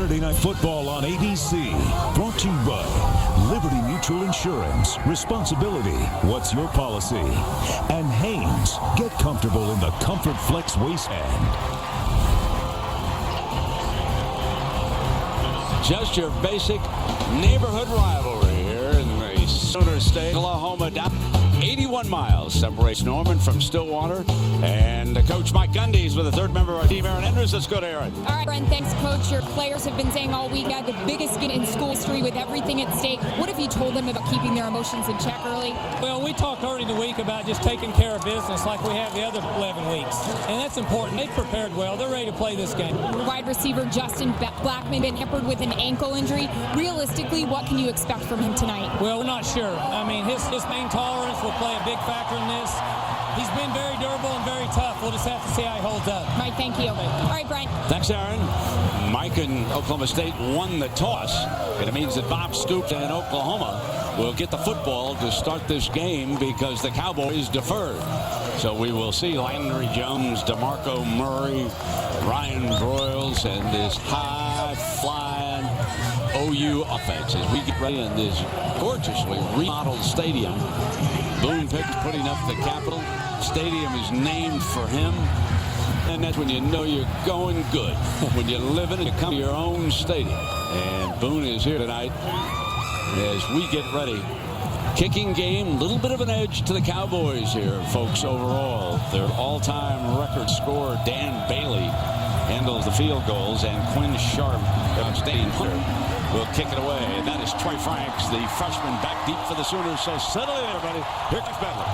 Saturday Night Football on ABC. Brought to you by Liberty Mutual Insurance. Responsibility. What's your policy? And Hanes. Get comfortable in the Comfort Flex waistband. Just your basic neighborhood rivalry here in the Sooner State, Oklahoma. Down 81 miles separates Norman from Stillwater. And Coach Mike Gundy's with the third member of our team, Aaron Andrews. Let's go to Aaron. All right, Brent, thanks, Coach. Your players have been saying all week had the biggest game in school history with everything at stake. What have you told them about keeping their emotions in check early? Well, we talked early in the week about just taking care of business like we have the other 11 weeks. And that's important. They've prepared well. They're ready to play this game. Wide receiver Justin Blackman been hampered with an ankle injury. Realistically, what can you expect from him tonight? Well, we're not sure. I mean, his pain tolerance will play a big factor in this. He's been very durable and very tough. We'll just have to see how he holds up. Mike, thank you. All right, Brent. Thanks, Aaron. Mike and Oklahoma State won the toss. And it means that Bob Stoops and Oklahoma will get the football to start this game because the Cowboys deferred. So we will see Landry Jones, DeMarco Murray, Ryan Broyles, and this high-flying OU offense as we get ready in this gorgeously remodeled stadium. Boone Pickens putting up the Capitol. Stadium is named for him. And that's when you know you're going good. When you live in it, you come to your own stadium. And Boone is here tonight as we get ready. Kicking game, little bit of an edge to the Cowboys here, folks, overall. Their all-time record scorer, Dan Bailey, handles the field goals, and Quinn Sharp, Stain Hunter, will kick it away. And that is Troy Franks, the freshman, back deep for the Sooners. So settle in, everybody. Here comes Bedlam.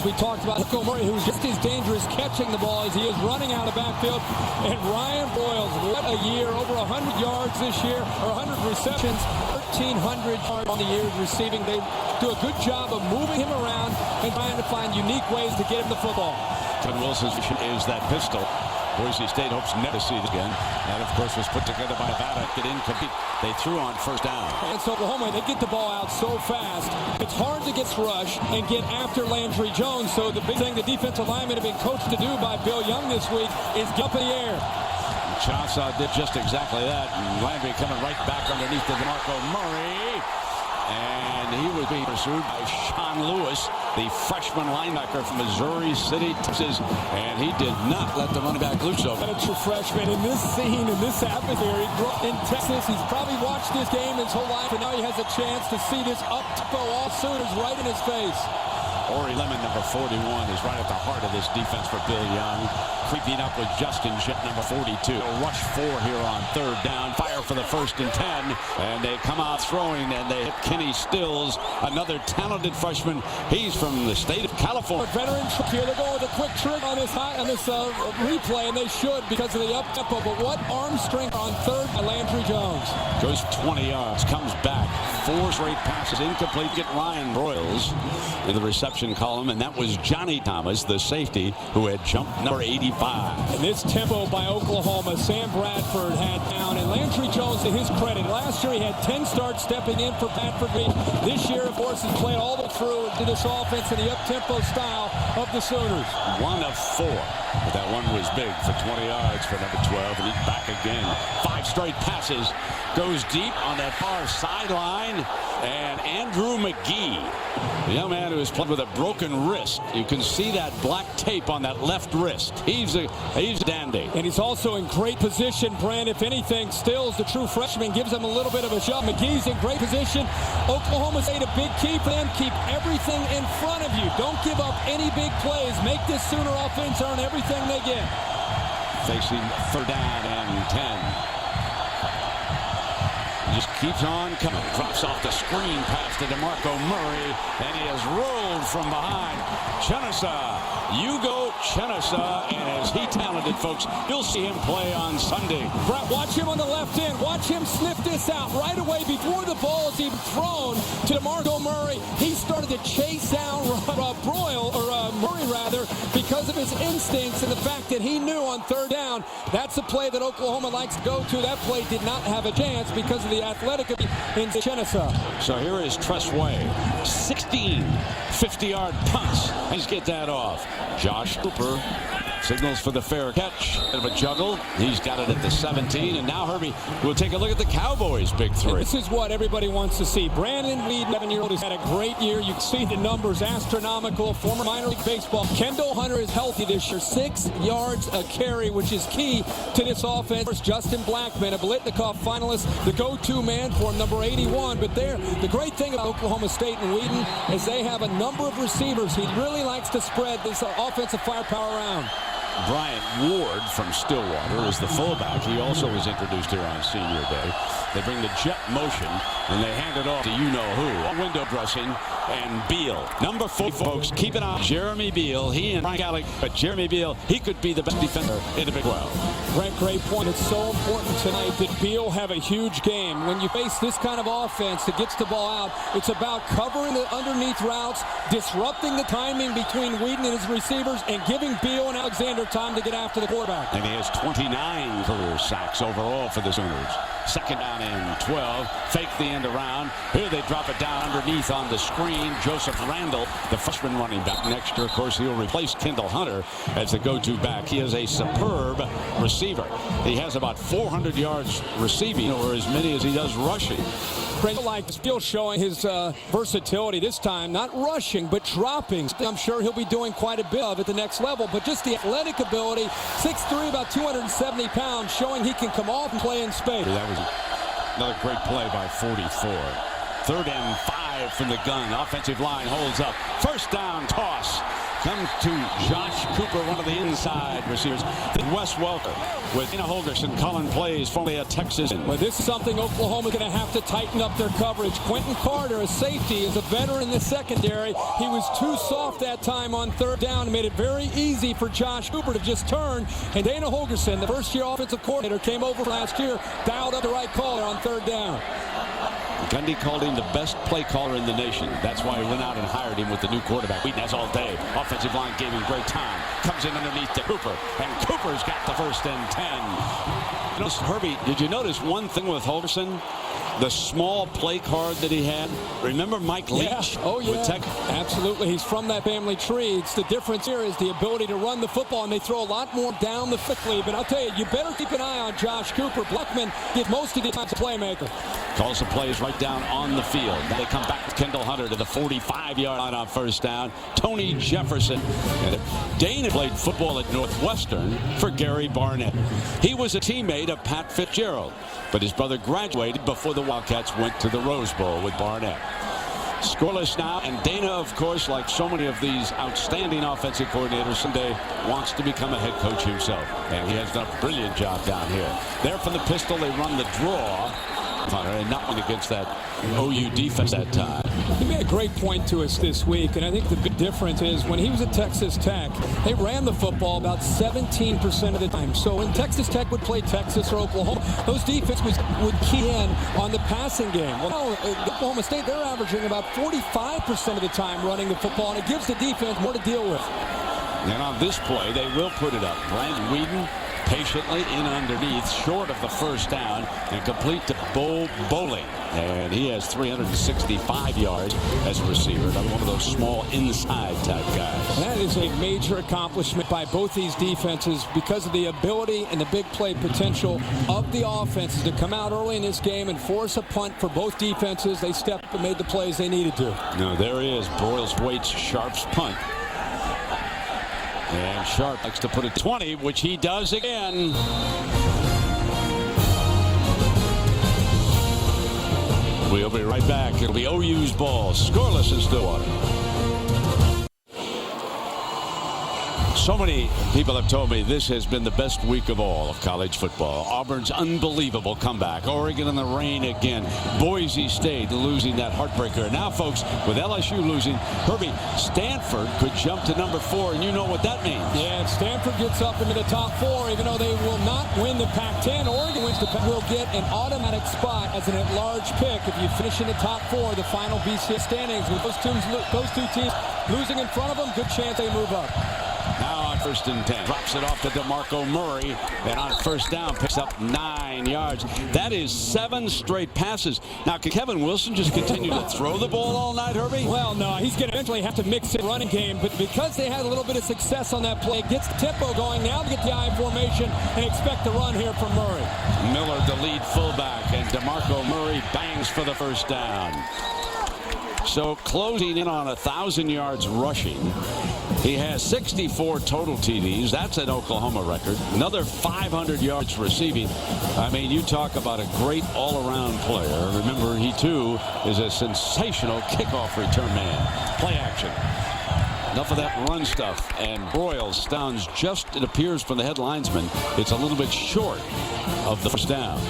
We talked about Nico Murray, who's just as dangerous catching the ball as he is running out of backfield. And Ryan Broyles, what a year, over 100 yards this year, or 100 receptions, 1,300 yards on the year receiving. They do a good job of moving him around and trying to find unique ways to get him the football. Kevin Wilson's is that pistol. Boise State hopes never to see it again. That, of course, was put together by Nevada. Get incomplete. They threw on first down. And so Oklahoma, they get the ball out so fast. It's hard to get rush and get after Landry Jones. So the big thing the defensive linemen have been coached to do by Bill Young this week is get up in the air. Chauncey did just exactly that. And Landry coming right back underneath the DeMarco Murray. And he was being pursued by Sean Lewis, the freshman linebacker from Missouri City, Texas. And he did not let the running back loose over. A true freshman in this scene, in this atmosphere. He grew up in Texas. He's probably watched this game his whole life, and now he has a chance to see this up-tempo all Sooners right in his face. Ori Lemon, number 41, is right at the heart of this defense for Bill Young. Creeping up with Justin Ship, number 42. A rush 4 here on third down. Fire for the 1st and 10. And they come out throwing, and they hit Kenny Stills, another talented freshman. He's from the state of California. Veteran trick here. They're going with a quick trick on this replay, and they should because of the up-tempo. But what arm strength on third by Landry Jones. Goes 20 yards, comes back. 4 straight passes, incomplete. Get Ryan Broyles in the reception column, and that was Johnny Thomas, the safety, who had jumped number 85. And this tempo by Oklahoma, Sam Bradford had down, and Landry Jones, to his credit, last year he had 10 starts stepping in for Bradford. This year, of course, he's played all the way through to this offense in the up-tempo style of the Sooners. 1 of 4. But that one was big for 20 yards for number 12, and he's back again. 5 straight passes. Goes deep on that far sideline. And Andrew McGee, the young man who has played with a broken wrist. You can see that black tape on that left wrist. He's a dandy. And he's also in great position, Brand. If anything, Stills, the true freshman, gives him a little bit of a shot. McGee's in great position. Oklahoma State, a big key for them. Keep everything in front of you. Don't give up any big plays. Make this Sooner offense earn everything they get. Facing third down and 10. Just keeps on coming. Drops off the screen pass to DeMarco Murray, and he has rolled from behind. Chenesa, you go Chenesa, and is he talented, folks? You'll see him play on Sunday. Brett, watch him on the left end. Watch him sniff this out right away before the ball is even thrown to DeMarco Murray. He started to chase down Murray rather, because of his instincts and the fact that he knew on third down that's a play that Oklahoma likes to go to. That play did not have a chance because of the athletic in Chenesa. So here is Tressway. 16 50-yard punts. Let's get that off. Josh Cooper signals for the fair catch. Bit of a juggle. He's got it at the 17. And now Herbie will take a look at the Cowboys' big three. This is what everybody wants to see. Brandon Weed, 11-year-old, has had a great year. You can see the numbers, astronomical. Former minor league baseball. Kendall Hunter is healthy this year. 6 yards a carry, which is key to this offense. Justin Blackman, a Blitnikoff finalist, the go-to man for him, number 81. But the great thing about Oklahoma State and Wheaton is they have a number of receivers. He really likes to spread this offensive firepower around. Bryant Ward from Stillwater is the fullback. He also was introduced here on senior day. They bring the jet motion, and they hand it off to you-know-who. Window dressing, and Beal. Number 4, folks, keep an eye on Jeremy Beal. He and Frank Alec, but Jeremy Beal, he could be the best defender in the Big 12. Brent, great point. It's so important tonight that Beal have a huge game. When you face this kind of offense that gets the ball out, it's about covering the underneath routes, disrupting the timing between Wheaton and his receivers, and giving Beal and Alexander time to get after the quarterback. And he has 29 career sacks overall for the Sooners. Second down and 12. Fake the end around. Here they drop it down underneath on the screen. Joseph Randall, the freshman running back. Next year, of course, he'll replace Kendall Hunter as the go-to back. He is a superb receiver. He has about 400 yards receiving, or as many as he does rushing. Like still showing his versatility this time, not rushing but dropping. I'm sure he'll be doing quite a bit of at the next level, but just the athletic ability, 6'3", about 270 pounds, showing he can come off and play in space. That was another great play by 44. 3rd and 5 from the gun. Offensive line holds up. First down toss. Comes to Josh Cooper, one of the inside receivers. Wes Welker with Dana Holgerson calling plays, formerly a Texas. Well, this is something Oklahoma's going to have to tighten up their coverage. Quentin Carter, a safety, is a veteran in the secondary. He was too soft that time on 3rd down and made it very easy for Josh Cooper to just turn. And Dana Holgerson, the first-year offensive coordinator, came over last year, dialed up the right caller on 3rd down. Gundy called him the best play caller in the nation. That's why he went out and hired him with the new quarterback. Wheaton has all day. Offensive line gave him great time. Comes in underneath to Cooper, and Cooper's got the 1st and 10. Notice, Herbie, did you notice one thing with Holgerson? The small play card that he had. Remember Mike Leach? Yeah. Oh, yeah. Absolutely. He's from that family tree. It's the difference here is the ability to run the football, and they throw a lot more down the quickly. But I'll tell you, you better keep an eye on Josh Cooper. Blackman gives most of the time to playmaker. Calls the plays right down on the field. Now they come back to Kendall Hunter to the 45-yard line on 1st down. Tony Jefferson. And Dana played football at Northwestern for Gary Barnett. He was a teammate of Pat Fitzgerald, but his brother graduated before the Wildcats went to the Rose Bowl with Barnett. Scoreless now, and Dana, of course, like so many of these outstanding offensive coordinators, someday wants to become a head coach himself, and he has done a brilliant job down here. There from the pistol, they run the draw. And not one against that OU defense that time. He made a great point to us this week, and I think the big difference is when he was at Texas Tech, they ran the football about 17% of the time. So when Texas Tech would play Texas or Oklahoma, those defenses would key in on the passing game. Well, now, Oklahoma State, they're averaging about 45% of the time running the football, and it gives the defense more to deal with. And on this play, they will put it up. Brandon Weeden patiently in underneath, short of the 1st down, and complete to Bowling. And he has 365 yards as a receiver. Another one of those small inside type guys. That is a major accomplishment by both these defenses because of the ability and the big play potential of the offenses to come out early in this game and force a punt for both defenses. They stepped up and made the plays they needed to. No, there is Broyles Waits Sharp's punt. And Sharp likes to put it 20, which he does again. We'll be right back. It'll be OU's ball. Scoreless in Stillwater. So many people have told me this has been the best week of all of college football. Auburn's unbelievable comeback. Oregon in the rain again. Boise State losing that heartbreaker. Now, folks, with LSU losing, Herbie, Stanford could jump to number 4, and you know what that means. Yeah, if Stanford gets up into the top 4, even though they will not win the Pac-10, Oregon wins the Pac-10, will get an automatic spot as an at-large pick if you finish in the top 4, the final BCS standings. With those two teams losing in front of them, good chance they move up. Now on 1st and 10. Drops it off to DeMarco Murray. And on 1st down, picks up 9 yards. That is 7 straight passes. Now, can Kevin Wilson just continue to throw the ball all night, Herbie? Well, no. He's going to eventually have to mix in running game. But because they had a little bit of success on that play, gets the tempo going now to get the I formation and expect the run here from Murray. Miller, the lead fullback. And DeMarco Murray bangs for the 1st down. So closing in on 1,000 yards rushing. He has 64 total TDs. That's an Oklahoma record. Another 500 yards receiving. I mean, you talk about a great all-around player. Remember, he, too, is a sensational kickoff return man. Play action. Enough of that run stuff. And Broyles sounds just, it appears from the head linesman, it's a little bit short of the 1st down.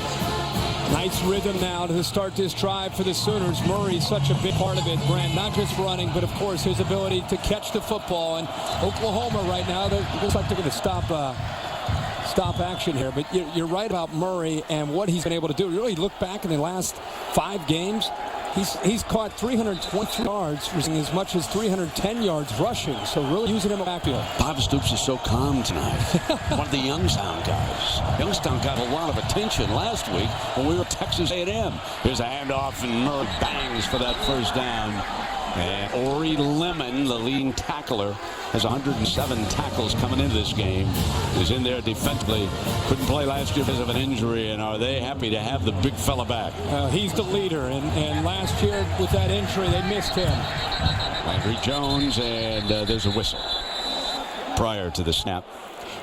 Nice rhythm now to start this drive for the Sooners. Murray's such a big part of it, Brent. Not just running, but, of course, his ability to catch the football. And Oklahoma right now, it looks like they're going to stop action here. But you're right about Murray and what he's been able to do. Really look back in the last 5 games. He's caught 320 yards, receiving as much as 310 yards rushing. So really using him in the backfield. Bob Stoops is so calm tonight. One of the Youngstown guys. Youngstown got a lot of attention last week when we were at Texas A&M. Here's a handoff, and Murray bangs for that 1st down. And Ori Lemon, the leading tackler, has 107 tackles coming into this game. Is in there defensively. Couldn't play last year because of an injury, and are they happy to have the big fella back? He's the leader, and last year with that injury, they missed him. Landry Jones, and there's a whistle prior to the snap.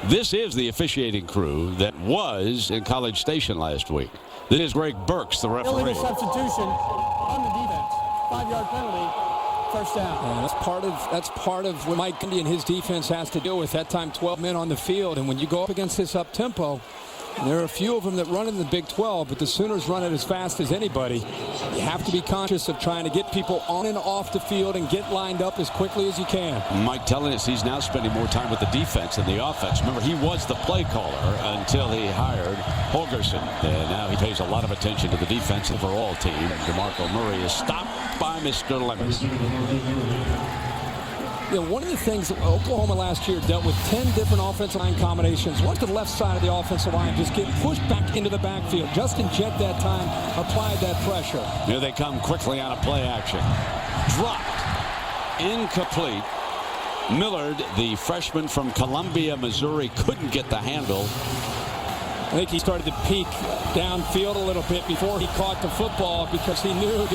This is the officiating crew that was in College Station last week. This is Greg Burks, the referee. Illegal substitution on the defense. 5-yard penalty. 1st down. That's part of what Mike Gundy and his defense has to deal with. That time 12 men on the field, and when you go up against this up tempo, and there are a few of them that run in the Big 12, but the Sooners run it as fast as anybody. You have to be conscious of trying to get people on and off the field and get lined up as quickly as you can. Mike telling us he's now spending more time with the defense than the offense. Remember, he was the play caller until he hired Holgerson. And now he pays a lot of attention to the defense overall team. DeMarco Murray is stopped by Mr. Lemon. You know, one of the things that Oklahoma last year dealt with 10 different offensive line combinations. One to the left side of the offensive line, just get pushed back into the backfield. Justin Jett that time applied that pressure. Here they come quickly on a play action. Dropped. Incomplete. Millard, the freshman from Columbia, Missouri, couldn't get the handle. I think he started to peek downfield a little bit before he caught the football because he knew that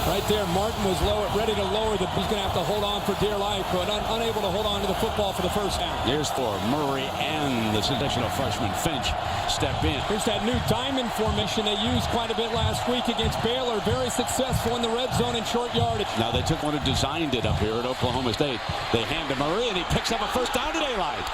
right there Martin was ready to lower the. He's going to have to hold on for dear life, but unable to hold on to the football for the 1st down. Here's for Murray and the sensational freshman Finch step in. Here's that new diamond formation they used quite a bit last week against Baylor. Very successful in the red zone and short yardage. Now they took one and designed it up here at Oklahoma State. They hand to Murray and he picks up a 1st down to daylight.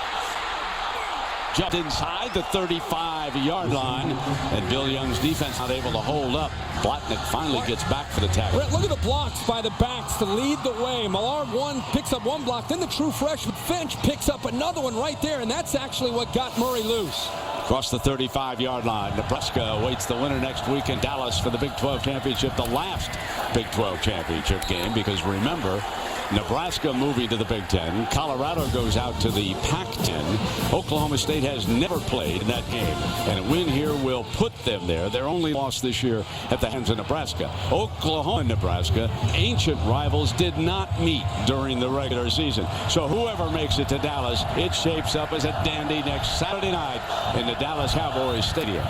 Jumped inside the 35-yard line, and Bill Young's defense not able to hold up. Blatnick finally gets back for the tackle. Look at the blocks by the backs to lead the way. Millard picks up one block, then the true freshman Finch picks up another one right there, and that's actually what got Murray loose. Across the 35-yard line, Nebraska awaits the winner next week in Dallas for the Big 12 championship, the last Big 12 championship game, because remember, Nebraska moving to the Big Ten. Colorado goes out to the Pac-10. Oklahoma State has never played in that game, and a win here will put them there. Their only loss this year at the hands of Nebraska. Oklahoma and Nebraska, ancient rivals, did not meet during the regular season. So whoever makes it to Dallas, it shapes up as a dandy next Saturday night in the Dallas Cowboys Stadium.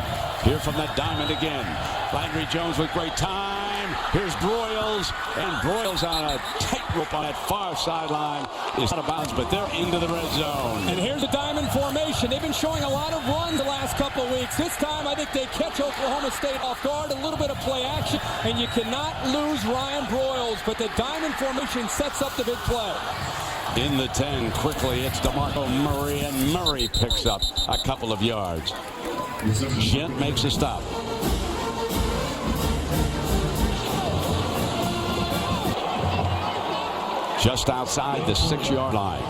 Here from that diamond again. Landry Jones with great time. Here's Broyles, and Broyles on a tightrope on that far sideline is out of bounds, but they're into the red zone. And here's a diamond formation. They've been showing a lot of runs the last couple of weeks. This time, I think they catch Oklahoma State off guard, a little bit of play action, and you cannot lose Ryan Broyles, but the diamond formation sets up the big play. In the 10, quickly, it's DeMarco Murray, and Murray picks up a couple of yards. Gent makes a stop. Just outside the 6-yard line.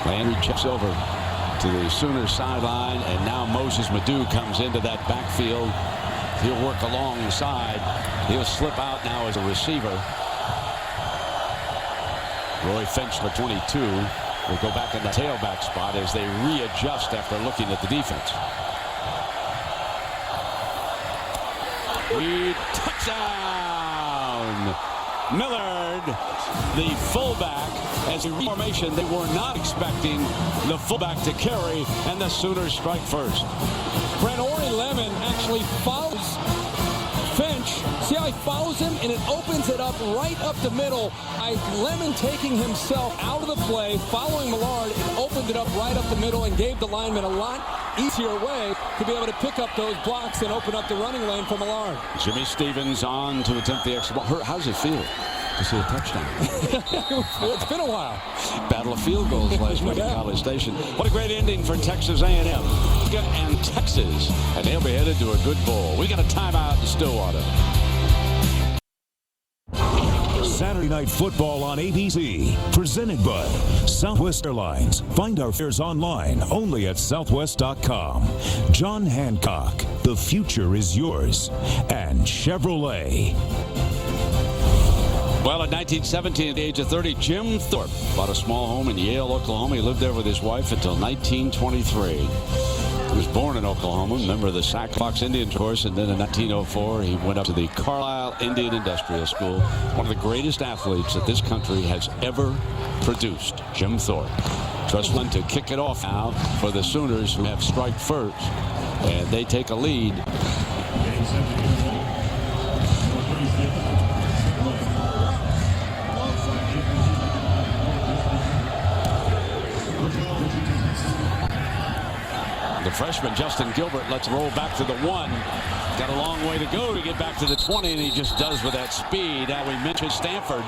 Landry checks over to the Sooners sideline, and now Moses Madu comes into that backfield. He'll work alongside. He'll slip out now as a receiver. Roy Finch, the 22, will go back in the tailback spot as they readjust after looking at the defense. Touchdown! Millard, the fullback, as a formation they were not expecting the fullback to carry, and the Sooners strike first. Brent Lemon actually follows Finch. See how he follows him, and it opens it up right up the middle. Lemon taking himself out of the play, following Millard, it opened it up right up the middle and gave the lineman a lot easier way to be able to pick up those blocks and open up the running lane for Millard. Jimmy Stevens on to attempt the extra ball. How does it feel to see a touchdown? It's been a while. Battle of field goals last week at College Station. What a great ending for Texas A&M and Texas, and they'll be headed to a good bowl. We got a timeout in Stillwater. Saturday Night Football on ABC, presented by Southwest Airlines. Find our fares online only at southwest.com. John Hancock, the future is yours. And Chevrolet. Well, at 1917, at the age of 30, Jim Thorpe bought a small home in Yale, Oklahoma. He lived there with his wife until 1923. He was born in Oklahoma, member of the Sac Fox Indians, of course, and then in 1904, he went up to the Carlisle Indian Industrial School. One of the greatest athletes that this country has ever produced, Jim Thorpe. Trustland to kick it off now for the Sooners, who have strike first, and they take a lead. The freshman, Justin Gilbert, lets roll back to the 1. Got a long way to go to get back to the 20, and he just does with that speed. Now we mentioned Stanford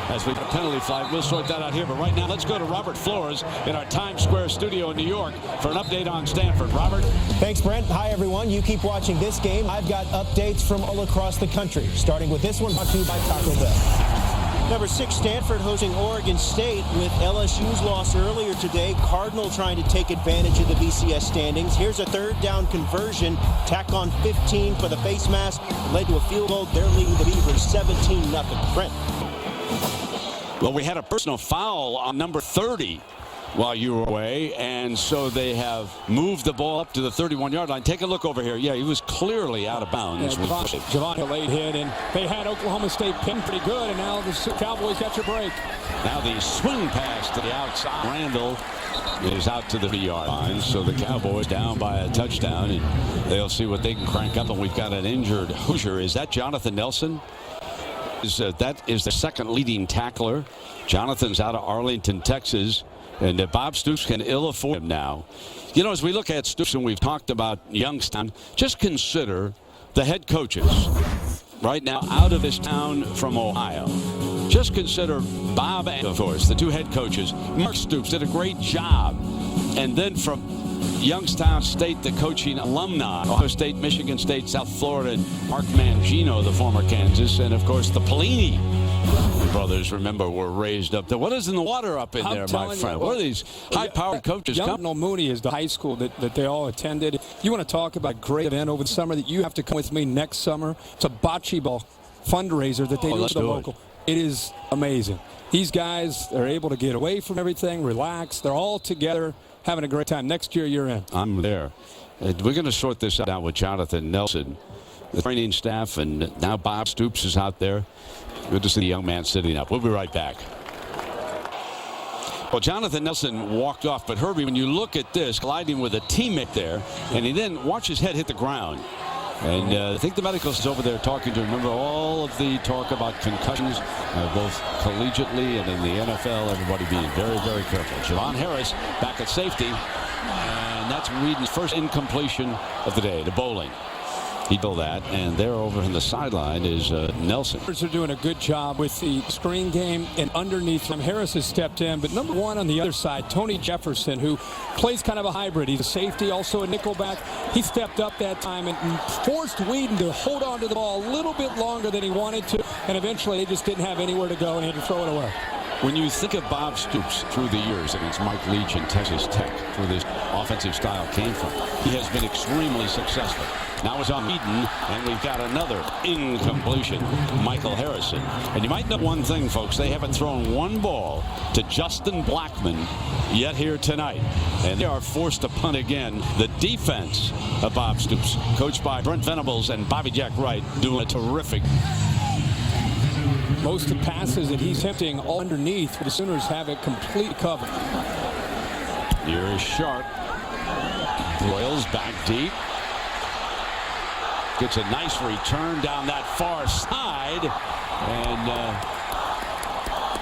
as we get a penalty flag. We'll sort that out here, but right now let's go to Robert Flores in our Times Square studio in New York for an update on Stanford. Robert? Thanks, Brent. Hi, everyone. You keep watching this game. I've got updates from all across the country, starting with this one brought to you by Taco Bell. Number 6, Stanford hosting Oregon State with LSU's loss earlier today. Cardinal trying to take advantage of the BCS standings. Here's a third down conversion. Tack on 15 for the face mask. Led to a field goal. They're leading the Beavers 17-0. Brent. Well, we had a personal foul on number 30 while you were away, and so they have moved the ball up to the 31-yard line. Take a look over here. Yeah, he was clearly out of bounds. Javon late hit, and they had Oklahoma State pinned pretty good, and now the Cowboys got your break. Now the swing pass to the outside. Randall is out to the 3-yard line, so the Cowboys down by a touchdown, and they'll see what they can crank up. And we've got an injured Hoosier. Is that Jonathan Nelson? That is the second leading tackler. Jonathan's out of Arlington, Texas. And Bob Stoops can ill afford him now. You know, as we look at Stoops, and we've talked about Youngstown, just consider the head coaches right now out of this town from Ohio. Just consider Bob and, of course, the two head coaches. Mark Stoops did a great job. And then from Youngstown State, the coaching alumni, Ohio State, Michigan State, South Florida, and Mark Mangino, the former Kansas, and, of course, the Pelini brothers, remember, were raised up there. What is in the water up in there, my friend? What are these high-powered coaches? Young Mooney is the high school that they all attended. You want to talk about a great event over the summer that you have to come with me next summer? It's a bocce ball fundraiser that they do for the local. It is amazing. These guys are able to get away from everything, relax. They're all together, having a great time. Next year, you're in. I'm there. We're going to sort this out with Jonathan Nelson, the training staff, and now Bob Stoops is out there. Good to see the young man sitting up. We'll be right back. Well, Jonathan Nelson walked off, but Herbie, when you look at this, colliding with a teammate there, and he then watched his head hit the ground. And I think the medicals is over there talking to him. Remember all of the talk about concussions, both collegiately and in the NFL, everybody being very, very careful. Javon Harris back at safety, and that's Whedon's first incompletion of the day to Bowling. He built that, and there over in the sideline is Nelson. They're doing a good job with the screen game and underneath them. Harris has stepped in, but number one on the other side, Tony Jefferson, who plays kind of a hybrid. He's a safety, also a nickelback. He stepped up that time and forced Whedon to hold on to the ball a little bit longer than he wanted to, and eventually they just didn't have anywhere to go and he had to throw it away. When you think of Bob Stoops through the years against Mike Leach and Texas Tech, where this offensive style came from, he has been extremely successful. Now it's on Whedon, and we've got another incompletion, Michael Harrison. And you might know one thing, folks. They haven't thrown one ball to Justin Blackmon yet here tonight. And they are forced to punt again. The defense of Bob Stoops, coached by Brent Venables and Bobby Jack Wright, doing a terrific. Most of the passes that he's hitting all underneath, the Sooners have it complete covered. Here is Sharp. Royals back deep. Gets a nice return down that far side. And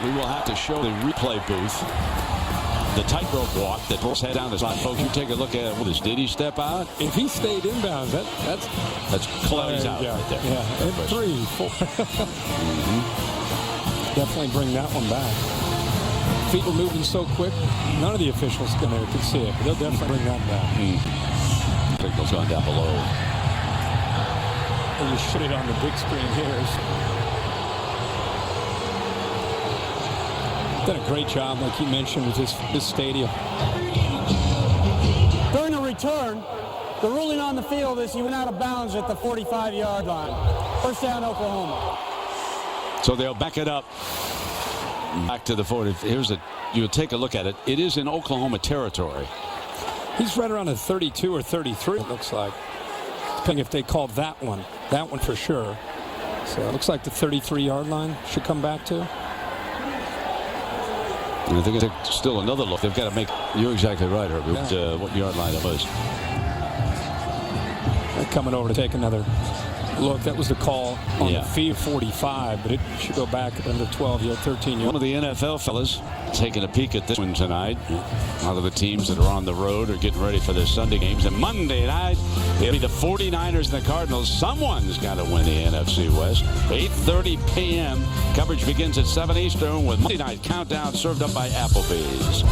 we will have to show the replay booth the tightrope walk that Bulls head down the slot. Folks, you take a look at this. Did he step out? If he stayed inbounds, that's close out yeah, right there. Yeah, and 3, 4. Definitely bring that one back. Feet were moving so quick, none of the officials could see it. But they'll definitely bring that back. Signal's gone down below. And you shoot it on the big screen here. Done a great job, like you mentioned, with this stadium. During the return, the ruling on the field is he went out of bounds at the 45-yard line. First down, Oklahoma. So they'll back it up. Back to the 40. You'll take a look at it. It is in Oklahoma territory. He's right around a 32 or 33, it looks like. Depending if they called that one. That one for sure. So it looks like the 33-yard line should come back to. And I think it's still another look. They've got to make. You're exactly right, Herbie. Yeah. What yard line it was. They're coming over to take another look. That was the call on the fee 45, but it should go back under 12 yard, 13 yard. One of the NFL fellas taking a peek at this one tonight. A lot of the teams that are on the road are getting ready for their Sunday games. And Monday night, it'll be the 49ers and the Cardinals. Someone's got to win the NFC West. 8:30 p.m. Coverage begins at 7 Eastern with Monday Night Countdown served up by Applebee's.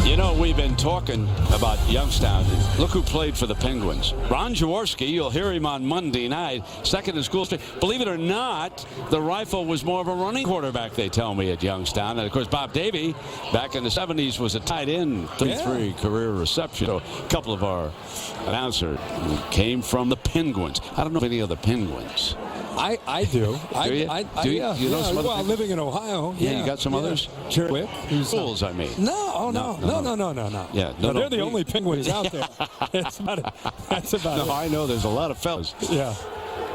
You know, we've been talking about Youngstown. Look who played for the Penguins. Ron Jaworski, you'll hear him on Monday night, second in school. Believe it or not, the Rifle was more of a running quarterback, they tell me, at Youngstown. And, of course, Bob Davie, back in the 70s, was a tight end, 33 career reception. So a couple of our announcers came from the Penguins. I don't know of any other Penguins. I do. Do you? You know some other well, living in Ohio. Yeah, you got some others? Jerry Who's Bulls, I mean. No. Yeah, they're the only Penguins out there. That's about it. No, I know there's a lot of fellas. Yeah.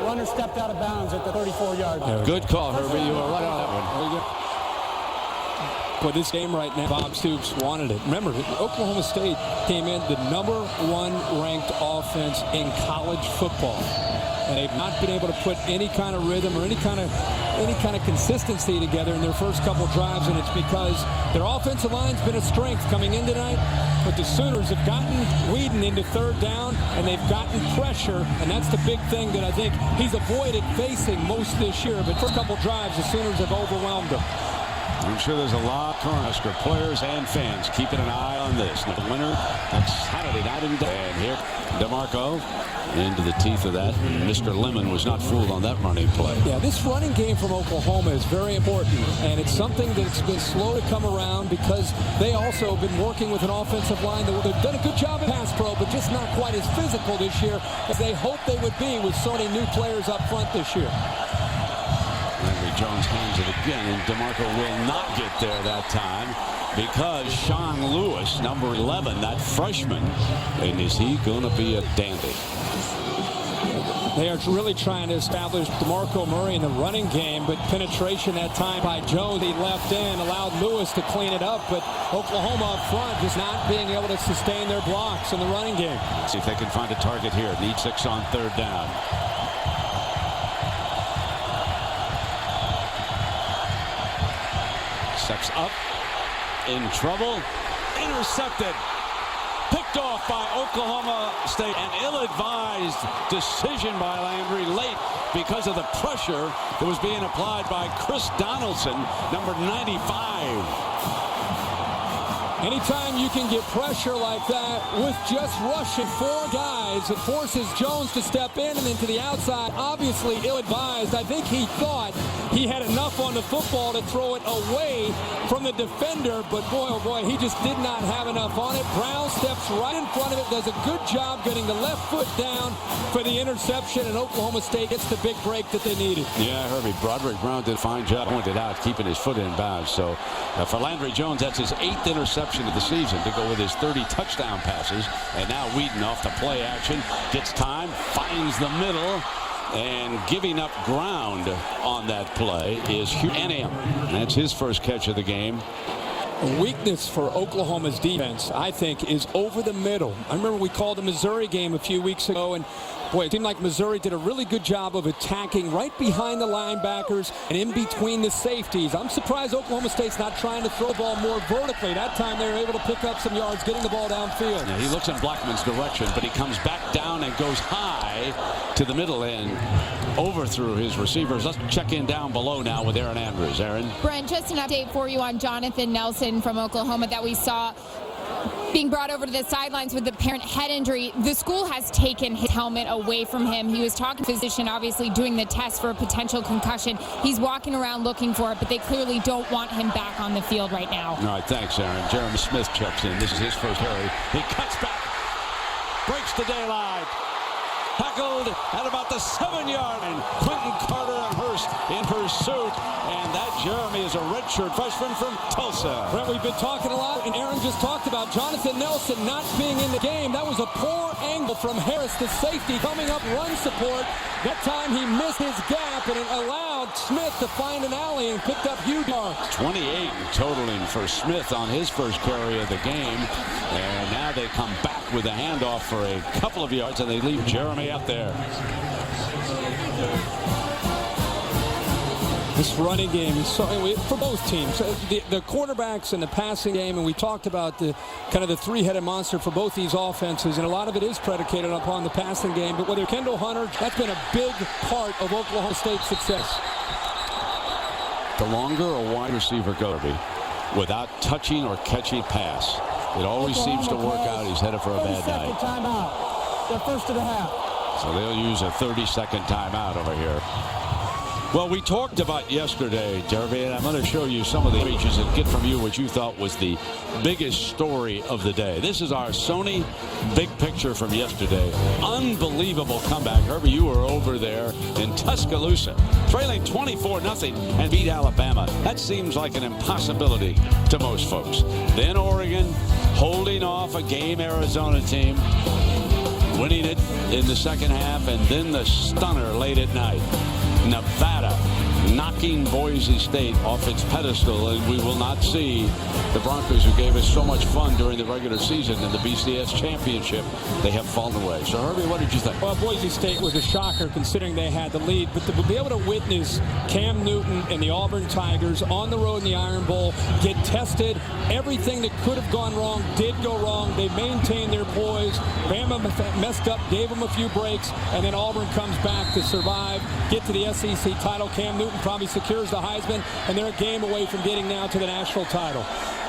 Runner stepped out of bounds at the 34-yard line. Good call, Herbie. You were right on that one. But this game right now, Bob Stoops wanted it. Remember, Oklahoma State came in the #1 ranked offense in college football. And they've not been able to put any kind of rhythm or any kind of consistency together in their first couple drives, and it's because their offensive line's been a strength coming in tonight. But the Sooners have gotten Whedon into third down, and they've gotten pressure, and that's the big thing that I think he's avoided facing most this year. But first couple drives, the Sooners have overwhelmed him. I'm sure there's a lot of Cornhusker players and fans keeping an eye on this. The winner next Saturday night in Dallas. And here, DeMarco into the teeth of that. Mr. Lemon was not fooled on that running play. Yeah, this running game from Oklahoma is very important, and it's something that's been slow to come around because they also have been working with an offensive line that they've done a good job in pass pro, but just not quite as physical this year as they hoped they would be with so many new players up front this year. Henry Jones hands it again, and DeMarco will not get there that time because Sean Lewis, number 11, that freshman, and is he going to be a dandy? They are really trying to establish DeMarco Murray in the running game, but penetration that time by Jones, he left in, allowed Lewis to clean it up, but Oklahoma up front just not being able to sustain their blocks in the running game. Let's see if they can find a target here. Need 6 on third down. Steps up, in trouble, intercepted. Picked off by Oklahoma State. An ill-advised decision by Landry late because of the pressure that was being applied by Chris Donaldson, number 95. Anytime you can get pressure like that with just rushing 4 guys, it forces Jones to step in and then to the outside. Obviously ill-advised. I think he thought he had enough on the football to throw it away from the defender, but boy, oh boy, he just did not have enough on it. Brown steps right in front of it, does a good job getting the left foot down for the interception, and Oklahoma State gets the big break that they needed. Yeah, Herbie, Broderick Brown did a fine job, pointed out, keeping his foot in bounds. So for Landry Jones, that's his 8th interception of the season to go with his 30 touchdown passes. And now Whedon off to play action, gets time, finds the middle, and giving up ground on that play is Hugh Anium. That's his first catch of the game. A weakness for Oklahoma's defense, I think, is over the middle. I remember we called the Missouri game a few weeks ago, and boy, it seemed like Missouri did a really good job of attacking right behind the linebackers and in between the safeties. I'm surprised Oklahoma State's not trying to throw the ball more vertically. That time they were able to pick up some yards getting the ball downfield. Yeah, he looks in Blackman's direction, but he comes back down and goes high to the middle and overthrew his receivers. Let's check in down below now with Aaron Andrews. Aaron? Brent, just an update for you on Jonathan Nelson from Oklahoma that we saw being brought over to the sidelines with apparent head injury. The school has taken his helmet away from him. He was talking to a physician, obviously doing the test for a potential concussion. He's walking around looking for it, but they clearly don't want him back on the field right now. All right, thanks, Aaron. Jeremy Smith checks in. This is his first carry. He cuts back, breaks the daylight, tackled at about the 7-yard line. Quentin Carter and Hurst in pursuit, and that Jeremy is a redshirt freshman from Tulsa. Brett, we've been talking a lot, and Aaron just talked about Jonathan Nelson not being in the game. That was a poor angle from Harris, the safety, coming up run support. That time he missed his gap, and it allowed Smith to find an alley and picked up huge yards. 28 totaling for Smith on his first carry of the game, and now they come back with a handoff for a couple of yards, and they leave Jeremy out there. This running game is so, for both teams, the quarterbacks and the passing game, and we talked about the kind of the three-headed monster for both these offenses, and a lot of it is predicated upon the passing game. But whether Kendall Hunter, that's been a big part of Oklahoma State's success. The longer a wide receiver goes without touching or catching pass, it always seems to work out. He's headed for a bad night. Timeout. The first of the half. So they'll use a 30-second timeout over here. Well, we talked about yesterday, Derby, and I'm going to show you some of the images and get from you what you thought was the biggest story of the day. This is our Sony big picture from yesterday. Unbelievable comeback. Herbie, you were over there in Tuscaloosa, trailing 24-0 and beat Alabama. That seems like an impossibility to most folks. Then Oregon holding off a game Arizona team, winning it in the second half, and then the stunner late at night. Nevada knocking Boise State off its pedestal, and we will not see the Broncos, who gave us so much fun during the regular season in the BCS championship. They have fallen away. So, Herbie, what did you think? Well, Boise State was a shocker considering they had the lead, but to be able to witness Cam Newton and the Auburn Tigers on the road in the Iron Bowl get tested, everything that could have gone wrong did go wrong. They maintained their poise. Bama messed up, gave them a few breaks, and then Auburn comes back to survive, get to the SEC title. Cam Newton probably secures the Heisman, and they're a game away from getting now to the national title.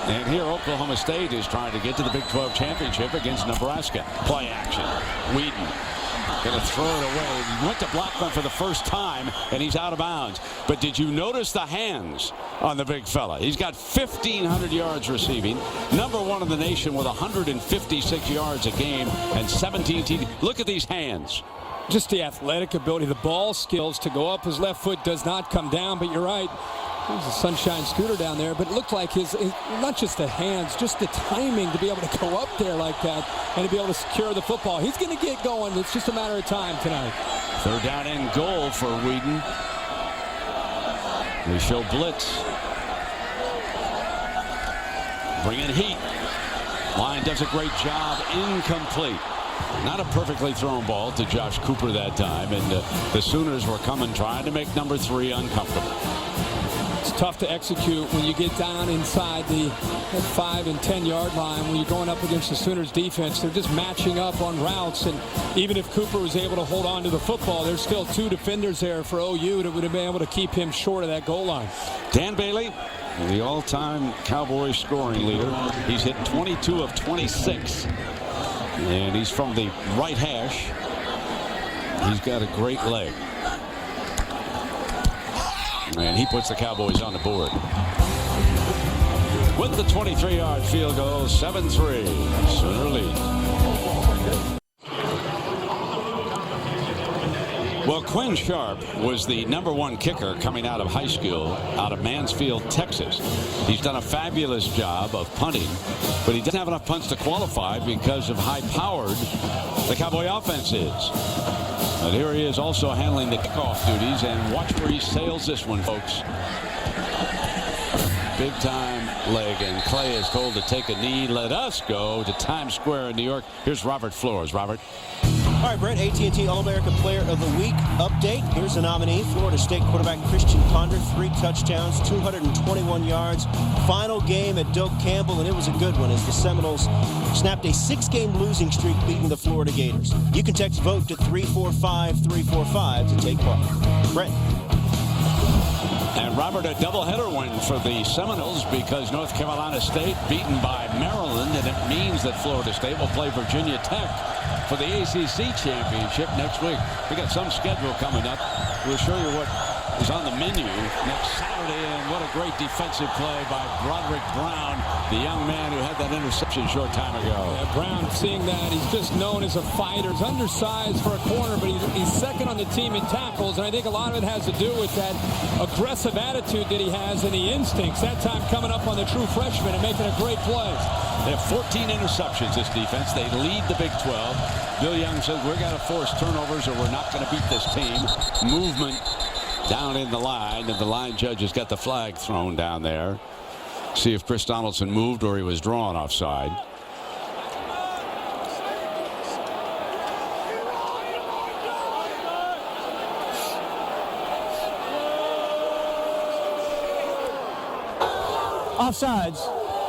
And here Oklahoma State is trying to get to the Big 12 championship against Nebraska. Play action. Whedon going to throw it away. He went to Blackman for the first time, and he's out of bounds. But did you notice the hands on the big fella? He's got 1,500 yards receiving. Number one in the nation with 156 yards a game and 17 TDs. Look at these hands. Just the athletic ability, the ball skills to go up. His left foot does not come down, but you're right. There's a sunshine scooter down there, but it looked like his, not just the hands, just the timing to be able to go up there like that and to be able to secure the football. He's going to get going. It's just a matter of time tonight. Third down and goal for Whedon. They show blitz. Bring in heat. Line does a great job. Incomplete. Not a perfectly thrown ball to Josh Cooper that time, and the Sooners were coming, trying to make number 3 uncomfortable. tough to execute when you get down inside the 5 and 10 yard line. When you're going up against the Sooners defense, they're just matching up on routes. And even if Cooper was able to hold on to the football, there's still 2 defenders there for OU that would have been able to keep him short of that goal line. Dan Bailey, the all-time Cowboys scoring leader. He's hit 22 of 26. And he's from the right hash. He's got a great leg. And he puts the Cowboys on the board. With the 23-yard field goal, 7-3. Sooner lead. Well, Quinn Sharp was the #1 kicker coming out of high school out of Mansfield, Texas. He's done a fabulous job of punting, but he doesn't have enough punts to qualify because of high-powered the Cowboy offense is. And here he is also handling the kickoff duties, and watch where he sails this one, folks. Big time leg, and Clay is told to take a knee. Let us go to Times Square in New York. Here's Robert Flores. Robert. All right, Brett, AT&T All-America Player of the Week update. Here's the nominee, Florida State quarterback Christian Ponder, 3 touchdowns, 221 yards. Final game at Doak Campbell, and it was a good one as the Seminoles snapped a 6-game losing streak beating the Florida Gators. You can text VOTE to 345-345 to take part. Brett. And Robert, a doubleheader win for the Seminoles because North Carolina State beaten by Maryland, and it means that Florida State will play Virginia Tech for the ACC championship next week. We got some schedule coming up. We'll show you what is on the menu next Saturday, and what a great defensive play by Broderick Brown, the young man who had that interception a short time ago. Yeah, Brown, seeing that, he's just known as a fighter. He's undersized for a corner, but he's second on the team in tackles, and I think a lot of it has to do with that aggressive attitude that he has and the instincts. That time coming up on the true freshman and making a great play. They have 14 interceptions, this defense. They lead the Big 12. Bill Young says we're going to force turnovers or we're not going to beat this team. Movement down in the line, and the line judge has got the flag thrown down there. See if Chris Donaldson moved or he was drawn offside. Offsides.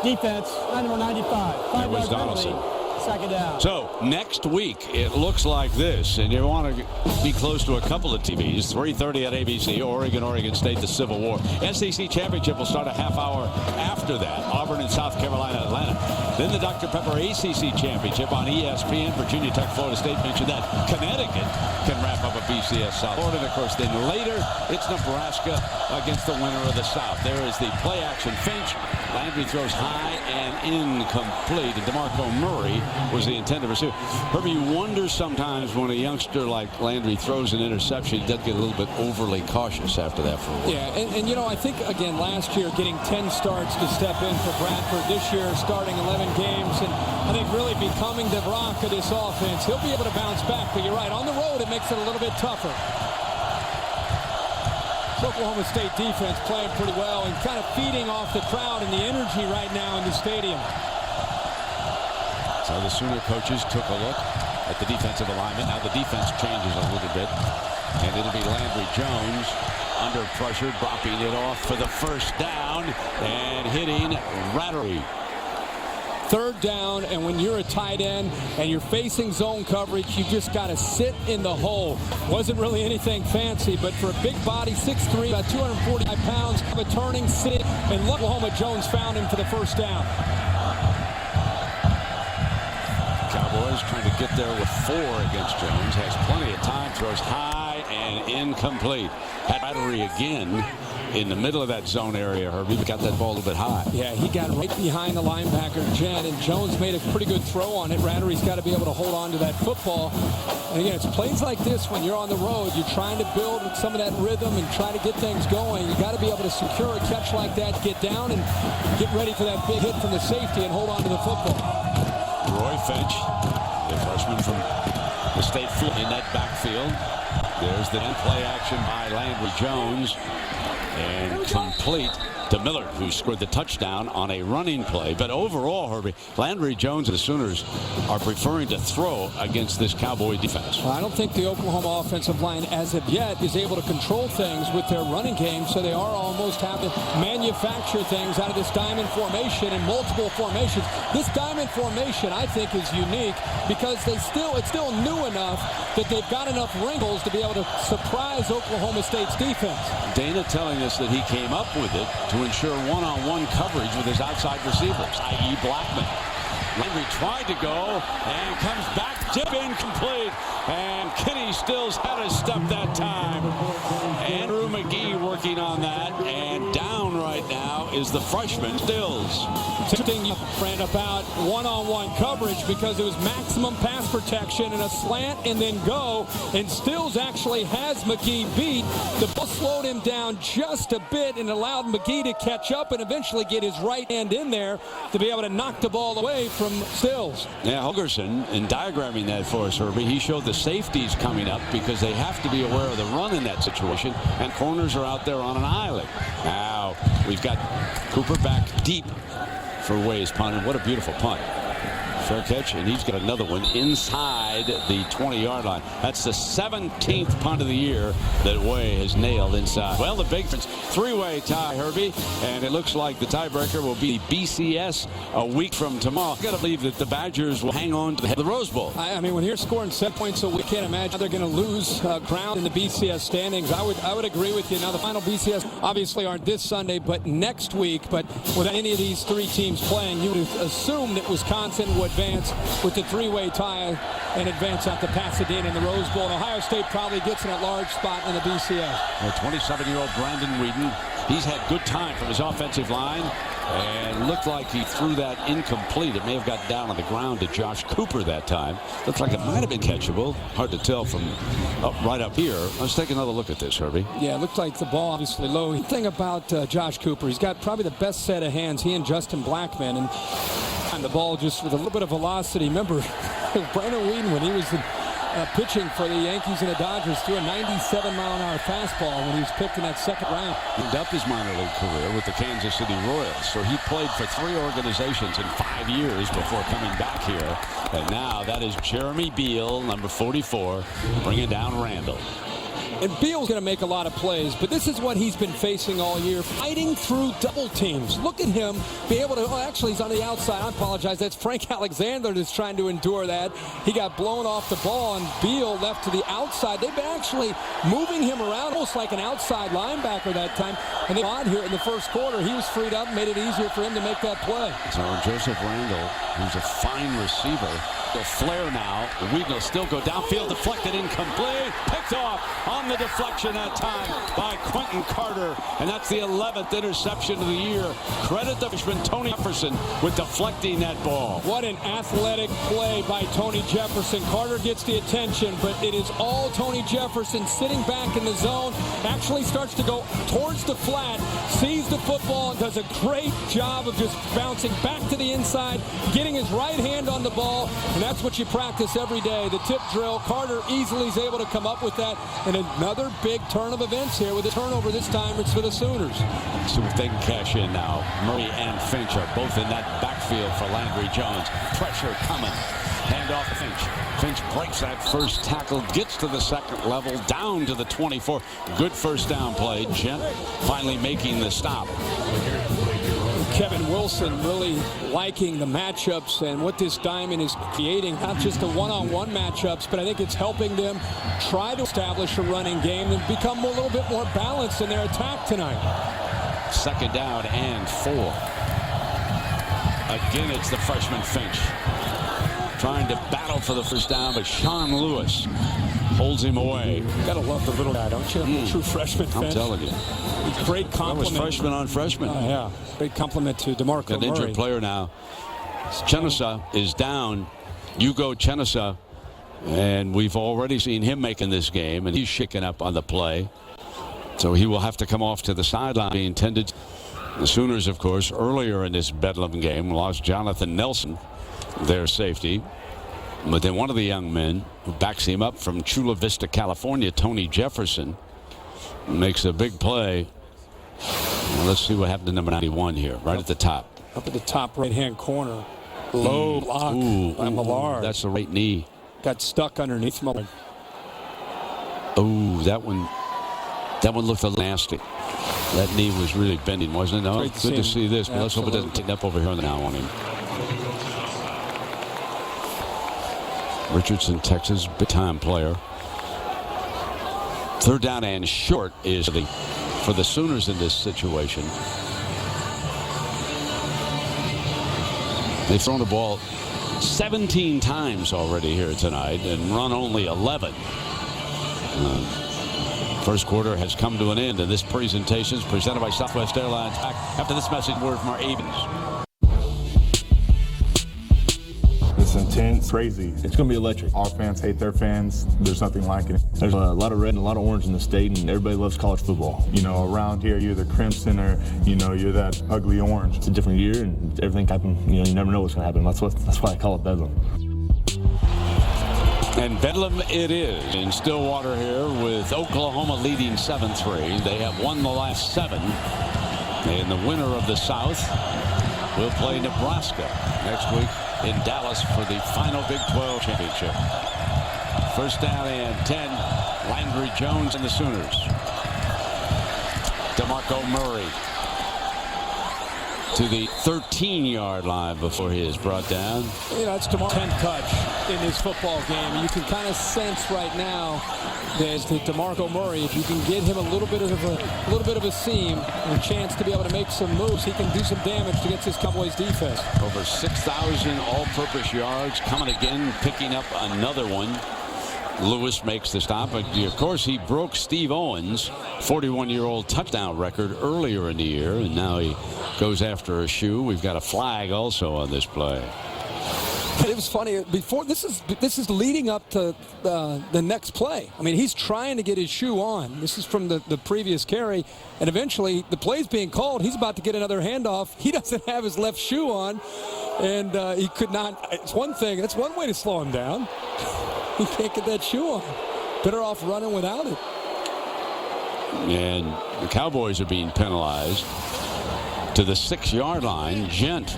Defense, number 95. 5 yards Donaldson. penalty. Second down. So next week it looks like this, and you want to be close to a couple of TVs. 3:30 at ABC. Oregon State, the Civil War. SEC championship will start a half hour after that. Auburn and South Carolina, Atlanta. Then the Dr. Pepper ACC championship on ESPN. Virginia Tech, Florida State. Mentioned that. Connecticut can wrap up a BCS South. Florida, of course. Then later it's Nebraska against the winner of the South. There is the play action Finch. Landry throws high and incomplete. And DeMarco Murray was the intended receiver. Herbie, you wonder sometimes when a youngster like Landry throws an interception, he does get a little bit overly cautious after that for a while. Yeah, and you know, I think, again, last year getting 10 starts to step in for Bradford. This year starting 11 games, and I think really becoming the rock of this offense. He'll be able to bounce back, but you're right. On the road, it makes it a little bit tougher. Oklahoma State defense playing pretty well and kind of feeding off the crowd and the energy right now in the stadium. So the Sooner coaches took a look at the defensive alignment. Now the defense changes a little bit, and it'll be Landry Jones under pressure, dropping it off for the first down and hitting Rattery. Third down, and when you're a tight end and you're facing zone coverage, you just got to sit in the hole. Wasn't really anything fancy, but for a big body, 6'3", about 245 pounds, of a turning sit, and Oklahoma Jones found him for the first down. Cowboys trying to get there with 4 against Jones. Has plenty of time, throws high and incomplete. Had Rattery again in the middle of that zone area. Herbie got that ball a little bit high. Yeah, he got right behind the linebacker, Jen, and Jones made a pretty good throw on it. Rattery's got to be able to hold on to that football. And again, it's plays like this when you're on the road. You're trying to build some of that rhythm and try to get things going. You got to be able to secure a catch like that, get down and get ready for that big hit from the safety and hold on to the football. Roy Finch, the freshman from the state in that backfield. There's the play action by Landry Jones. And complete to Miller, who scored the touchdown on a running play. But overall, Herbie, Landry Jones and the Sooners are preferring to throw against this Cowboy defense. Well, I don't think the Oklahoma offensive line, as of yet, is able to control things with their running game, so they are almost having to manufacture things out of this diamond formation and multiple formations. This diamond formation, I think, is unique because it's still new enough that they've got enough wrinkles to be able to surprise Oklahoma State's defense. Dana telling us that he came up with it to ensure one-on-one coverage with his outside receivers, i.e. Blackman. Landry tried to go and comes back, tip incomplete, and Kenny Stills had a step that time. Andrew McGee working on that, and down right now is the freshman Stills. Interesting, friend, about one-on-one coverage because it was maximum pass protection and a slant and then go, and Stills actually has McGee beat. The ball slowed him down just a bit and allowed McGee to catch up and eventually get his right hand in there to be able to knock the ball away from Stills. Yeah, Holgerson, in diagramming that for us, Herbie, he showed the safeties coming up because they have to be aware of the run in that situation, and corners are out there on an island. Now, we've got Cooper back deep for Way's punt, and what a beautiful punt. Fair catch, and he's got another one inside the 20-yard line. That's the 17th punt of the year that Way has nailed inside. Well, the big three-way tie, Herbie, and it looks like the tiebreaker will be BCS a week from tomorrow. I've got to believe that the Badgers will hang on to the Rose Bowl. I mean, when you're scoring 7 points a week, can't imagine they're going to lose ground in the BCS standings. I would agree with you. Now, the final BCS obviously aren't this Sunday, but next week. But with any of these three teams playing, you would assume that Wisconsin would advance with the three-way tie and advance out to Pasadena in the Rose Bowl. And Ohio State probably gets an at-large spot in the BCS. The 27-year-old Brandon Whedon, he's had good time from his offensive line and looked like he threw that incomplete. It may have got down on the ground to Josh Cooper that time. Looks like it might have been catchable. Hard to tell from right up here. Let's take another look at this, Herbie. Yeah, it looked like the ball obviously low. The thing about Josh Cooper, he's got probably the best set of hands, he and Justin Blackman, and the ball just with a little bit of velocity. Remember, Brandon Whedon, when he was pitching for the Yankees and the Dodgers, threw a 97-mile-an-hour fastball when he was picked in that second round. Ended up his minor league career with the Kansas City Royals. So he played for 3 organizations in 5 years before coming back here. And now that is Jeremy Beal, number 44, bringing down Randall. And Beal's going to make a lot of plays, but this is what he's been facing all year, fighting through double teams. Look at him be able to, oh, actually he's on the outside. I apologize. That's Frank Alexander that's trying to endure that. He got blown off the ball, and Beal left to the outside. They've been actually moving him around almost like an outside linebacker that time. And they on here in the first quarter, he was freed up, made it easier for him to make that play. So Joseph Randall, who's a fine receiver, will flare now. Whedon will still go downfield, deflected, incomplete, picked off on the deflection that time by Quentin Carter, and that's the 11th interception of the year. Credit the freshman Tony Jefferson with deflecting that ball. What an athletic play by Tony Jefferson. Carter gets the attention, but it is all Tony Jefferson sitting back in the zone, actually starts to go towards the flat, sees the football, and does a great job of just bouncing back to the inside, getting his right hand on the ball, and that's what you practice every day, the tip drill. Carter easily is able to come up with that, and another big turn of events here with a turnover. This time it's for the Sooners. See if they can cash in now. Murray and Finch are both in that backfield for Landry Jones. Pressure coming. Hand off Finch. Finch breaks that first tackle, gets to the second level, down to the 24. Good first down play. Gent finally making the stop. Kevin Wilson really liking the matchups and what this diamond is creating, not just the one-on-one matchups, but I think it's helping them try to establish a running game and become a little bit more balanced in their attack tonight. Second down and 4. Again, it's the freshman Finch trying to battle for the first down, but Sean Lewis holds him away. Gotta love the little guy, don't you? True freshman Finch. I'm telling you. Great compliment. That was freshman on freshman. Yeah, great compliment to DeMarco An injured Murray. player now. Chenesa is down. Hugo Chenesa, and we've already seen him making this game, and he's shaken up on the play. So he will have to come off to the sideline. He intended. The Sooners, of course, earlier in this Bedlam game, lost Jonathan Nelson, their safety. But then one of the young men who backs him up from Chula Vista, California, Tony Jefferson, makes a big play Well, let's see what happened to number 91 here, right at the top. Up at the top right-hand corner. Low block by Millard. That's the right knee. Got stuck underneath Millard. Oh, that one looked a little nasty. That knee was really bending, wasn't it? No, good to see this, but let's hope it doesn't tighten up over here now on him. Richardson, Texas, big-time player. Third down and short is for the Sooners in this situation. They've thrown the ball 17 times already here tonight and run only 11. First quarter has come to an end, and this presentation is presented by Southwest Airlines. Back after this message, word from our Avens. It's intense, crazy. It's going to be electric. Our fans hate their fans. There's nothing like it. There's a lot of red and a lot of orange in the state, and everybody loves college football. You know, around here, you're the crimson or, you know, you're that ugly orange. It's a different year, and everything happens. You know, you never know what's going to happen. That's why I call it Bedlam. And Bedlam it is in Stillwater here with Oklahoma leading 7-3. They have won the last 7. And the winner of the South will play Nebraska next week in Dallas for the final Big 12 championship. First down and 10. Landry Jones and the Sooners. DeMarco Murray to the 13-yard line before he is brought down. You know, it's DeMarco 10 touch in this football game. You can kind of sense right now that DeMarco Murray, if you can get him a little bit of a seam and a chance to be able to make some moves, he can do some damage against this Cowboys defense. Over 6,000 all-purpose yards, coming again, picking up another one. Lewis makes the stop. But of course, he broke Steve Owens' 41-year-old touchdown record earlier in the year, and now he goes after a shoe. We've got a flag also on this play. It was funny. Before this is leading up to the next play. I mean, he's trying to get his shoe on. This is from the previous carry, and eventually the play's being called. He's about to get another handoff. He doesn't have his left shoe on, and he could not. It's one thing. That's one way to slow him down. He can't get that shoe on. Better off running without it. And the Cowboys are being penalized to the 6-yard line. Gent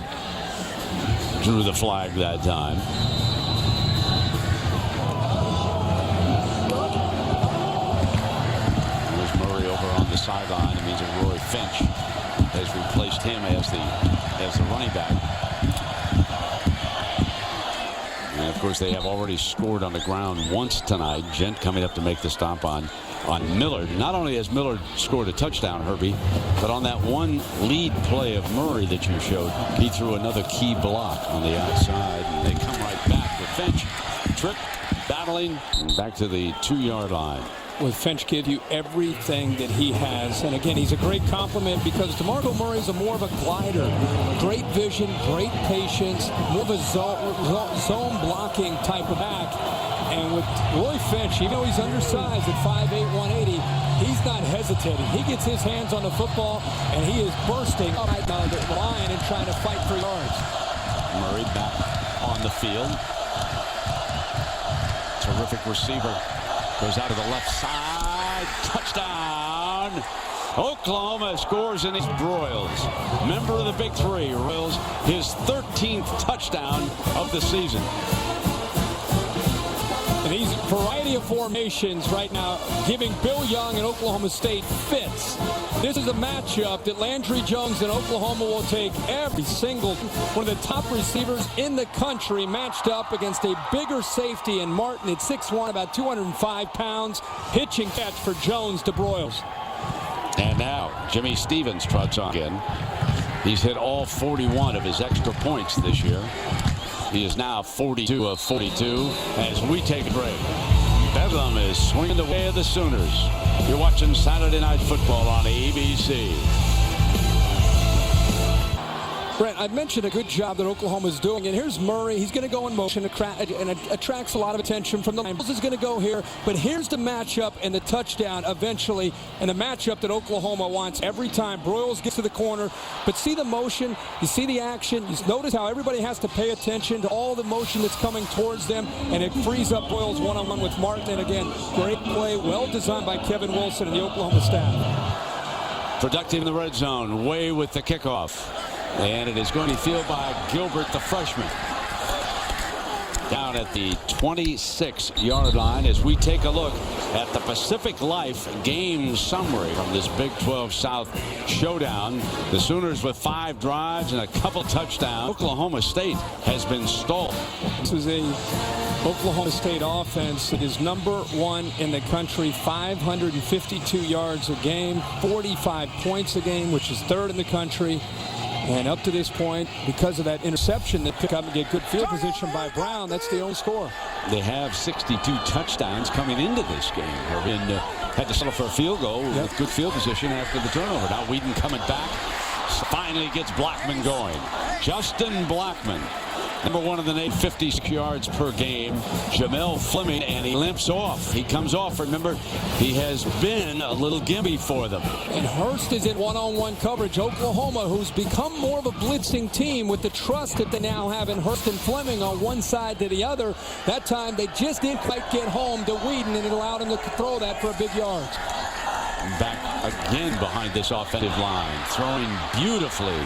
drew the flag that time. There's Murray over on the sideline. It means that Roy Finch has replaced him as the running back. And of course, they have already scored on the ground once tonight. Gent coming up to make the stop on Millard. Not only has Millard scored a touchdown, Herbie, but on that one lead play of Murray that you showed, he threw another key block on the outside, and they come right back with Finch. Trip, battling, and back to the 2-yard line. With Finch give you everything that he has. And again, he's a great compliment because DeMarco Murray's more of a glider. Great vision, great patience, more of a zone blocking type of back. And with Roy Finch, even though he's undersized at 5'8", 180, he's not hesitating. He gets his hands on the football, and he is bursting up the line and trying to fight for yards. Murray back on the field. Terrific receiver. Goes out to the left side. Touchdown. Oklahoma scores in his Broyles. Member of the Big Three. Broyles, his 13th touchdown of the season. And these variety of formations right now giving Bill Young and Oklahoma State fits. This is a matchup that Landry Jones and Oklahoma will take every single one of the top receivers in the country matched up against a bigger safety in Martin at 6'1", about 205 pounds. Pitch and catch for Jones to Broyles. And now Jimmy Stevens trots on again. He's hit all 41 of his extra points this year. He is now 42 of 42 as we take a break. Bedlam is swinging the way of the Sooners. You're watching Saturday Night Football on ABC. Brent, I've mentioned a good job that Oklahoma's doing, and here's Murray. He's going to go in motion and attracts a lot of attention from the line. Is going to go here, but here's the matchup and the touchdown eventually, and the matchup that Oklahoma wants every time. Broyles gets to the corner, but see the motion, you see the action, you notice how everybody has to pay attention to all the motion that's coming towards them, and it frees up Broyles one-on-one with Martin. And again, great play, well designed by Kevin Wilson and the Oklahoma staff. Productive in the red zone. Way with the kickoff. And it is going to be fielded by Gilbert, the freshman. Down at the 26-yard line as we take a look at the Pacific Life game summary from this Big 12 South showdown. The Sooners with 5 drives and a couple touchdowns. Oklahoma State has been stalled. This is a Oklahoma State offense that is number 1 in the country, 552 yards a game, 45 points a game, which is 3rd in the country. And up to this point, because of that interception that pick up and get good field position by Brown, that's the only score. They have 62 touchdowns coming into this game. And had to settle for a field goal with good field position after the turnover. Now Whedon coming back. Finally gets Blackman going. Justin Blackman, number 1 in the nation, 56 yards per game. Jamel Fleming, and he limps off. He comes off. Remember, he has been a little gimpy for them. And Hurst is in one-on-one coverage. Oklahoma, who's become more of a blitzing team with the trust that they now have in Hurst and Fleming on one side to the other. That time they just didn't quite get home to Whedon, and it allowed him to throw that for a big yard. Back again behind this offensive line, throwing beautifully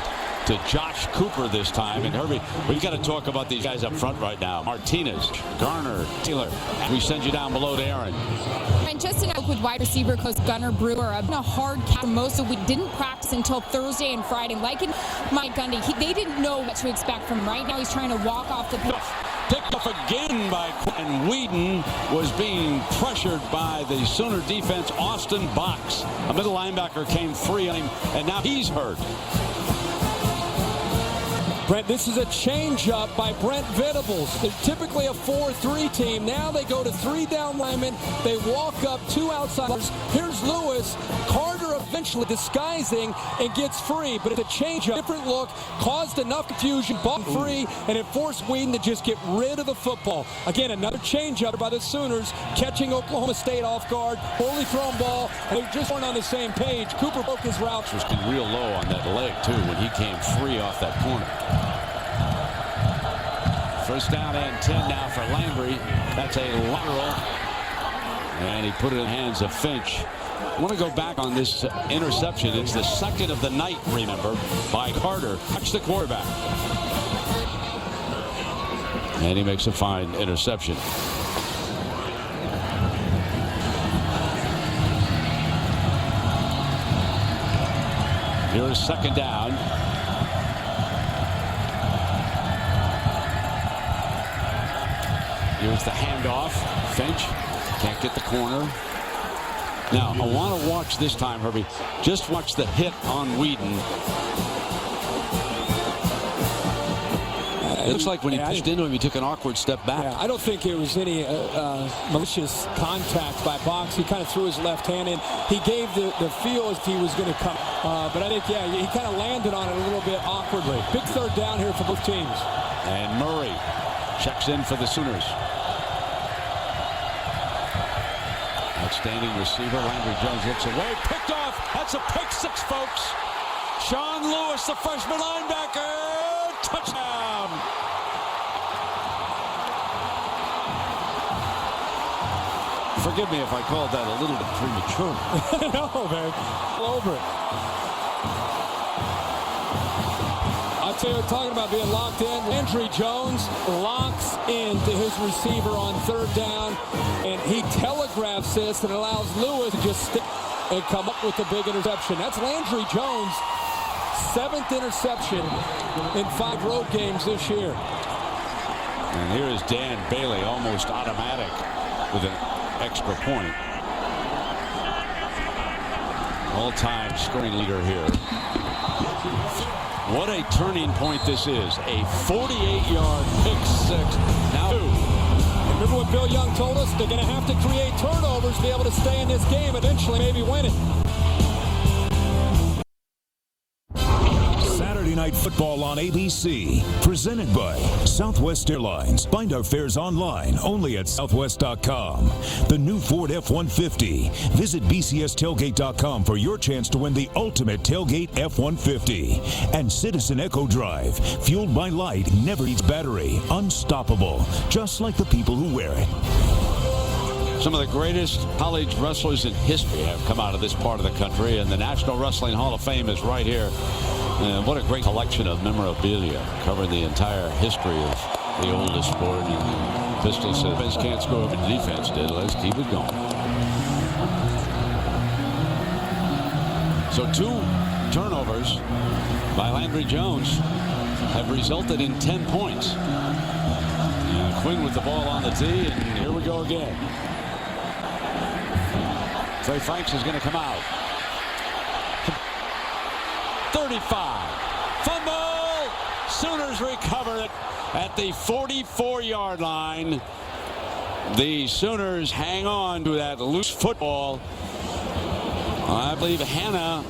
to Josh Cooper this time. And Herbie, we've got to talk about these guys up front right now. Martinez, Garner, Taylor. We send you down below to Aaron. And just to note with wide receiver coach Gunnar Brewer, a hard catch for most of the week. Didn't practice until Thursday and Friday. Like in Mike Gundy, they didn't know what to expect from him. Right now he's trying to walk off the pitch. Picked off again by and Whedon was being pressured by the Sooner defense. Austin Box, a middle linebacker, came free on him, and now he's hurt. Brent, this is a change-up by Brent Venables. They're typically a 4-3 team. Now they go to 3 down linemen. They walk up 2 outsiders. Here's Lewis. Carter eventually disguising and gets free. But it's a change-up. Different look. Caused enough confusion. Ball free. And it forced Whedon to just get rid of the football. Again, another change-up by the Sooners. Catching Oklahoma State off guard. Poorly thrown ball. And they just weren't on the same page. Cooper broke his route. Was real low on that leg, too, when he came free off that corner. First down and 10 now for Landry. That's a lateral. And he put it in the hands of Finch. I want to go back on this interception. It's the second of the night, remember, by Carter. Touch the quarterback. And he makes a fine interception. Here's second down. Here's the handoff. Finch can't get the corner. Now, I want to watch this time, Herbie. Just watch the hit on Whedon. It looks like when he pushed into him, he took an awkward step back. Yeah, I don't think it was any malicious contact by Box. He kind of threw his left hand in. He gave the feel as if he was going to come. But I think, yeah, he kind of landed on it a little bit awkwardly. Big third down here for both teams. And Murray checks in for the Sooners. Outstanding receiver. Landry Jones looks away. Picked off. That's a pick 6, folks. Sean Lewis, the freshman linebacker. Touchdown. Forgive me if I called that a little bit premature. No, man. All over it. I'll tell you, we're talking about being locked in. Landry Jones locks into his receiver on third down, and he telegraphs this and allows Lewis to just stick and come up with a big interception. That's Landry Jones' 7th interception in 5 road games this year. And here is Dan Bailey, almost automatic with an extra point. All-time scoring leader here. What a turning point this is. A 48-yard pick 6. Now 2. Remember what Bill Young told us? They're going to have to create turnovers to be able to stay in this game, eventually maybe win it. Saturday Night Football on ABC. Presented by Southwest Airlines. Find our fares online only at southwest.com. The new Ford F-150. Visit bcstailgate.com for your chance to win the ultimate tailgate F-150. And Citizen Echo Drive. Fueled by light, never needs battery. Unstoppable. Just like the people who wear it. Some of the greatest college wrestlers in history have come out of this part of the country, and the National Wrestling Hall of Fame is right here. And what a great collection of memorabilia covering the entire history of the oldest sport. And the Pistol said, "Defense can't score, but the defense did. Let's keep it going." So 2 turnovers by Landry Jones have resulted in 10 points. And Quinn with the ball on the tee, and here we go again. Trey Franks is going to come out. 35. Fumble! Sooners recover it at the 44-yard line. The Sooners hang on to that loose football. I believe Hannah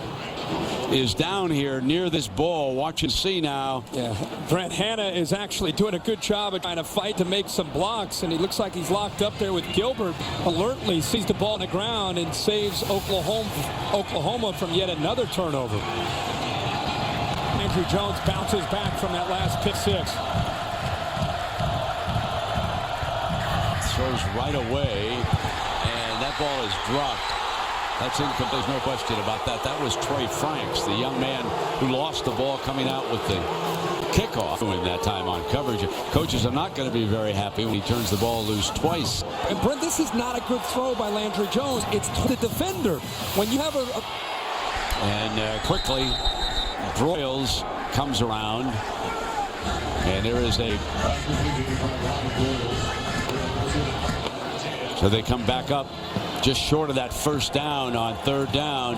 is down here near this ball. Watch and see now. Yeah, Brent Hannah is actually doing a good job of trying to fight to make some blocks, and he looks like he's locked up there with Gilbert. Alertly sees the ball on the ground and saves Oklahoma from yet another turnover. Andrew Jones bounces back from that last pick six. Throws right away, and that ball is dropped. That's incomplete. There's no question about that. That was Trey Franks, the young man who lost the ball coming out with the kickoff in that time on coverage. Coaches are not going to be very happy when he turns the ball loose twice. And Brent, this is not a good throw by Landry Jones. It's the defender. When you have And quickly, Broyles comes around, and there is a... So they come back up just short of that first down on 3rd down.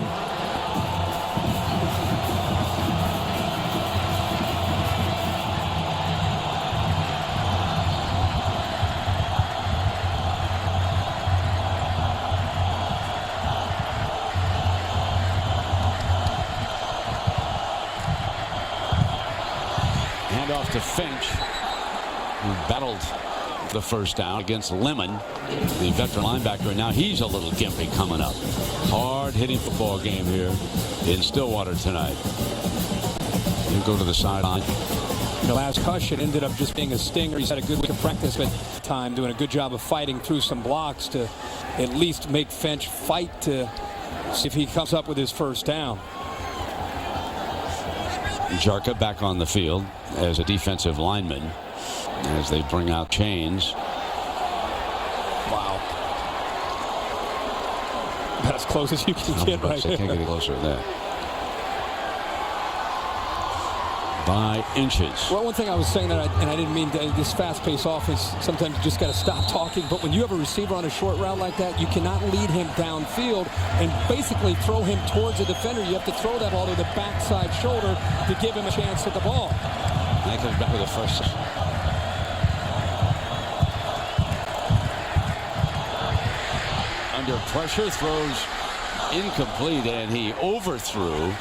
Handoff to Finch, who battled the first down against Lemon, the veteran linebacker. Now he's a little gimpy coming up. Hard-hitting football game here in Stillwater tonight. You go to the sideline. The last caution ended up just being a stinger. He's had a good week of practice, but time doing a good job of fighting through some blocks to at least make Finch fight to see if he comes up with his first down. Jarka back on the field as a defensive lineman as they bring out chains. Wow. That's as close as you can get right there. I can't get any closer than that. By inches. Well, one thing I was saying, that I didn't mean that this fast-paced offense, sometimes you just got to stop talking. But when you have a receiver on a short route like that, you cannot lead him downfield and basically throw him towards the defender. You have to throw that ball to the backside shoulder to give him a chance at the ball. That comes back with the first. Under pressure, throws incomplete, and he overthrew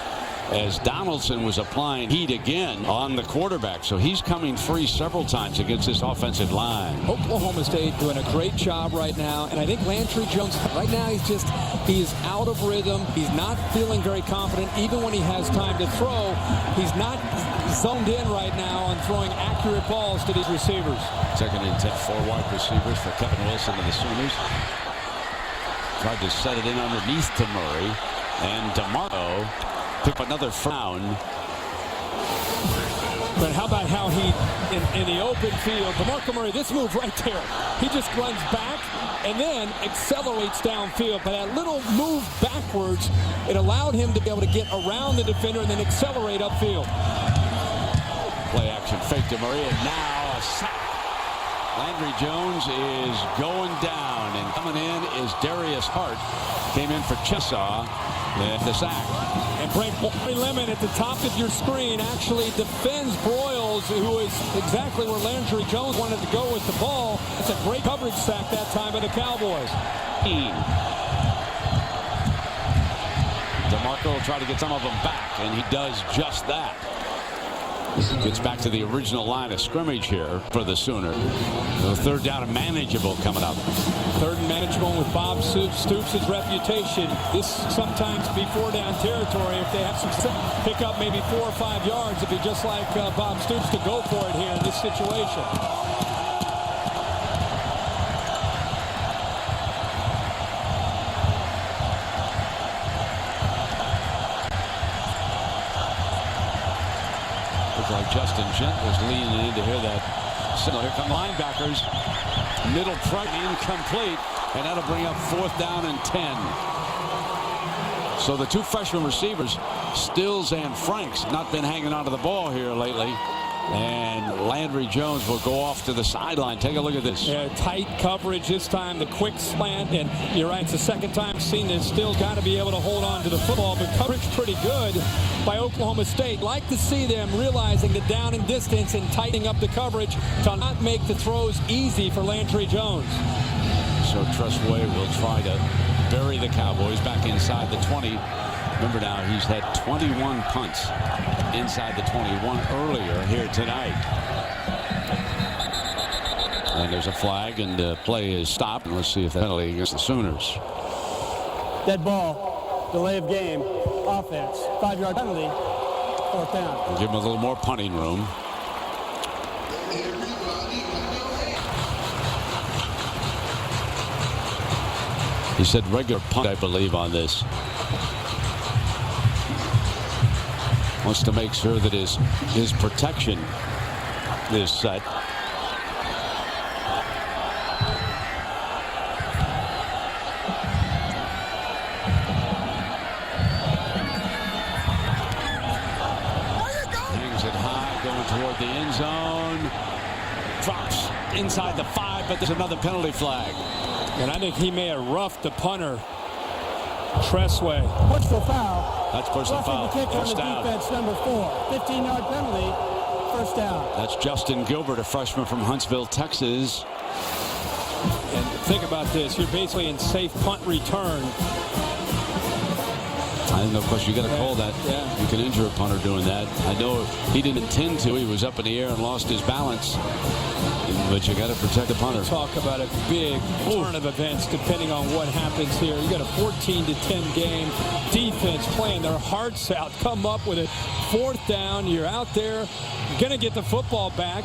as Donaldson was applying heat again on the quarterback. So he's coming free several times against this offensive line. Oklahoma State doing a great job right now, and I think Landry Jones right now he's out of rhythm. He's not feeling very confident even when he has time to throw. He's not zoned in right now on throwing accurate balls to these receivers. 2nd and 10, 4 wide receivers for Kevin Wilson and the Sooners. Tried to set it in underneath to Murray, and DeMarco picked up another down. But how about how he, in the open field, DeMarco Murray, this move right there, he just runs back and then accelerates downfield. But that little move backwards, it allowed him to be able to get around the defender and then accelerate upfield. Play action fake to Murray, and now a sack. Landry Jones is going down, and coming in is Darius Hart. Came in for Chesaw with the sack. And Brent Lemon at the top of your screen actually defends Broyles, who is exactly where Landry Jones wanted to go with the ball. It's a great coverage sack that time by the Cowboys. DeMarco will try to get some of them back, and he does just that. Gets back to the original line of scrimmage here for the Sooner. The 3rd down and manageable coming up. 3rd and manageable with Bob Stoops' reputation. This sometimes be 4-down territory if they have some pick up maybe 4 or 5 yards. It'd be just like Bob Stoops to go for it here in this situation. Looked like Justin Gent was leaning in to hear that. So here come linebackers. Middle front incomplete. And that'll bring up 4th down and 10. So the two freshman receivers, Stills and Franks, not been hanging onto the ball here lately. And Landry Jones will go off to the sideline. Take a look at this. Yeah, tight coverage this time, the quick slant, and you're right, it's the second time I've seen this. Still got to be able to hold on to the football, but coverage pretty good by Oklahoma State. Like to see them realizing the down and distance and tightening up the coverage to not make the throws easy for Landry Jones. So Tressway will try to bury the Cowboys back inside the 20. Remember now, he's had 21 punts inside the 21 earlier here tonight. And there's a flag, and the play is stopped. Let's see if the penalty against the Sooners. Dead ball, delay of game, offense, 5-yard penalty, 4th down. We'll give him a little more punting room. He said regular punt, I believe, on this. Wants to make sure that his protection is set. Hangs it high, going toward the end zone. Drops inside the 5, but there's another penalty flag. And I think he may have roughed the punter, Tressway. Personal foul. That's personal foul. The kick on the First down. defense, number 4. 15-yard penalty, 1st down. That's Justin Gilbert, a freshman from Huntsville, Texas. And think about this. You're basically in safe punt return. I know, of course, you got to call that. Yeah. You can injure a punter doing that. I know he didn't intend to. He was up in the air and lost his balance. But you got to protect the punter. Talk about a big turn of events depending on what happens here. You got a 14-10 game. Defense playing their hearts out. Come up with it. 4th down. You're out there. You're going to get the football back.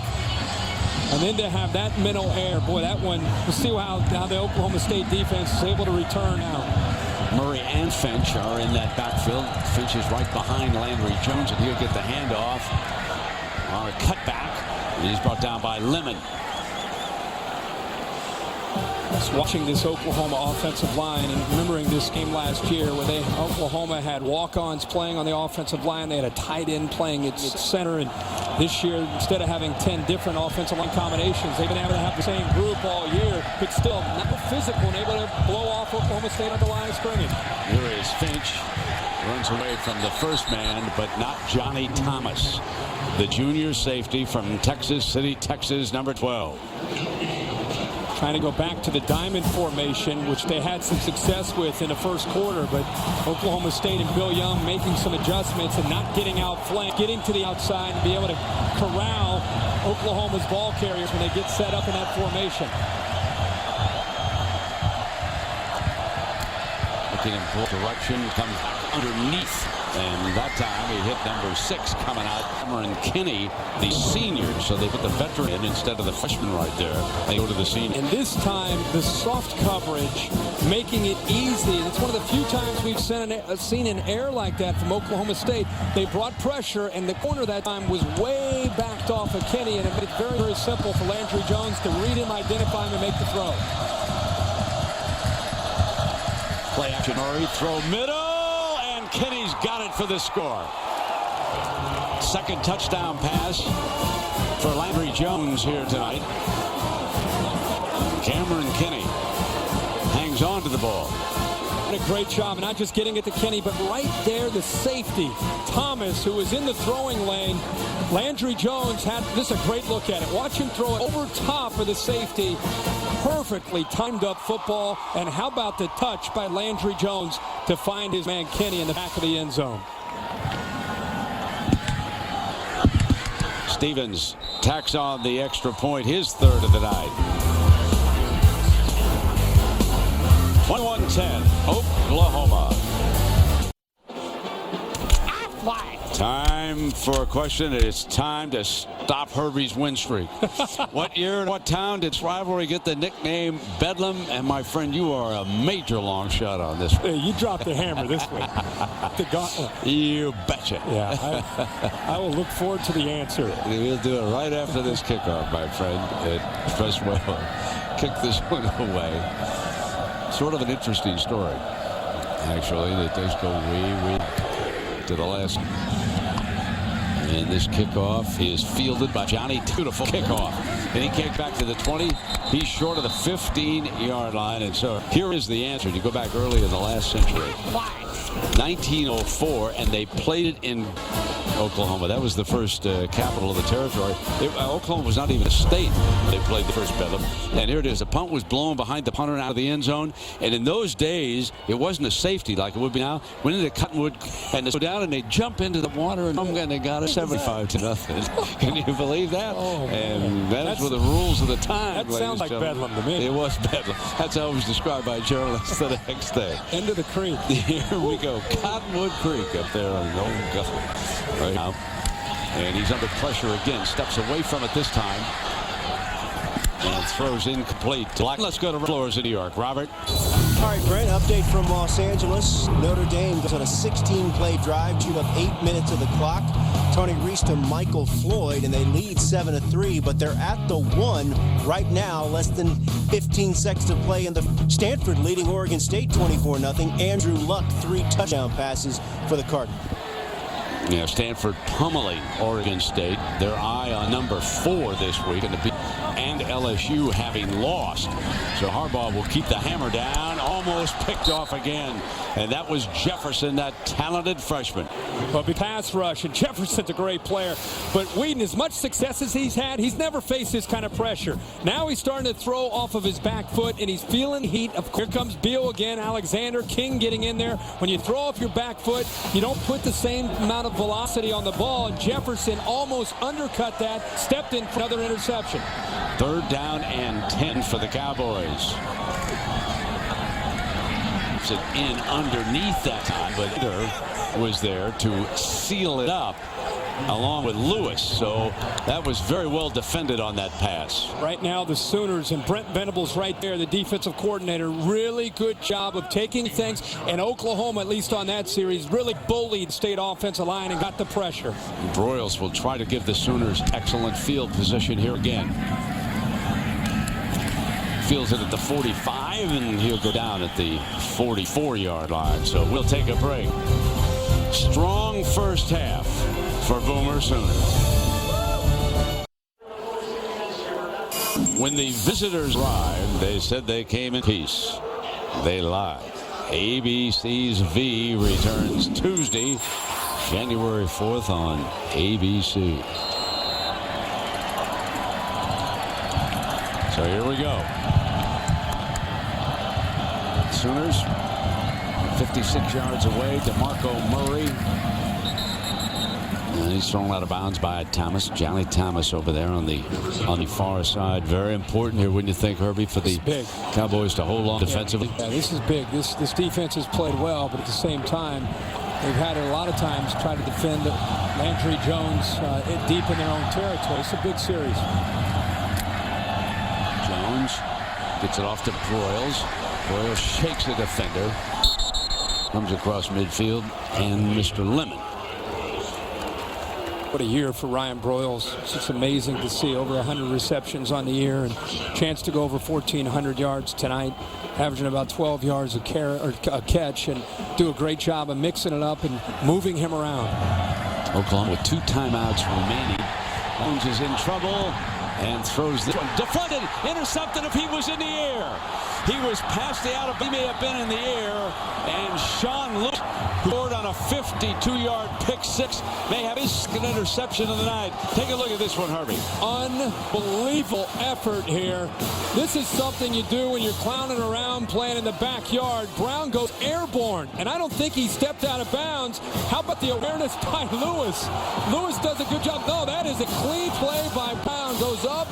And then to have that mental error. Boy, that one. We'll see how the Oklahoma State defense is able to return now. Murray and Finch are in that backfield. Finch is right behind Landry Jones, and he'll get the handoff on a cutback. And he's brought down by Lemon. Just watching this Oklahoma offensive line and remembering this game last year where Oklahoma had walk-ons playing on the offensive line. They had a tight end playing at center. And this year, instead of having 10 different offensive line combinations, they've been able to have the same group all year, but still not physical and able to blow off Oklahoma State on the line of scrimmage. Here is Finch. Runs away from the first man, but not Johnny Thomas, the junior safety from Texas City, Texas, number 12. Trying to go back to the diamond formation, which they had some success with in the first quarter, but Oklahoma State and Bill Young making some adjustments and not getting outflanked, getting to the outside and be able to corral Oklahoma's ball carriers when they get set up in that formation. Looking in both direction, comes underneath, and that time he hit number 6 coming out. Cameron Kinney, the senior, so they put the veteran in instead of the freshman right there. They go to the senior. And this time, the soft coverage, making it easy. It's one of the few times we've seen an error like that from Oklahoma State. They brought pressure, and the corner that time was way backed off of Kinney, and it made it very, very simple for Landry Jones to read him, identify him, and make the throw. Play action, Murray, throw middle, and Kinney's got it for the score. Second touchdown pass for Landry Jones here tonight. Cameron Kinney hangs on to the ball. A great job, not just getting it to Kinney, but right there, the safety, Thomas, who was in the throwing lane. Landry Jones had this is a great look at it. Watch him throw it over top of the safety. Perfectly timed up football. And how about the touch by Landry Jones to find his man Kinney in the back of the end zone. Stevens tacks on the extra point, his third of the night. 21-10, Oklahoma. Flag. Time Time for a question. It's time to stop Herbie's win streak. What year and what town did this rivalry get the nickname Bedlam? And my friend, you are a major long shot on this one. Hey, you dropped the hammer this week. The gauntlet. You betcha. Yeah, I will look forward to the answer. We'll do it right after this kickoff, my friend. And Chris will kick this one away. Sort of an interesting story, actually, that does go way to the last. And this kickoff is fielded by Johnny. Beautiful kickoff. And he kicked back to the 20. He's short of the 15-yard line. And so here is the answer. You go back early in the last century. 1904, and they played it in Oklahoma. That was the first capital of the territory. Oklahoma was not even a state when they played the first Bedlam. And here it is. The punt was blown behind the punter out of the end zone. And in those days, it wasn't a safety like it would be now. Went into Cottonwood, and they go down and they jump into the water, and they got it 75-0. Can you believe that? Oh, and those were the rules of the time. That sounds like Bedlam to me. It was Bedlam. That's how it was described by journalists the next day. End of the creek. Here we go. Cottonwood Creek up there on Old Guthrie right now. And he's under pressure again. Steps away from it this time. And throws incomplete. Let's go to floors in New York. Robert. All right, Brent, update from Los Angeles. Notre Dame goes on a 16-play drive, chewed up 8 minutes of the clock. Tony Reese to Michael Floyd, and they lead 7-3, but they're at the 1 right now, less than 15 seconds to play in the Stanford leading Oregon State 24-0. Andrew Luck, 3 touchdown passes for the Cardinals. Yeah, Stanford pummeling Oregon State. Their eye on number 4 this week, and LSU having lost. So Harbaugh will keep the hammer down. Almost picked off again. And that was Jefferson, that talented freshman. Well, big pass rush, and Jefferson's a great player. But Whedon, as much success as he's had, he's never faced this kind of pressure. Now he's starting to throw off of his back foot, and he's feeling heat. Here comes Beal again. Alexander King getting in there. When you throw off your back foot, you don't put the same amount of velocity on the ball. And Jefferson almost undercut that, stepped in for another interception. 3rd down and 10 for the Cowboys. It in underneath that time, but Eder was there to seal it up along with Lewis. So that was very well defended on that pass. Right now the Sooners, and Brent Venables right there, the defensive coordinator, really good job of taking things, and Oklahoma, at least on that series, really bullied state offensive line and got the pressure. Broyles will try to give the Sooners excellent field position here again. Fields it at the 45, and he'll go down at the 44-yard line. So we'll take a break. Strong first half for Boomer Sooners. When the visitors arrived, they said they came in peace. They lied. ABC's V returns Tuesday, January 4th on ABC. So here we go. Sooners 56 yards away. DeMarco Murray. And he's thrown out of bounds by Thomas. Johnny Thomas over there on the far side. Very important here, wouldn't you think, Herbie, for the Cowboys to hold on defensively? Yeah, this is big. This defense has played well, but at the same time, they've had it a lot of times try to defend Landry Jones deep in their own territory. It's a big series. Jones gets it off to Broyles. Broyles shakes the defender. Comes across midfield, and Mr. Lemon. What a year for Ryan Broyles. It's just amazing to see over 100 receptions on the year and chance to go over 1,400 yards tonight, averaging about 12 yards a catch, and do a great job of mixing it up and moving him around. Oklahoma with 2 timeouts remaining. Jones is in trouble and throws this one. Deflected, intercepted if he was in the air. He was past the out of, he may have been in the air, and Sean Lewis scored on a 52-yard pick six. May have his second interception of the night. Take a look at this one, Harvey. Unbelievable effort here. This is something you do when you're clowning around playing in the backyard. Brown goes airborne, and I don't think he stepped out of bounds. How about the awareness by Lewis? Lewis does a good job. No, that is a clean play by Brown. Goes up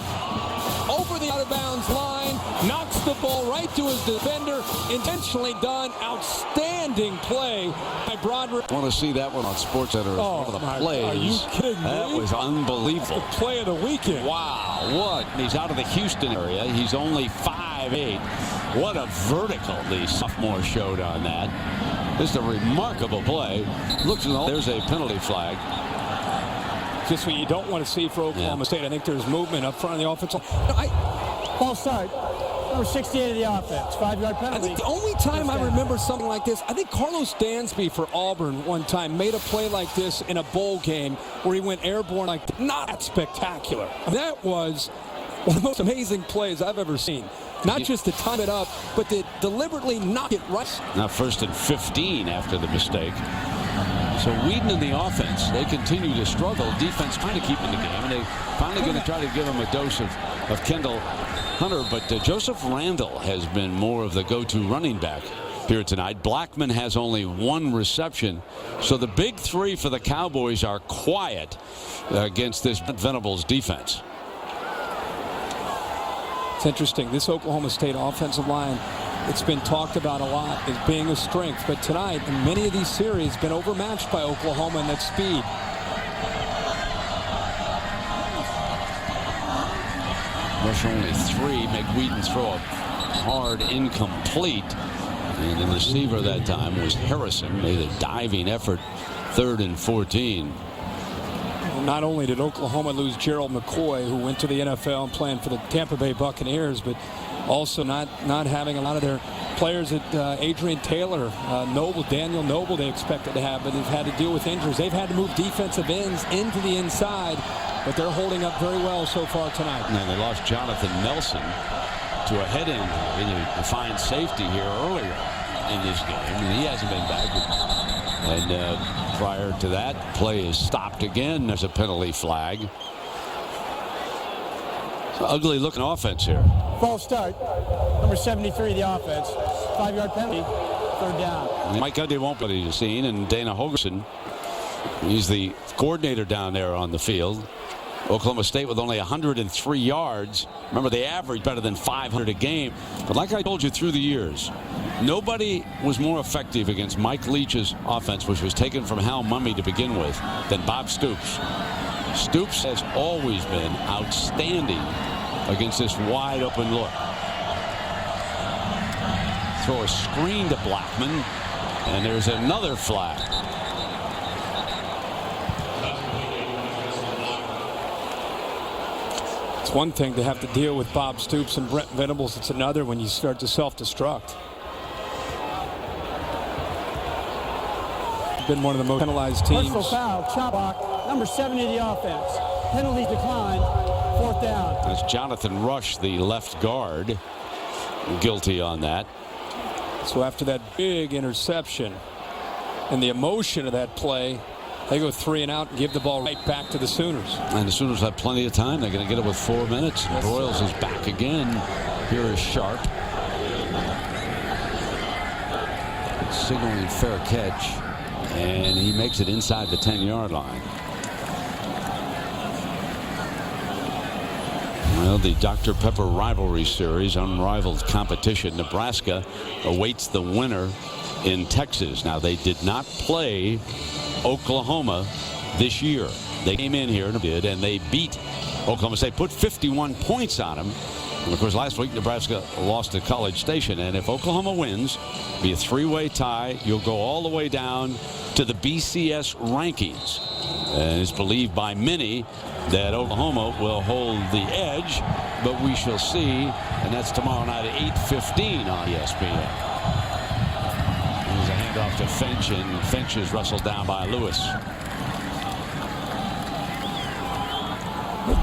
over the out-of-bounds line, knocks the ball right to his defender. Intentionally done. Outstanding play by Broderick. I want to see that one on SportsCenter. Oh, One of the my plays. God, are you kidding me? That was unbelievable. The play of the weekend. Wow, what? He's out of the Houston area. He's only 5'8". What a vertical the sophomore showed on that. Just a remarkable play. Looks as though there's a penalty flag. Just what you don't want to see for Oklahoma State. I think there's movement up front of the offensive. False start. Number 68 of the offense. 5-yard penalty. I think the only time I remember something like this, I think Carlos Dansby for Auburn one time made a play like this in a bowl game where he went airborne like that. Not that spectacular. That was one of the most amazing plays I've ever seen. Not just to time it up, but to deliberately knock it right. Now 1st and 15 after the mistake. So Whedon in the offense, they continue to struggle. Defense trying to keep in the game, and they finally going to try to give him a dose of Kendall Hunter. But Joseph Randall has been more of the go-to running back here tonight. Blackman has only 1 reception. So the big 3 for the Cowboys are quiet against this Venables defense. It's interesting. This Oklahoma State offensive line, it's been talked about a lot as being a strength. But tonight, in many of these series, been overmatched by Oklahoma in that speed. Rush only 3. Make Whedon throw a hard incomplete. And the receiver that time was Harrison. Made a diving effort. 3rd and 14. Not only did Oklahoma lose Gerald McCoy, who went to the NFL and playing for the Tampa Bay Buccaneers, but also not having a lot of their players at Adrian Taylor, Daniel Noble they expected to have, but they've had to deal with injuries. They've had to move defensive ends into the inside, but they're holding up very well so far tonight. And they lost Jonathan Nelson to a head injury. They find safety here earlier in this game, and he hasn't been back. And prior to that, play is stopped again. There's a penalty flag. It's an ugly looking offense here. False start. Number 73 of the offense. 5-yard penalty. 3rd down. Mike Gundy won't be to seen, and Dana Holgerson, he's the coordinator down there on the field. Oklahoma State with only 103 yards. Remember, they average better than 500 a game. But like I told you through the years, nobody was more effective against Mike Leach's offense, which was taken from Hal Mumme to begin with, than Bob Stoops. Stoops has always been outstanding against this wide open look. Throw a screen to Blackman, and there's another flag. It's one thing to have to deal with Bob Stoops and Brent Venables. It's another when you start to self-destruct. Been one of the most penalized teams. Personal foul, chop block, number 70 of the offense. Penalties declined, 4th down. That's Jonathan Rush, the left guard, guilty on that. So after that big interception and the emotion of that play, they go 3 and out and give the ball right back to the Sooners. And the Sooners have plenty of time. They're going to get it with 4 minutes. And Broyles is back again. Here is Sharp. Signaling fair catch. And he makes it inside the 10-yard line. Well, the Dr. Pepper rivalry series, unrivaled competition. Nebraska awaits the winner in Texas. Now, they did not play Oklahoma this year. They came in here and did, and they beat Oklahoma State, put 51 points on them. And of course, last week Nebraska lost to College Station, and if Oklahoma wins, it'll be a 3-way tie. You'll go all the way down to the BCS rankings, and it's believed by many that Oklahoma will hold the edge, but we shall see. And that's tomorrow night at 8:15 on ESPN. There's a handoff to Finch, and Finch is wrestled down by Lewis.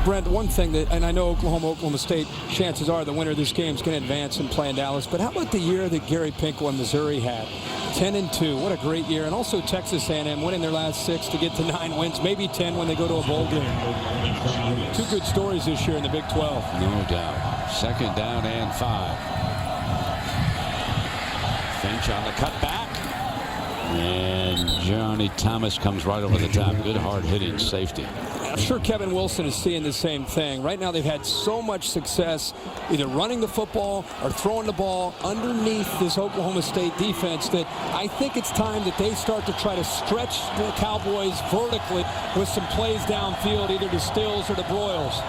Brent, one thing that, and I know Oklahoma State, chances are the winner of this game is going to advance and play in Dallas, but how about the year that Gary Pinkel and Missouri had? 10-2, what a great year. And also Texas A&M winning their last 6 to get to 9 wins, maybe 10 when they go to a bowl game. 2 good stories this year in the Big 12. No doubt. 2nd down and 5. Finch on the cutback. And Johnny Thomas comes right over the top. Good hard-hitting safety. I'm sure Kevin Wilson is seeing the same thing. Right now they've had so much success either running the football or throwing the ball underneath this Oklahoma State defense that I think it's time that they start to try to stretch the Cowboys vertically with some plays downfield, either to Stills or to Broyles.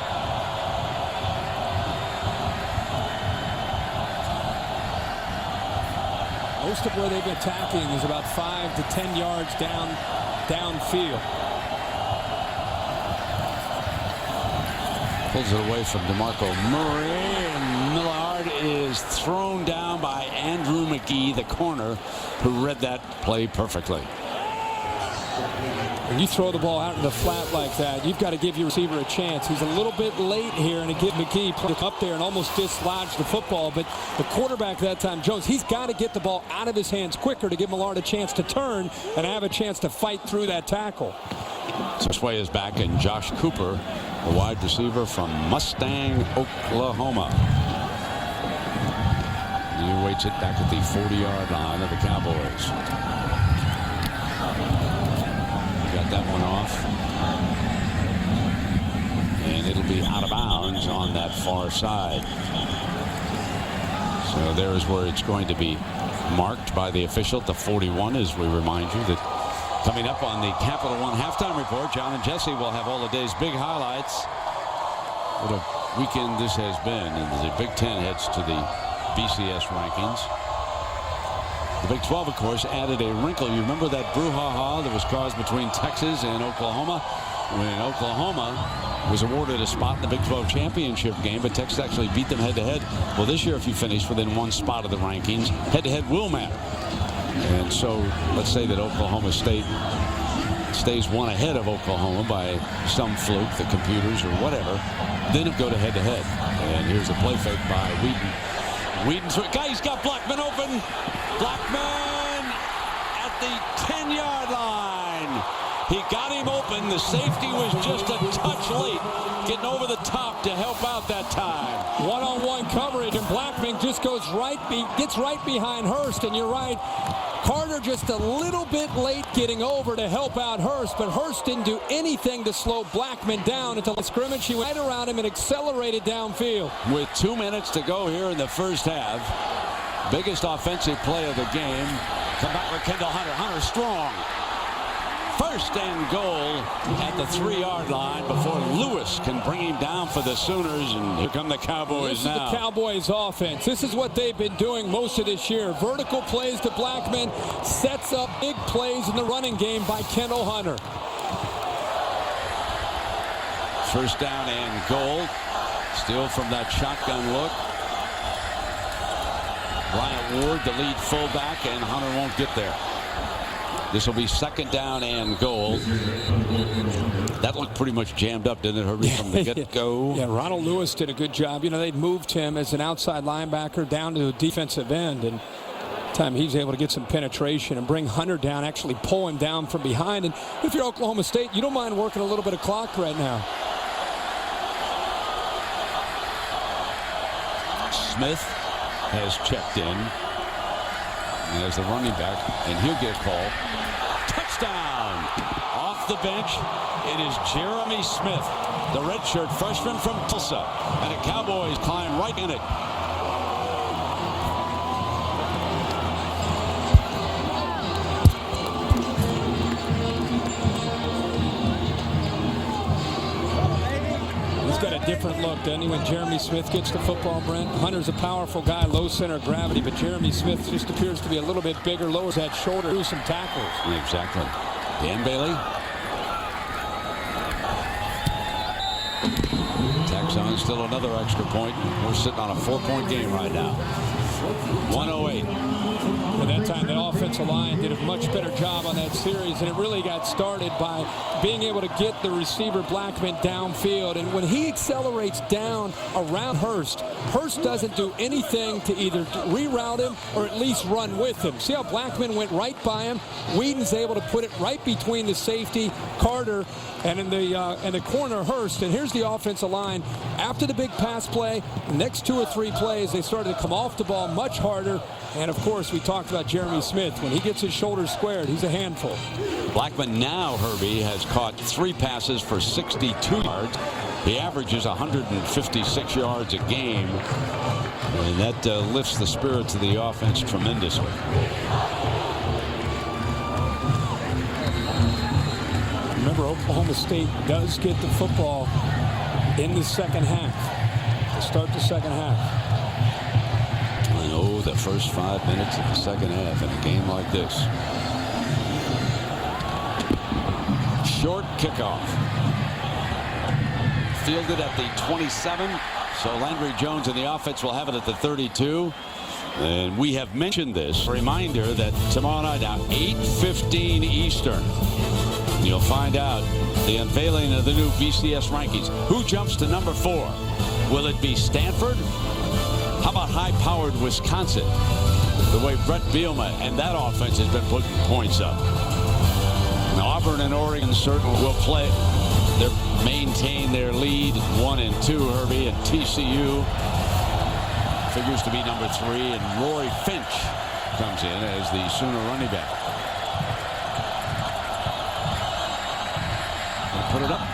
Most of where they've been attacking is about 5 to 10 yards downfield. Pulls it away from DeMarco Murray, and Millard is thrown down by Andrew McGee, the corner, who read that play perfectly. When you throw the ball out in the flat like that, you've got to give your receiver a chance. He's a little bit late here, and again, McGee put up there and almost dislodged the football. But the quarterback that time, Jones, he's got to get the ball out of his hands quicker to give Millard a chance to turn and have a chance to fight through that tackle. This way is back, and Josh Cooper, a wide receiver from Mustang, Oklahoma. He waits it back at the 40-yard line of the Cowboys. Got that one off. And it'll be out of bounds on that far side. So there is where it's going to be marked by the official at the 41, as we remind you that coming up on the Capital One halftime report, John and Jesse will have all the day's big highlights. What a weekend this has been. And the Big Ten heads to the BCS rankings. The Big 12, of course, added a wrinkle. You remember that brouhaha that was caused between Texas and Oklahoma when Oklahoma was awarded a spot in the Big 12 championship game, but Texas actually beat them head-to-head. Well, this year, if you finish within one spot of the rankings, head-to-head will matter. And so let's say that Oklahoma State stays one ahead of Oklahoma by some fluke, the computers or whatever, then it'll go to head-to-head. And here's a play fake by Wheaton. Wheaton's guy's got Blackman open. Blackman at the 10-yard line. He got him open. The safety was just a touch late, getting over the top to help out that time. One-on-one coverage, and Blackman just gets right behind Hurst, and you're right. Carter just a little bit late getting over to help out Hurst, but Hurst didn't do anything to slow Blackman down until the scrimmage. He went right around him and accelerated downfield. With 2 minutes to go here in the first half, biggest offensive play of the game. Come back with Kendall Hunter. Hunter strong. First and goal at the 3-yard line before Lewis can bring him down for the Sooners. And here come the Cowboys now. This is the Cowboys offense. This is what they've been doing most of this year. Vertical plays to Blackman, sets up big plays in the running game by Kendall Hunter. First down and goal. Still from that shotgun look. Bryant Ward, the lead fullback, and Hunter won't get there. This will be second down and goal. That looked pretty much jammed up, didn't it, Herbie, from the get-go? Yeah, Ronald Lewis did a good job. You know, they'd moved him as an outside linebacker down to a defensive end, and time he's able to get some penetration and bring Hunter down, actually pull him down from behind. And if you're Oklahoma State, you don't mind working a little bit of clock right now. Smith has checked in as the running back, and he'll get called. Touchdown! Off the bench, it is Jeremy Smith, the redshirt freshman from Tulsa, and the Cowboys climb right in it. Got a different look, doesn't he, when Jeremy Smith gets the football, Brent? Hunter's a powerful guy, low center of gravity, but Jeremy Smith just appears to be a little bit bigger, lowers that shoulder, do some tackles. Exactly. Dan Bailey. Tacks on still another extra point. We're sitting on a 4-point game right now. 108. At that time, the offensive line did a much better job on that series, and it really got started by being able to get the receiver Blackman downfield. And when he accelerates down around Hurst, Hurst doesn't do anything to either reroute him or at least run with him. See how Blackman went right by him? Whedon's able to put it right between the safety, Carter, and in the corner, Hurst. And here's the offensive line after the big pass play, the next 2 or 3 plays, they started to come off the ball much harder. And, of course, we talked about Jeremy Smith. When he gets his shoulders squared, he's a handful. Blackman now, Herbie, has caught 3 passes for 62 yards. He averages 156 yards a game. And that lifts the spirits of the offense tremendously. Remember, Oklahoma State does get the football in the second half. To start the second half. I know the first 5 minutes of the second half in a game like this. Short kickoff. Fielded at the 27. So Landry Jones and the offense will have it at the 32. And we have mentioned this. A reminder that tomorrow night now, 8:15 Eastern. You'll find out the unveiling of the new BCS rankings. Who jumps to number 4? Will it be Stanford? How about high-powered Wisconsin? The way Brett Bielema and that offense has been putting points up. Now, Auburn and Oregon certainly will play. They'll maintain their lead 1 and 2, Herbie, and TCU figures to be number 3, and Rory Finch comes in as the Sooner running back. Put it up,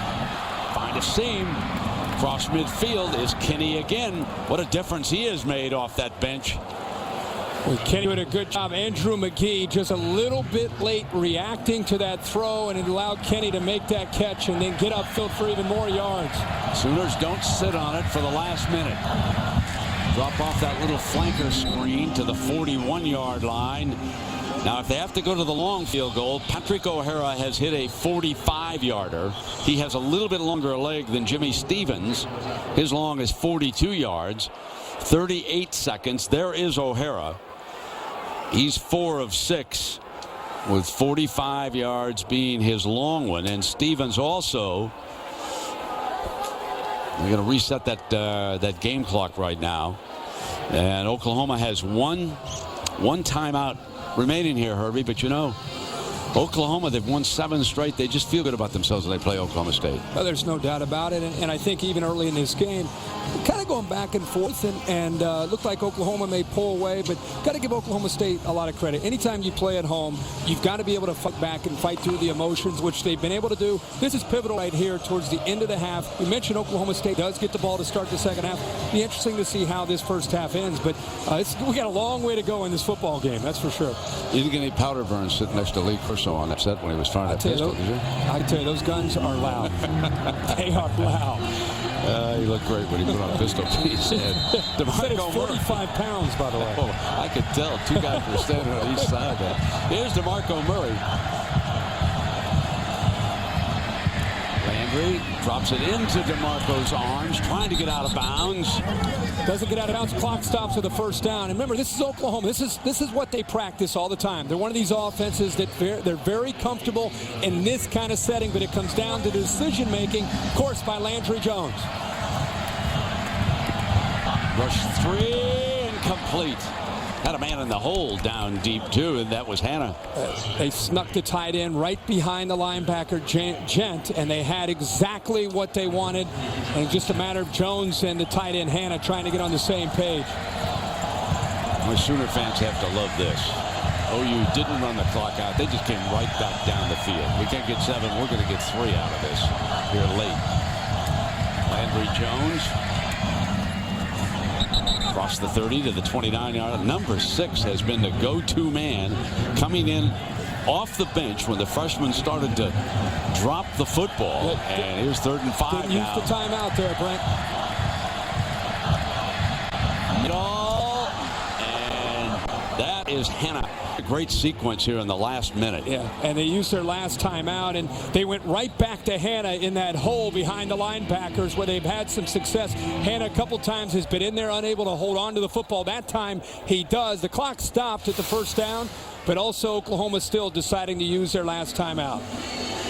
find a seam, cross midfield is Kenny again. What a difference he has made off that bench. Well, Kenny did a good job. Andrew McGee just a little bit late reacting to that throw, and it allowed Kenny to make that catch and then get upfield for even more yards. Sooners don't sit on it for the last minute. Drop off that little flanker screen to the 41-yard line. Now, if they have to go to the long field goal, Patrick O'Hara has hit a 45-yarder. He has a little bit longer leg than Jimmy Stevens. His long is 42 yards, 38 seconds. There is O'Hara. He's 4 of 6 with 45 yards being his long one. And Stevens also, we're going to reset that game clock right now. And Oklahoma has one timeout remaining here, Herbie, but you know, Oklahoma, they've won 7 straight. They just feel good about themselves when they play Oklahoma State. Well, there's no doubt about it, and I think even early in this game, kind of going back and forth, and looked like Oklahoma may pull away, but got to give Oklahoma State a lot of credit. Anytime you play at home, you've got to be able to fight back and fight through the emotions, which they've been able to do. This is pivotal right here towards the end of the half. We mentioned Oklahoma State does get the ball to start the second half. It'll be interesting to see how this first half ends, but we got a long way to go in this football game, that's for sure. You didn't get any powder burns sitting next to Lee Corso on that set when he was firing that pistol, did you? I can tell you, those guns are loud. They are loud. He looked great when he put on a pistol. He said, DeMarco 45 pounds, by the way. Oh, I could tell. 2 guys were standing on each side of that. Here's DeMarco Murray. Landry drops it into DeMarco's arms, trying to get out of bounds. Doesn't get out of bounds. Clock stops with a first down. And remember, this is Oklahoma. This is what they practice all the time. They're one of these offenses that they're very comfortable in this kind of setting, but it comes down to decision making, of course, by Landry Jones. Rush 3 incomplete. Had a man in the hole down deep, too, and that was Hannah. They snuck the tight end right behind the linebacker, Gent, and they had exactly what they wanted. And just a matter of Jones and the tight end, Hannah, trying to get on the same page. My Sooner fans have to love this. OU didn't run the clock out. They just came right back down the field. We can't get 7. We're going to get 3 out of this here late. Landry Jones. Across the 30 to the 29-yard. Number 6 has been the go-to man coming in off the bench when the freshman started to drop the football. And here's 3rd and 5 now. Use the timeout there, Brent. And that is Hannah. A great sequence here in the last minute. Yeah, and they used their last timeout, and they went right back to Hannah in that hole behind the linebackers where they've had some success. Hannah a couple times has been in there unable to hold on to the football. That time he does. The clock stopped at the first down, but also Oklahoma still deciding to use their last timeout.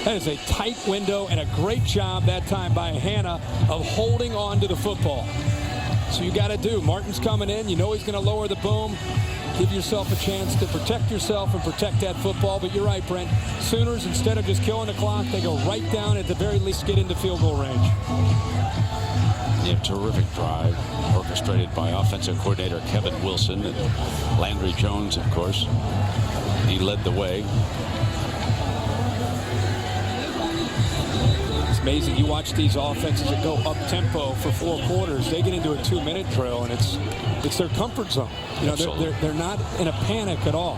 That is a tight window and a great job that time by Hannah of holding on to the football. So you got to do. Martin's coming in. You know he's going to lower the boom. give yourself a chance to protect yourself and protect that football. But you're right, Brent. Sooners, instead of just killing the clock, they go right down, at the very least get into field goal range. Yeah, terrific drive, orchestrated by offensive coordinator Kevin Wilson and Landry Jones, of course. He led the way. It's amazing. You watch these offenses that go up tempo for 4 quarters. They get into a 2-minute drill, and it's their comfort zone. You know, they're not in a panic at all.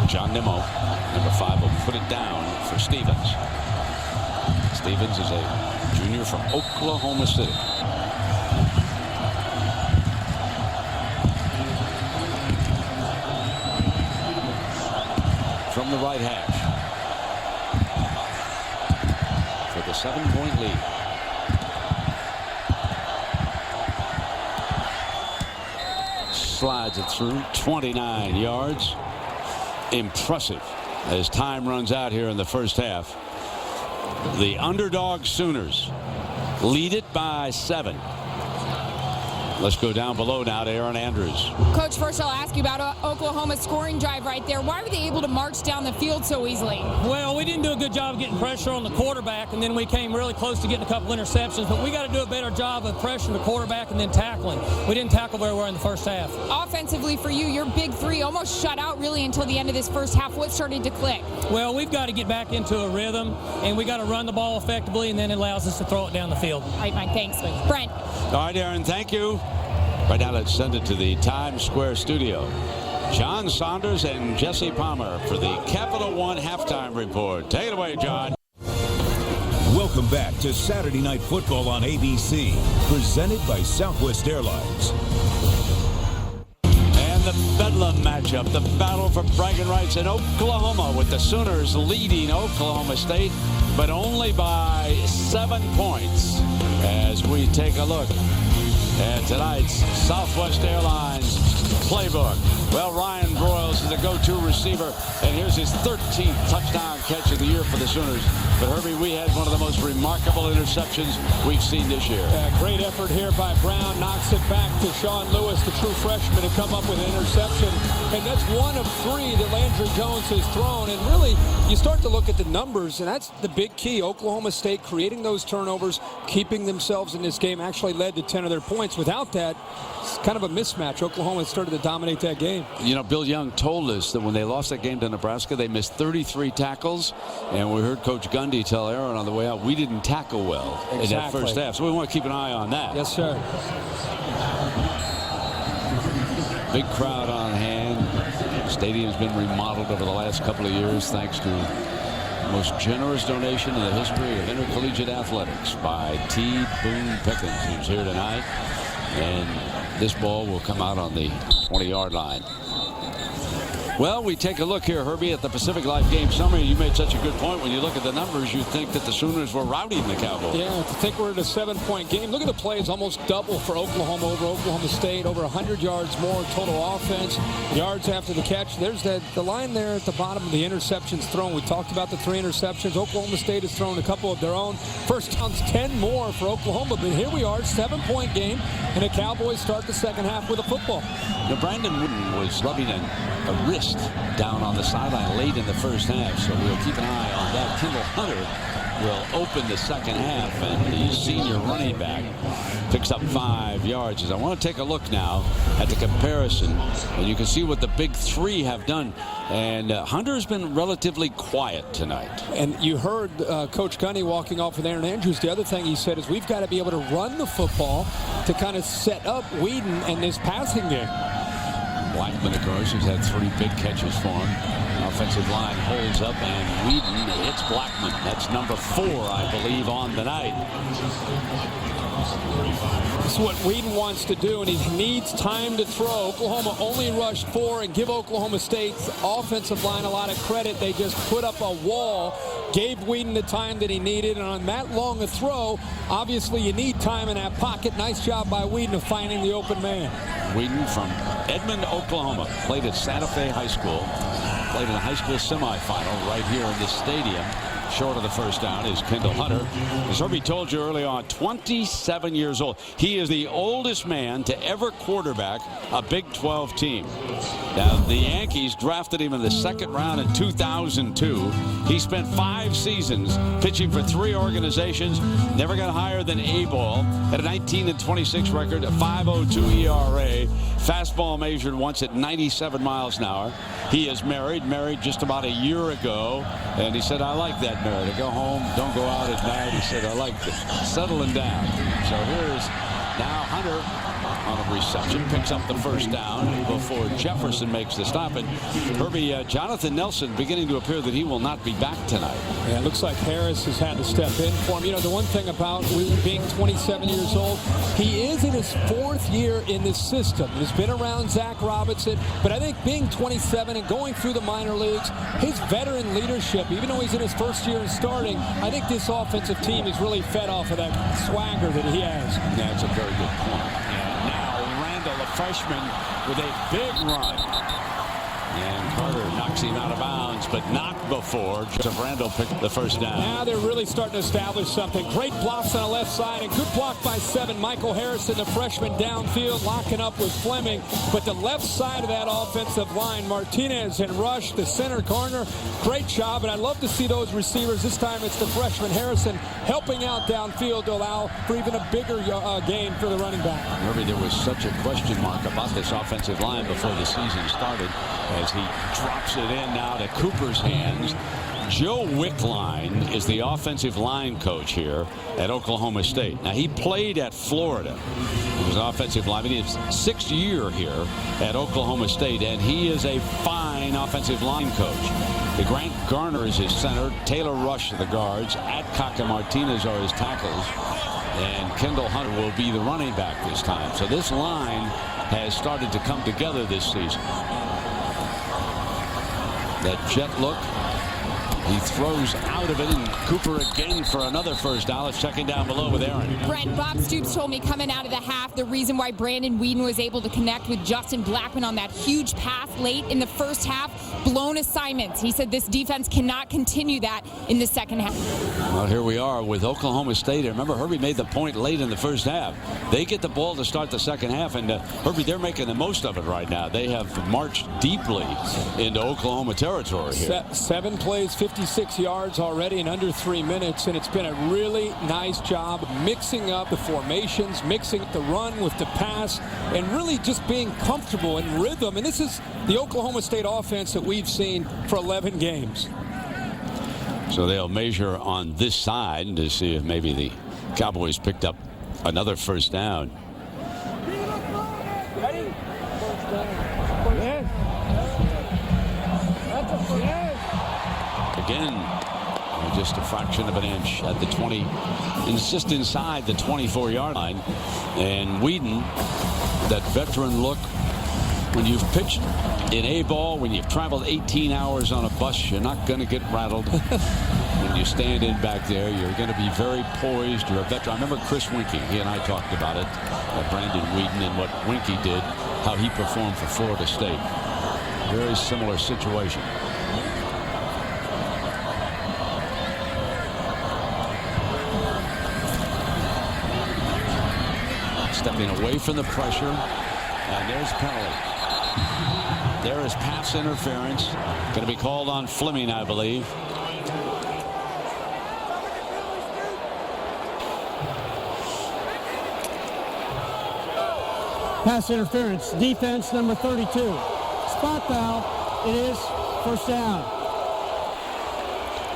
John Nimmo, number 5, will put it down for Stevens. Stevens is a junior from Oklahoma City. From the right hash for the 7-point lead. Slides it through 29 yards. Impressive as time runs out here in the first half. The underdog Sooners lead it by 7. Let's go down below now to Aaron Andrews. Coach, first I'll ask you about Oklahoma's scoring drive right there. Why were they able to march down the field so easily? Well, we didn't do a good job of getting pressure on the quarterback, and then we came really close to getting a couple interceptions, but we got to do a better job of pressuring the quarterback and then tackling. We didn't tackle very well in the first half. Offensively for you, your big three almost shut out really until the end of this first half. What started to click? Well, we've got to get back into a rhythm, and we got to run the ball effectively, and then it allows us to throw it down the field. All right, Mike, thanks. Brent. All right, Aaron, thank you. Right now, let's send it to the Times Square studio. John Saunders and Jesse Palmer for the Capital One halftime report. Take it away, John. Welcome back to Saturday Night Football on ABC, presented by Southwest Airlines. And the Bedlam matchup, the battle for bragging rights in Oklahoma, with the Sooners leading Oklahoma State, but only by 7 points. As we take a look at tonight's Southwest Airlines playbook. Well, Ryan Broyles is the go-to receiver, and here's his 13th touchdown catch of the year for the Sooners. But Herbie, we had one of the most remarkable interceptions we've seen this year. Great effort here by Brown. Knocks it back to Sean Lewis, the true freshman, to come up with an interception. And that's one of 3 that Landry Jones has thrown. And really, you start to look at the numbers, and that's the big key. Oklahoma State creating those turnovers, keeping themselves in this game, actually led to 10 of their points. Without that, it's kind of a mismatch. Oklahoma started to dominate that game. You know, Bill Young told us that when they lost that game to Nebraska, they missed 33 tackles. And we heard Coach Gundy tell Aaron on the way out, we didn't tackle well in that first half. So we want to keep an eye on that. Yes, sir. Big crowd on hand. Stadium's been remodeled over the last couple of years thanks to the most generous donation in the history of intercollegiate athletics by T. Boone Pickens, who's here tonight. And this ball will come out on the 20-yard line. Well, we take a look here, Herbie, at the Pacific Life game summary. You made such a good point. When you look at the numbers, you'd think that the Sooners were routing the Cowboys. Yeah, to think we're at a 7-point game. Look at the plays, almost double for Oklahoma over Oklahoma State. Over 100 yards more total offense. Yards after the catch. There's the line there at the bottom of the interceptions thrown. We talked about the 3 interceptions. Oklahoma State has thrown a couple of their own. First downs, 10 more for Oklahoma. But here we are, 7-point game, and the Cowboys start the second half with a football. Now, Brandon Wooden was rubbing a wrist down on the sideline late in the first half, so we'll keep an eye on that. Kendall Hunter will open the second half, and the senior running back picks up 5 yards. As I want to take a look now at the comparison, and you can see what the big 3 have done. And Hunter's been relatively quiet tonight. And you heard Coach Gundy walking off with Aaron Andrews. The other thing he said is we've got to be able to run the football to kind of set up Whedon and this passing game. Blackman, of course, has had 3 big catches for him. Offensive line holds up, and Whedon hits Blackman. That's number 4, I believe, on the night. This is what Whedon wants to do, and he needs time to throw. Oklahoma only rushed 4, and give Oklahoma State's offensive line a lot of credit. They just put up a wall, gave Whedon the time that he needed, and on that long a throw, obviously you need time in that pocket. Nice job by Whedon of finding the open man. Whedon from Edmond, Oklahoma, played at Santa Fe High School, played in a high school semifinal right here in this stadium. short of the first down is Kendall Hunter. As Herbie told you early on, 27 years old. He is the oldest man to ever quarterback a Big 12 team. Now, the Yankees drafted him in the second round in 2002. He spent 5 seasons pitching for 3 organizations. Never got higher than A-ball. Had a 19-26 record, a 5.02 ERA. Fastball measured once at 97 miles an hour. He is married just about a year ago. And he said, I like that, Mary, to go home, don't go out at night. He said, I like settling down. So here's now Hunter on a reception, picks up the first down before Jefferson makes the stop. And Herbie, Jonathan Nelson beginning to appear that he will not be back tonight. Yeah, it looks like Harris has had to step in for him. You know, the one thing about being 27 years old, he is in his 4th year in this system. He's been around Zach Robinson, but I think being 27 and going through the minor leagues, his veteran leadership, even though he's in his 1st year in starting, I think this offensive team is really fed off of that swagger that he has. Yeah, that's a very good point. The freshman with a big run. And Carter knocks him out of bounds, but not before Joseph Randall picked the first down. Now they're really starting to establish something. Great blocks on the left side, and good block by 7. Michael Harrison, the freshman, downfield, locking up with Fleming. But the left side of that offensive line, Martinez and Rush, the center corner, great job. And I love to see those receivers. This time it's the freshman Harrison helping out downfield to allow for even a bigger gain for the running back. Remember, there was such a question mark about this offensive line before the season started, as he drops it in now to Cooper's hands. Joe Wickline is the offensive line coach here at Oklahoma State. Now, he played at Florida. He was offensive lineman. He's 6th year here at Oklahoma State, and he is a fine offensive line coach. The Grant Garner is his center. Taylor Rush are the guards. Adcock and Martinez are his tackles. And Kendall Hunter will be the running back this time. So this line has started to come together this season. That jet look. He throws out of it, and Cooper again for another first down. Let's check it down below with Aaron. Brent, Bob Stoops told me coming out of the half the reason why Brandon Whedon was able to connect with Justin Blackman on that huge pass late in the first half, blown assignments. He said this defense cannot continue that in the second half. Well, here we are with Oklahoma State. Remember, Herbie made the point late in the first half. They get the ball to start the second half, and Herbie, they're making the most of it right now. They have marched deeply into Oklahoma territory here. 7 plays, 56 yards already in under 3 minutes, and it's been a really nice job mixing up the formations, mixing the run with the pass, and really just being comfortable in rhythm. And this is the Oklahoma State offense that we've seen for 11 games. So they'll measure on this side to see if maybe the Cowboys picked up another first down. Again, just a fraction of an inch at the 20. It's just inside the 24-yard line. And Whedon, that veteran look, when you've pitched in A-ball, when you've traveled 18 hours on a bus, you're not going to get rattled. When you stand in back there, you're going to be very poised. You're a veteran. I remember Chris Winkie. He and I talked about it. Brandon Whedon and what Winkie did, how he performed for Florida State. Very similar situation. Stepping away from the pressure, and there's penalty. There is pass interference. Going to be called on Fleming, I believe. Pass interference, defense number 32. Spot foul, it is first down.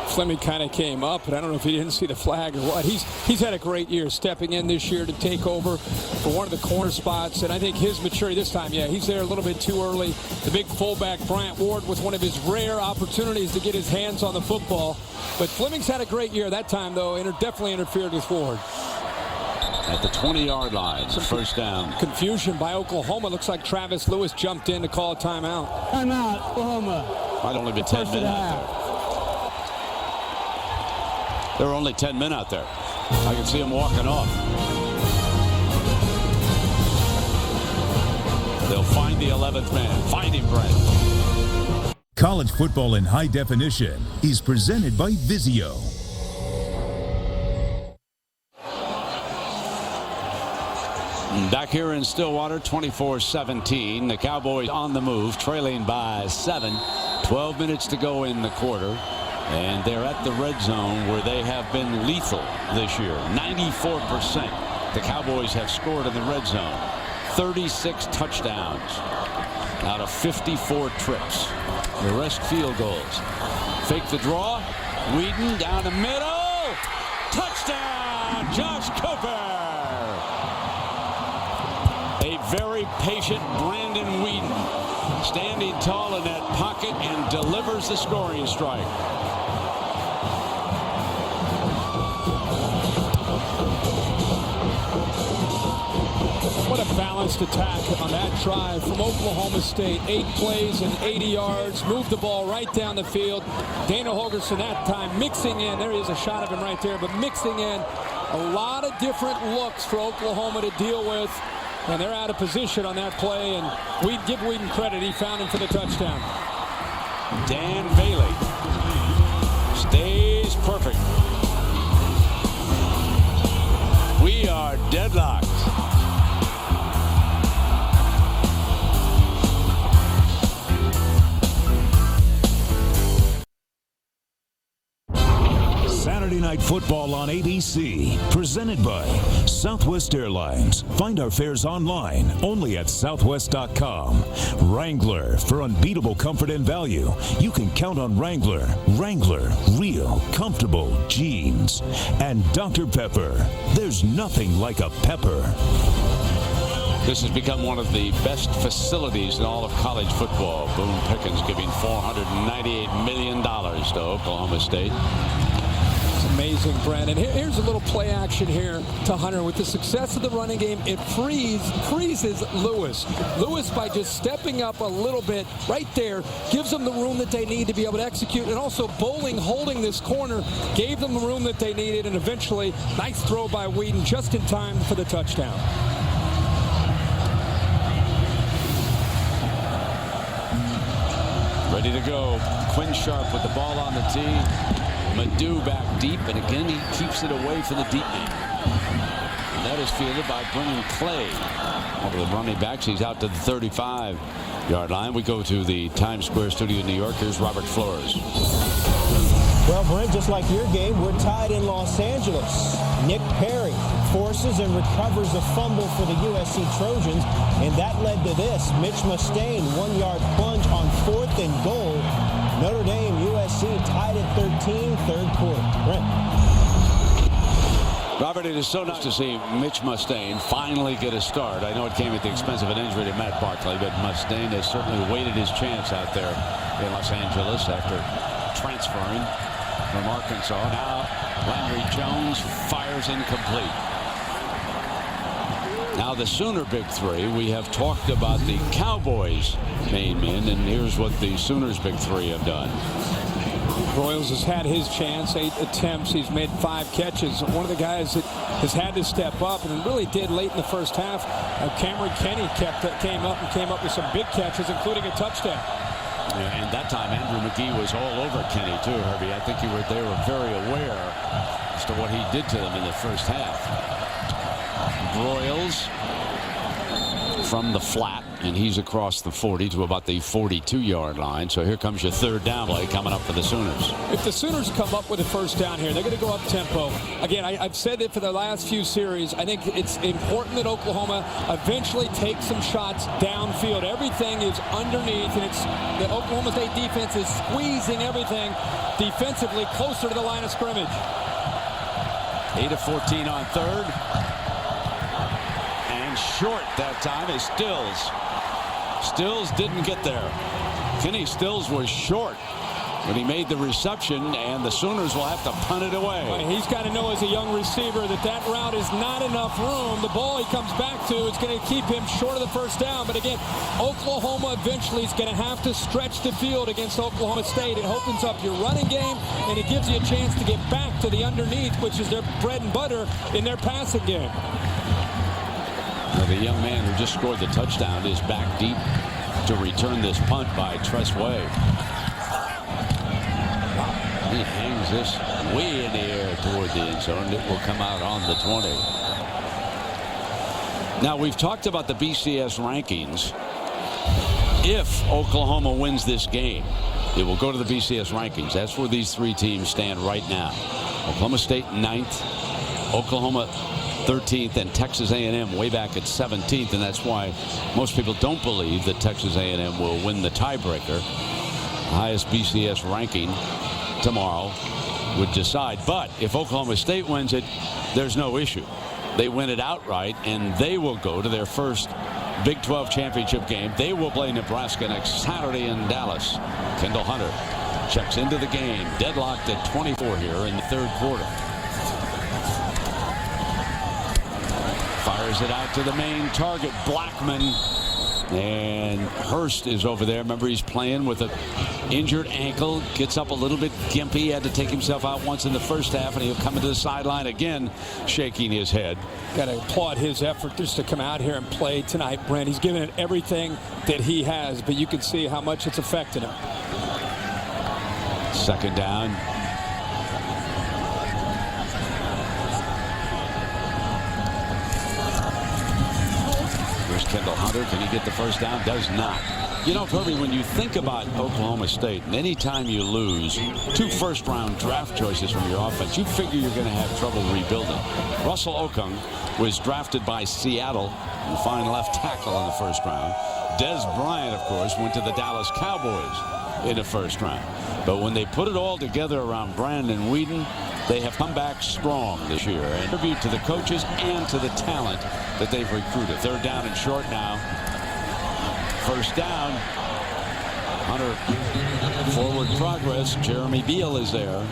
Fleming kind of came up, but I don't know if he didn't see the flag or what. He's had a great year stepping in this year to take over for one of the corner spots, and I think his maturity this time, yeah, he's there a little bit too early. The big fullback, Bryant Ward, with one of his rare opportunities to get his hands on the football. But Fleming's had a great year that time, though, and definitely interfered with Ward. At the 20-yard line, some first down. Confusion by Oklahoma. Looks like Travis Lewis jumped in to call a timeout. Timeout, Oklahoma. Might only be 10 men out there. There were only 10 men out there. I can see them walking off. They'll find the 11th man. Find him, Brent. College football in high definition is presented by Vizio. Back here in Stillwater, 24-17. The Cowboys on the move, trailing by 7. 12 minutes to go in the quarter. And they're at the red zone where they have been lethal this year. 94% the Cowboys have scored in the red zone. 36 touchdowns out of 54 trips. The rest field goals. Fake the draw. Whedon down the middle. Touchdown, Josh Cooper. A very patient Brandon Whedon standing tall in that pocket and delivers the scoring strike. What a balanced attack on that drive from Oklahoma State. 8 plays and 80 yards. Moved the ball right down the field. Dana Holgorsen that time mixing in. There is a shot of him right there, but mixing in a lot of different looks for Oklahoma to deal with. And they're out of position on that play, and we'd give Whedon credit. He found him for the touchdown. Dan Bailey stays perfect. We are deadlocked. Saturday Night Football on ABC, presented by Southwest Airlines. Find our fares online only at southwest.com. Wrangler, for unbeatable comfort and value. You can count on Wrangler. Wrangler, real, comfortable jeans. And Dr. Pepper. There's nothing like a pepper. This has become one of the best facilities in all of college football. Boone Pickens giving $498 million to Oklahoma State. Amazing, Brandon. Here's a little play action here to Hunter. With the success of the running game, it freezes Lewis. Lewis, by just stepping up a little bit right there, gives them the room that they need to be able to execute. And also Bowling holding this corner gave them the room that they needed. And eventually, nice throw by Whedon just in time for the touchdown. Ready to go. Quinn Sharp with the ball on the tee. Madu back deep, and again he keeps it away from the deep end. And that is fielded by Brennan Clay. Over the running backs, he's out to the 35-yard line. We go to the Times Square studio in New York. Here's Robert Flores. Well, Brent, just like your game, we're tied in Los Angeles. Nick Perry forces and recovers a fumble for the USC Trojans, and that led to this. Mitch Mustaine, 1-yard plunge on 4th and goal. Notre Dame, USC tied at 13, third quarter. Brent. Robert, it is so nice to see Mitch Mustaine finally get a start. I know it came at the expense of an injury to Matt Barkley, but Mustaine has certainly waited his chance out there in Los Angeles after transferring from Arkansas. Now Landry Jones fires incomplete. Now the Sooner big three. We have talked about the Cowboys main men, and here's what the Sooners big three have done. Broyles has had his chance, 8 attempts. He's made 5 catches. One of the guys that has had to step up, and really did late in the first half. Cameron Kenny came up with some big catches, including a touchdown. Yeah, and that time Andrew McGee was all over Kenny too, Herbie. I think they were very aware as to what he did to them in the first half. Broyles from the flat, and he's across the 40 to about the 42-yard line. So here comes your third down play coming up for the Sooners. If the Sooners come up with a first down here, they're going to go up tempo. Again, I've said it for the last few series. I think it's important that Oklahoma eventually takes some shots downfield. Everything is underneath, and it's the Oklahoma State defense is squeezing everything defensively closer to the line of scrimmage. 8 of 14 on third. Short that time is Stills. Stills didn't get there. Kenny Stills was short when he made the reception, and the Sooners will have to punt it away. He's got to know as a young receiver that route is not enough room. The ball he comes back to is going to keep him short of the first down. But again, Oklahoma eventually is going to have to stretch the field against Oklahoma State. It opens up your running game, and it gives you a chance to get back to the underneath, which is their bread and butter in their passing game. The young man who just scored the touchdown is back deep to return this punt by Tress Way. He hangs this way in the air toward the end zone. It will come out on the 20. Now, we've talked about the BCS rankings. If Oklahoma wins this game, it will go to the BCS rankings. That's where these three teams stand right now. Oklahoma State 9th, Oklahoma 13th, and Texas A&M way back at 17th, and that's why most people don't believe that Texas A&M will win the tiebreaker. Highest BCS ranking tomorrow would decide. But if Oklahoma State wins it, there's no issue. They win it outright, and they will go to their first Big 12 championship game. They will play Nebraska next Saturday in Dallas. Kendall Hunter checks into the game, deadlocked at 24 here in the third quarter. Fires it out to the main target, Blackman. And Hurst is over there. Remember, he's playing with an injured ankle. Gets up a little bit gimpy. Had to take himself out once in the first half, and he'll come into the sideline again, shaking his head. Got to applaud his effort just to come out here and play tonight, Brent. He's given it everything that he has, but you can see how much it's affected him. Second down. Kendall Hunter, can he get the first down? Does not. You know, Kirby, when you think about Oklahoma State, and anytime you lose 2 first-round draft choices from your offense, you figure you're going to have trouble rebuilding. Russell Okung was drafted by Seattle and fine left tackle in the first round. Des Bryant, of course, went to the Dallas Cowboys in the first round. But when they put it all together around Brandon Whedon, they have come back strong this year. And tribute to the coaches and to the talent that they've recruited. Third down and short now. First down. Hunter, forward progress. Jeremy Beal is there.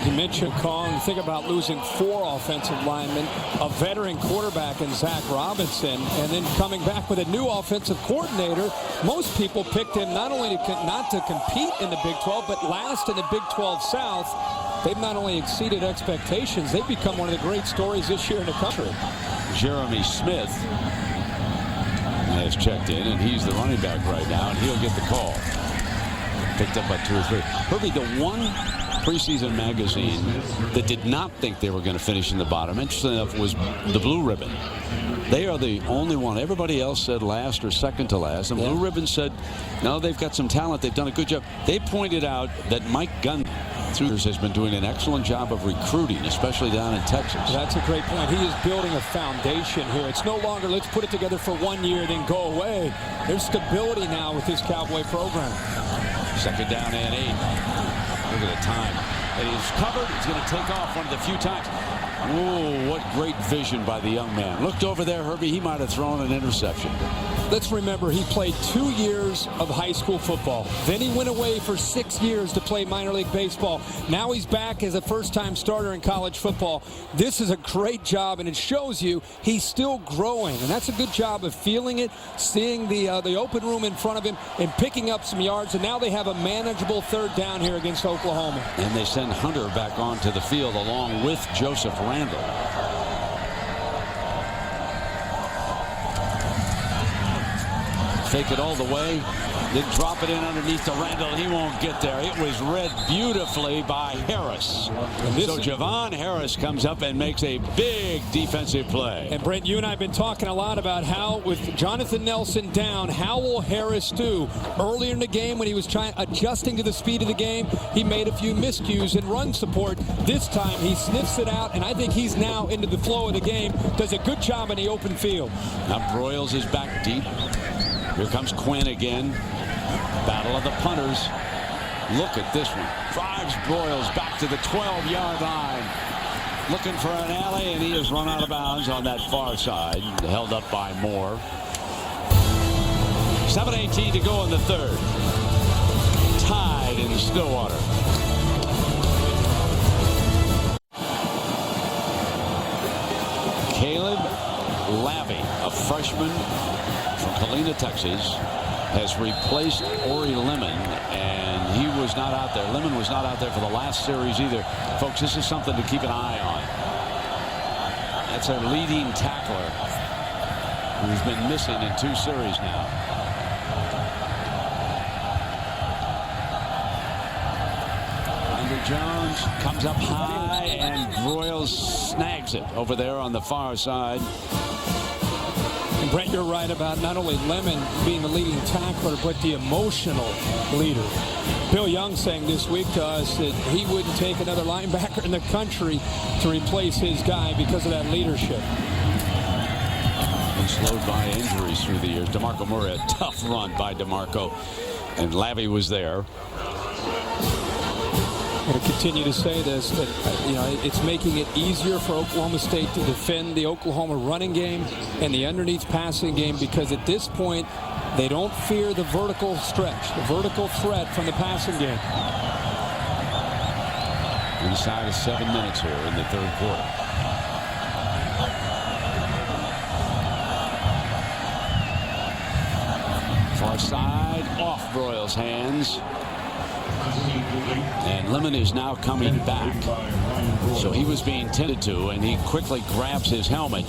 You mentioned, Kong, think about losing 4 offensive linemen, a veteran quarterback in Zach Robinson, and then coming back with a new offensive coordinator. Most people picked him not only not to compete in the Big 12, but last in the Big 12 South. They've not only exceeded expectations, they've become one of the great stories this year in the country. Jeremy Smith has checked in, and he's the running back right now, and he'll get the call. Picked up by 2 or 3. Herbie, the one preseason magazine that did not think they were going to finish in the bottom, interestingly enough, was the Blue Ribbon. They are the only one. Everybody else said last or second to last. And Blue Ribbon said, no, they've got some talent. They've done a good job. They pointed out that Mike Gunn has been doing an excellent job of recruiting, especially down in Texas. That's a great point. He is building a foundation here. It's no longer let's put it together for 1 year, then go away. There's stability now with this Cowboy program. Second down and 8. Look at the time. And he's covered. He's going to take off one of the few times. Oh, what great vision by the young man. Looked over there, Herbie. He might have thrown an interception. Let's remember, he played 2 years of high school football. Then he went away for 6 years to play minor league baseball. Now he's back as a first-time starter in college football. This is a great job, and it shows you he's still growing. And that's a good job of feeling it, seeing the open room in front of him, and picking up some yards. And now they have a manageable third down here against Oklahoma. And they send Hunter back onto the field along with Joseph Randall. Take it all the way, then drop it in underneath to Randall. He won't get there. It was read beautifully by Harris. So Javon Harris comes up and makes a big defensive play. And Brent, you and I have been talking a lot about how with Jonathan Nelson down, how will Harris do? Earlier in the game when he was adjusting to the speed of the game, he made a few miscues in run support. This time he sniffs it out, and I think he's now into the flow of the game. Does a good job in the open field. Now Broyles is back deep. Here comes Quinn again. Battle of the punters. Look at this one. Drives Broyles back to the 12-yard line. Looking for an alley, and he has run out of bounds on that far side. Held up by Moore. 7:18 to go in the third. Tied in Stillwater. Caleb Lavey, a freshman from Galena, Texas, has replaced Ori Lemon, and he was not out there. Lemon was not out there for the last series either. Folks, this is something to keep an eye on. That's a leading tackler who's been missing in 2 series now. Jones comes up high, and Broyles snags it over there on the far side. And Brent, you're right about not only Lemon being the leading tackler, but the emotional leader. Bill Young saying this week to us that he wouldn't take another linebacker in the country to replace his guy because of that leadership. Been slowed by injuries through the years. DeMarco Murray, a tough run by DeMarco, and Lavey was there. I'm going to continue to say this, that it's making it easier for Oklahoma State to defend the Oklahoma running game and the underneath passing game, because at this point they don't fear the vertical stretch, the vertical threat from the passing game. Inside of 7 minutes here in the third quarter. Far side, off Broyles' hands. And Lemon is now coming back. So he was being tended to, and he quickly grabs his helmet.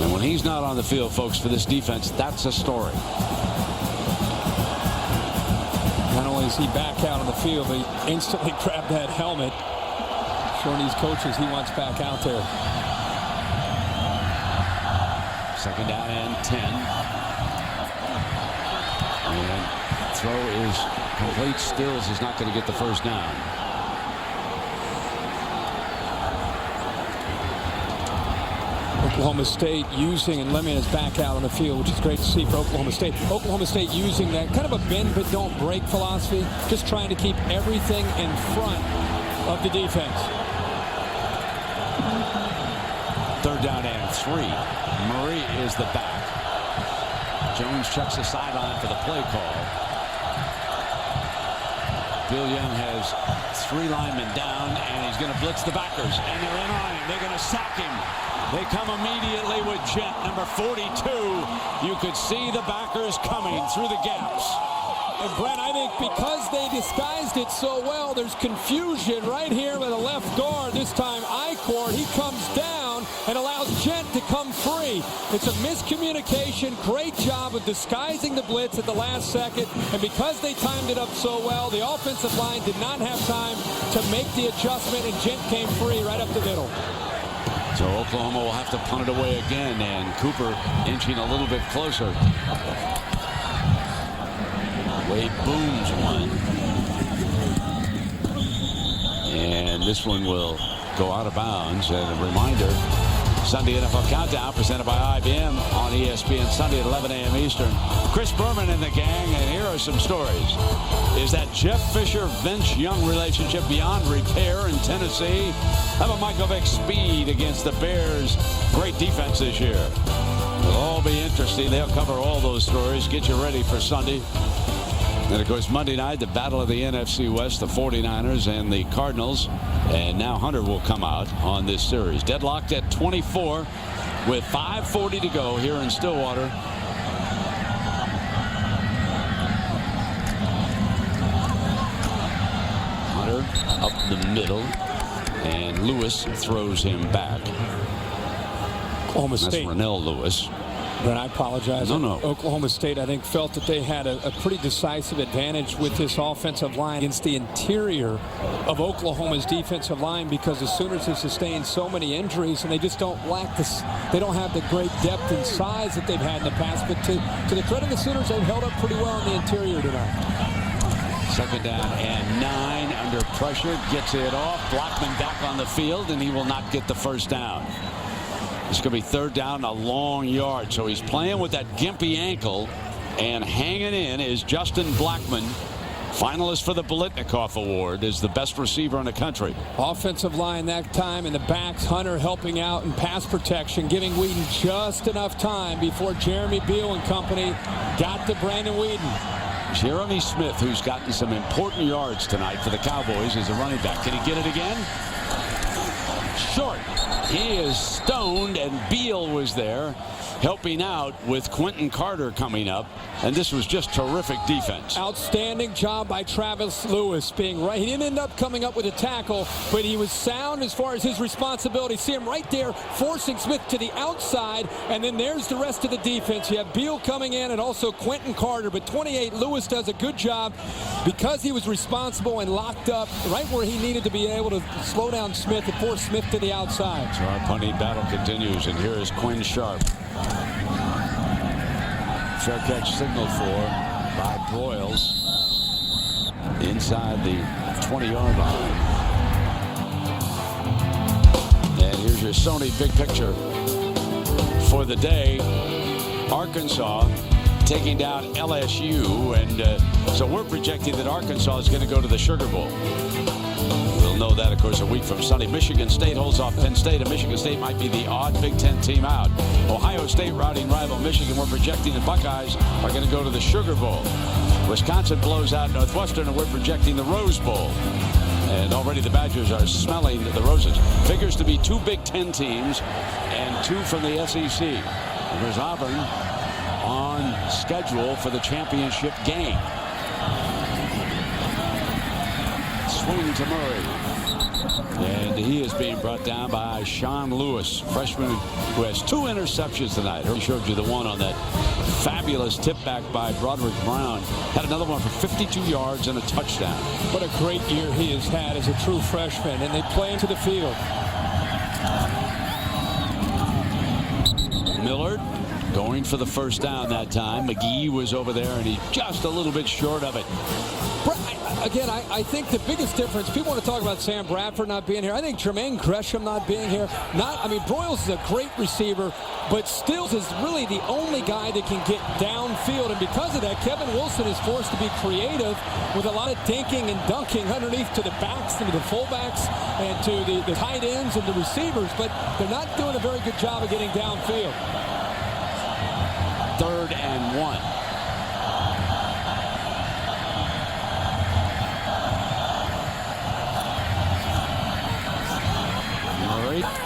And when he's not on the field, folks, for this defense, that's a story. Not only is he back out on the field, but he instantly grabbed that helmet, showing these coaches he wants back out there. 2nd down and 10. And throw is complete. Stills is not going to get the first down. Oklahoma State using, and Lemon is back out on the field, which is great to see for Oklahoma State. Oklahoma State using that kind of a bend but don't break philosophy, just trying to keep everything in front of the defense. 3rd down and 3. Murray is the back. Jones checks the sideline for the play call. Bill Young has 3 linemen down, and he's going to blitz the backers, and they're in on him. They're going to sack him. They come immediately with Gent, number 42. You could see the backers coming through the gaps. And Brent, I think because they disguised it so well, there's confusion right here with the left guard. This time, Icord, he comes down and allows Gent to come free. It's a miscommunication. Great job of disguising the blitz at the last second. And because they timed it up so well, the offensive line did not have time to make the adjustment, and Gent came free right up the middle. So Oklahoma will have to punt it away again, and Cooper inching a little bit closer. Wade booms one. And this one will go out of bounds. And a reminder, Sunday NFL Countdown presented by IBM on ESPN Sunday at 11 a.m. Eastern. Chris Berman and the gang, and here are some stories. Is that Jeff Fisher-Vince Young relationship beyond repair in Tennessee? How about Michael Vick's speed against the Bears' great defense this year? It'll all be interesting. They'll cover all those stories. Get you ready for Sunday. And, of course, Monday night, the battle of the NFC West, the 49ers and the Cardinals. And now Hunter will come out on this series. Deadlocked at 24 with 5:40 to go here in Stillwater. Hunter up the middle, and Lewis throws him back. Oklahoma State. That's Rennell Lewis. But I apologize. No. Oklahoma State, I think, felt that they had a pretty decisive advantage with this offensive line against the interior of Oklahoma's defensive line, because the Sooners have sustained so many injuries, and they just don't lack this. They don't have the great depth and size that they've had in the past. But to the credit of the Sooners, they've held up pretty well in the interior tonight. 2nd down and 9 under pressure. Gets it off. Blackman back on the field, and he will not get the first down. It's going to be 3rd down, a long yard. So he's playing with that gimpy ankle, and hanging in is Justin Blackman, finalist for the Biletnikoff Award, is the best receiver in the country. Offensive line that time in the backs. Hunter helping out in pass protection, giving Whedon just enough time before Jeremy Beal and company got to Brandon Whedon. Jeremy Smith, who's gotten some important yards tonight for the Cowboys, is a running back. Can he get it again? Short. He is stoned, and Beal was there helping out with Quentin Carter coming up. And this was just terrific defense. Outstanding job by Travis Lewis being right. He didn't end up coming up with a tackle, but he was sound as far as his responsibility. See him right there forcing Smith to the outside, and then there's the rest of the defense. You have Beal coming in and also Quentin Carter, but 28, Lewis does a good job because he was responsible and locked up right where he needed to be able to slow down Smith and force Smith to the outside. So our punting battle continues, and here is Quinn Sharp. Fair catch signaled for by Broyles inside the 20-yard line. And here's your Sony big picture for the day. Arkansas taking down LSU, and so we're projecting that Arkansas is going to go to the Sugar Bowl. We'll know that, of course, a week from Sunday. Michigan State holds off Penn State, and Michigan State might be the odd Big Ten team out. Ohio State routing rival Michigan. We're projecting the Buckeyes are going to go to the Sugar Bowl. Wisconsin blows out Northwestern, and we're projecting the Rose Bowl. And already the Badgers are smelling the roses. Figures to be 2 Big Ten teams and 2 from the SEC. And there's Auburn on schedule for the championship game. Swing to Murray. And he is being brought down by Sean Lewis, freshman who has 2 interceptions tonight. He showed you the one on that fabulous tip back by Broderick Brown. Had another one for 52 yards and a touchdown. What a great year he has had as a true freshman, and they play into the field. Millard going for the first down that time. McGee was over there, and he's just a little bit short of it. Again, I think the biggest difference, people want to talk about Sam Bradford not being here. I think Jermaine Gresham not being here. Broyles is a great receiver, but Stills is really the only guy that can get downfield. And because of that, Kevin Wilson is forced to be creative with a lot of dinking and dunking underneath to the backs and to the fullbacks and to the tight ends and the receivers, but they're not doing a very good job of getting downfield. 3rd and 1.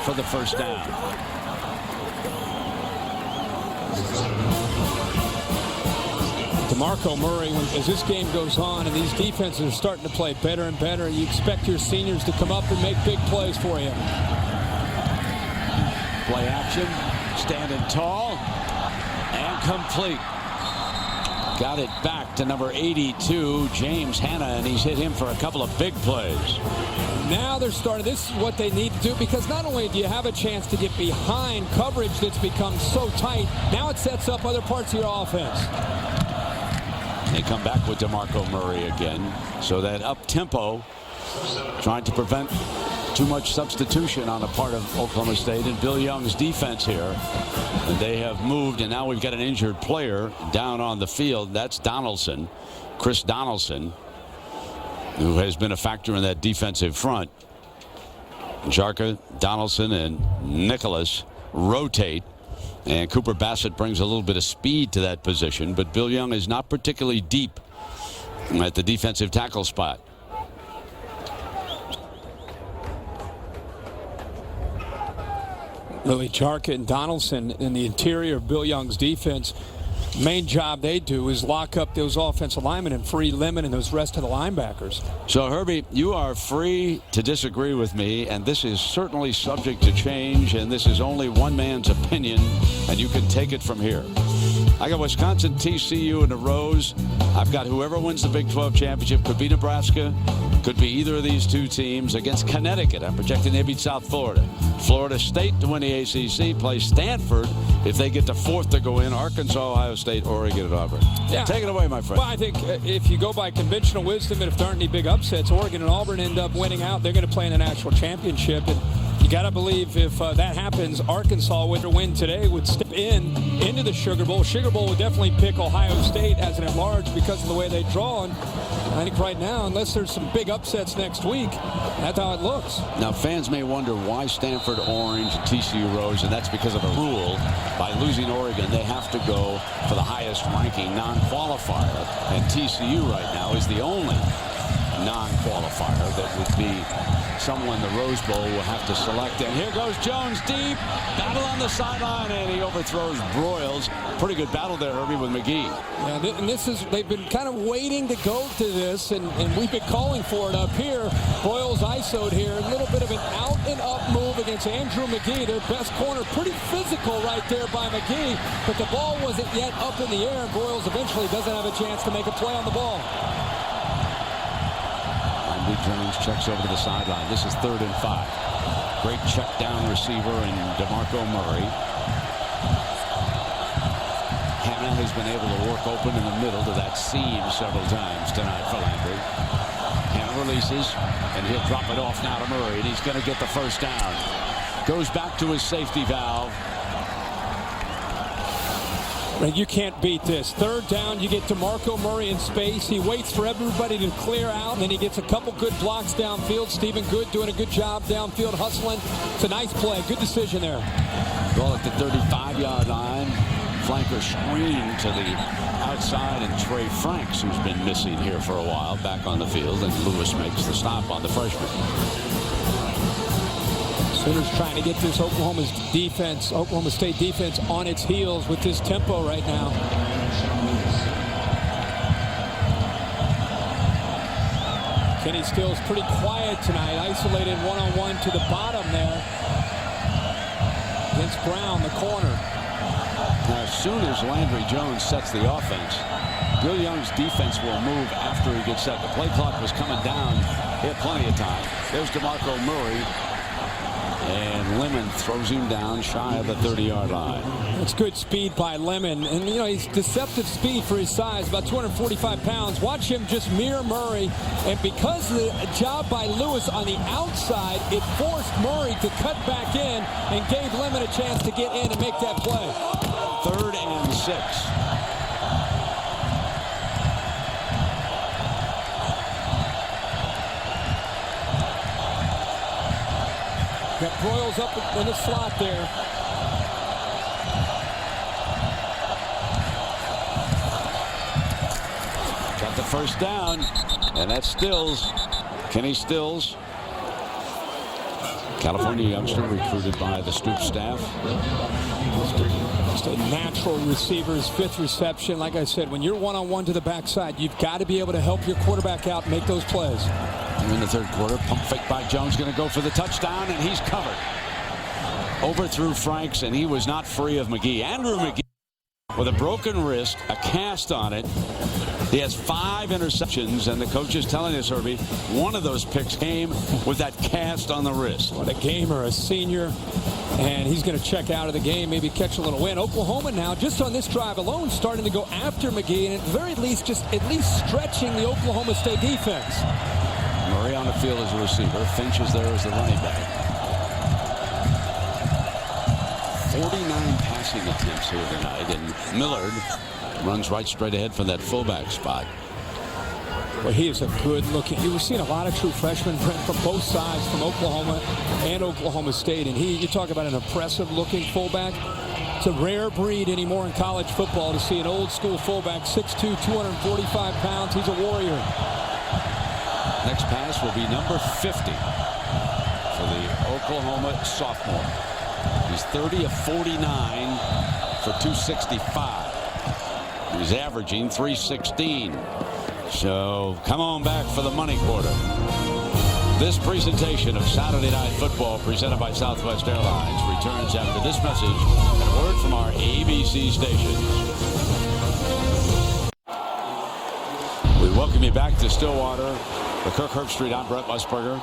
For the first down. DeMarco Murray, as this game goes on and these defenses are starting to play better and better, you expect your seniors to come up and make big plays for you. Play action, standing tall, and complete. Got it back to number 82, James Hanna, and he's hit him for a couple of big plays. Now they're starting. This is what they need to do, because not only do you have a chance to get behind coverage that's become so tight, now it sets up other parts of your offense. They come back with DeMarco Murray again. So that up-tempo, trying to prevent too much substitution on the part of Oklahoma State and Bill Young's defense here. And they have moved, and now we've got an injured player down on the field. That's Donaldson, Chris Donaldson, who has been a factor in that defensive front. Jarka, Donaldson, and Nicholas rotate. And Cooper Bassett brings a little bit of speed to that position. But Bill Young is not particularly deep at the defensive tackle spot. Really, Jarka and Donaldson in the interior of Bill Young's defense. Main job they do is lock up those offensive linemen and free Lemon and those rest of the linebackers. So, Herbie, you are free to disagree with me, and this is certainly subject to change, and this is only one man's opinion, and you can take it from here. I got Wisconsin, TCU in the Rose. I've got whoever wins the Big 12 championship. Could be Nebraska. Could be either of these two teams. Against Connecticut, I'm projecting they beat South Florida. Florida State to win the ACC. Play Stanford if they get to 4th to go in. Arkansas, Ohio State, Oregon, and Auburn. Yeah. Take it away, my friend. Well, I think if you go by conventional wisdom, and if there aren't any big upsets, Oregon and Auburn end up winning out. They're going to play in a national championship. And you got to believe if that happens, Arkansas with a win today would step into the Sugar Bowl. Sugar Bowl would definitely pick Ohio State as an at-large because of the way they draw. And I think right now, unless there's some big upsets next week, that's how it looks. Now, fans may wonder why Stanford Orange and TCU Rose, and that's because of a rule. By losing Oregon, they have to go for the highest ranking non-qualifier. And TCU right now is the only non-qualifier that would be someone the Rose Bowl will have to select. And here goes Jones deep. Battle on the sideline, and he overthrows Broyles. Pretty good battle there, Herbie, with McGee. Yeah, and they've been kind of waiting to go to this, and we've been calling for it up here. Broyles ISO'd here. A little bit of an out-and-up move against Andrew McGee, their best corner. Pretty physical right there by McGee, but the ball wasn't yet up in the air, and Broyles eventually doesn't have a chance to make a play on the ball. Jones checks over to the sideline. This is 3rd and 5. Great check down receiver in DeMarco Murray. Hanna has been able to work open in the middle to that seam several times tonight for Landry. Hanna releases, and he'll drop it off now to Murray, and he's going to get the first down. Goes back to his safety valve. You can't beat this. 3rd down, you get DeMarco Murray in space. He waits for everybody to clear out, and then he gets a couple good blocks downfield. Stephen Good doing a good job downfield, hustling. It's a nice play. Good decision there. Ball at the 35-yard line. Flanker screen to the outside, and Trey Franks, who's been missing here for a while, back on the field, and Lewis makes the stop on the freshman. Sooners trying to get this Oklahoma State defense on its heels with this tempo right now. Kenny Stills pretty quiet tonight, isolated one-on-one to the bottom there against Brown, the corner. Now, as soon as Landry Jones sets the offense, Bill Young's defense will move after he gets set. The play clock was coming down. He had plenty of time. There's DeMarco Murray. And Lemon throws him down shy of the 30-yard line. It's good speed by Lemon. And, you know, he's deceptive speed for his size, about 245 pounds. Watch him just mirror Murray. And because of the job by Lewis on the outside, it forced Murray to cut back in and gave Lemon a chance to get in and make that play. 3rd and 6. Got Broyles up in the slot there. Got the first down, and that's Stills. Kenny Stills. California youngster recruited by the Stoops staff. Just a natural receiver's 5th reception. Like I said, when you're one-on-one to the backside, you've got to be able to help your quarterback out and make those plays. In the 3rd quarter, pump fake by Jones, going to go for the touchdown, and he's covered. Overthrew Franks, and he was not free of McGee. Andrew McGee with a broken wrist, a cast on it. He has 5 interceptions, and the coach is telling us, Herbie, one of those picks came with that cast on the wrist. What a gamer, a senior, and he's going to check out of the game, maybe catch a little win. Oklahoma now, just on this drive alone, starting to go after McGee, and at the very least, just at least stretching the Oklahoma State defense. Murray on the field as a receiver. Finch is there as the running back. 49 passing attempts here tonight, and Millard runs right straight ahead for that fullback spot. Well, he is a good-looking. You've seen a lot of true freshmen from both sides, from Oklahoma and Oklahoma State, and you talk about an impressive-looking fullback. It's a rare breed anymore in college football to see an old-school fullback, 6'2", 245 pounds. He's a warrior. Next pass will be number 50 for the Oklahoma sophomore. He's 30 of 49 for 265. He's averaging 316. So come on back for the money quarter. This presentation of Saturday Night Football presented by Southwest Airlines returns after this message and a word from our ABC stations. We welcome you back to Stillwater. The Kirk Herbstreit, I'm Brett Musburger.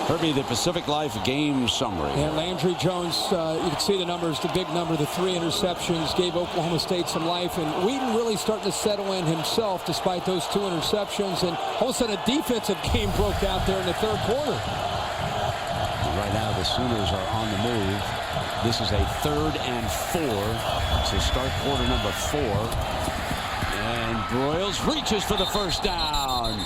Herbie, the Pacific Life game summary. Yeah, Landry Jones, you can see the numbers, the big number, the 3 interceptions gave Oklahoma State some life, and Whedon really starting to settle in himself despite those 2 interceptions, and all of a sudden a defensive game broke out there in the 3rd quarter. Right now the Sooners are on the move. This is a 3rd and 4, so start quarter number 4. And Broyles reaches for the first down.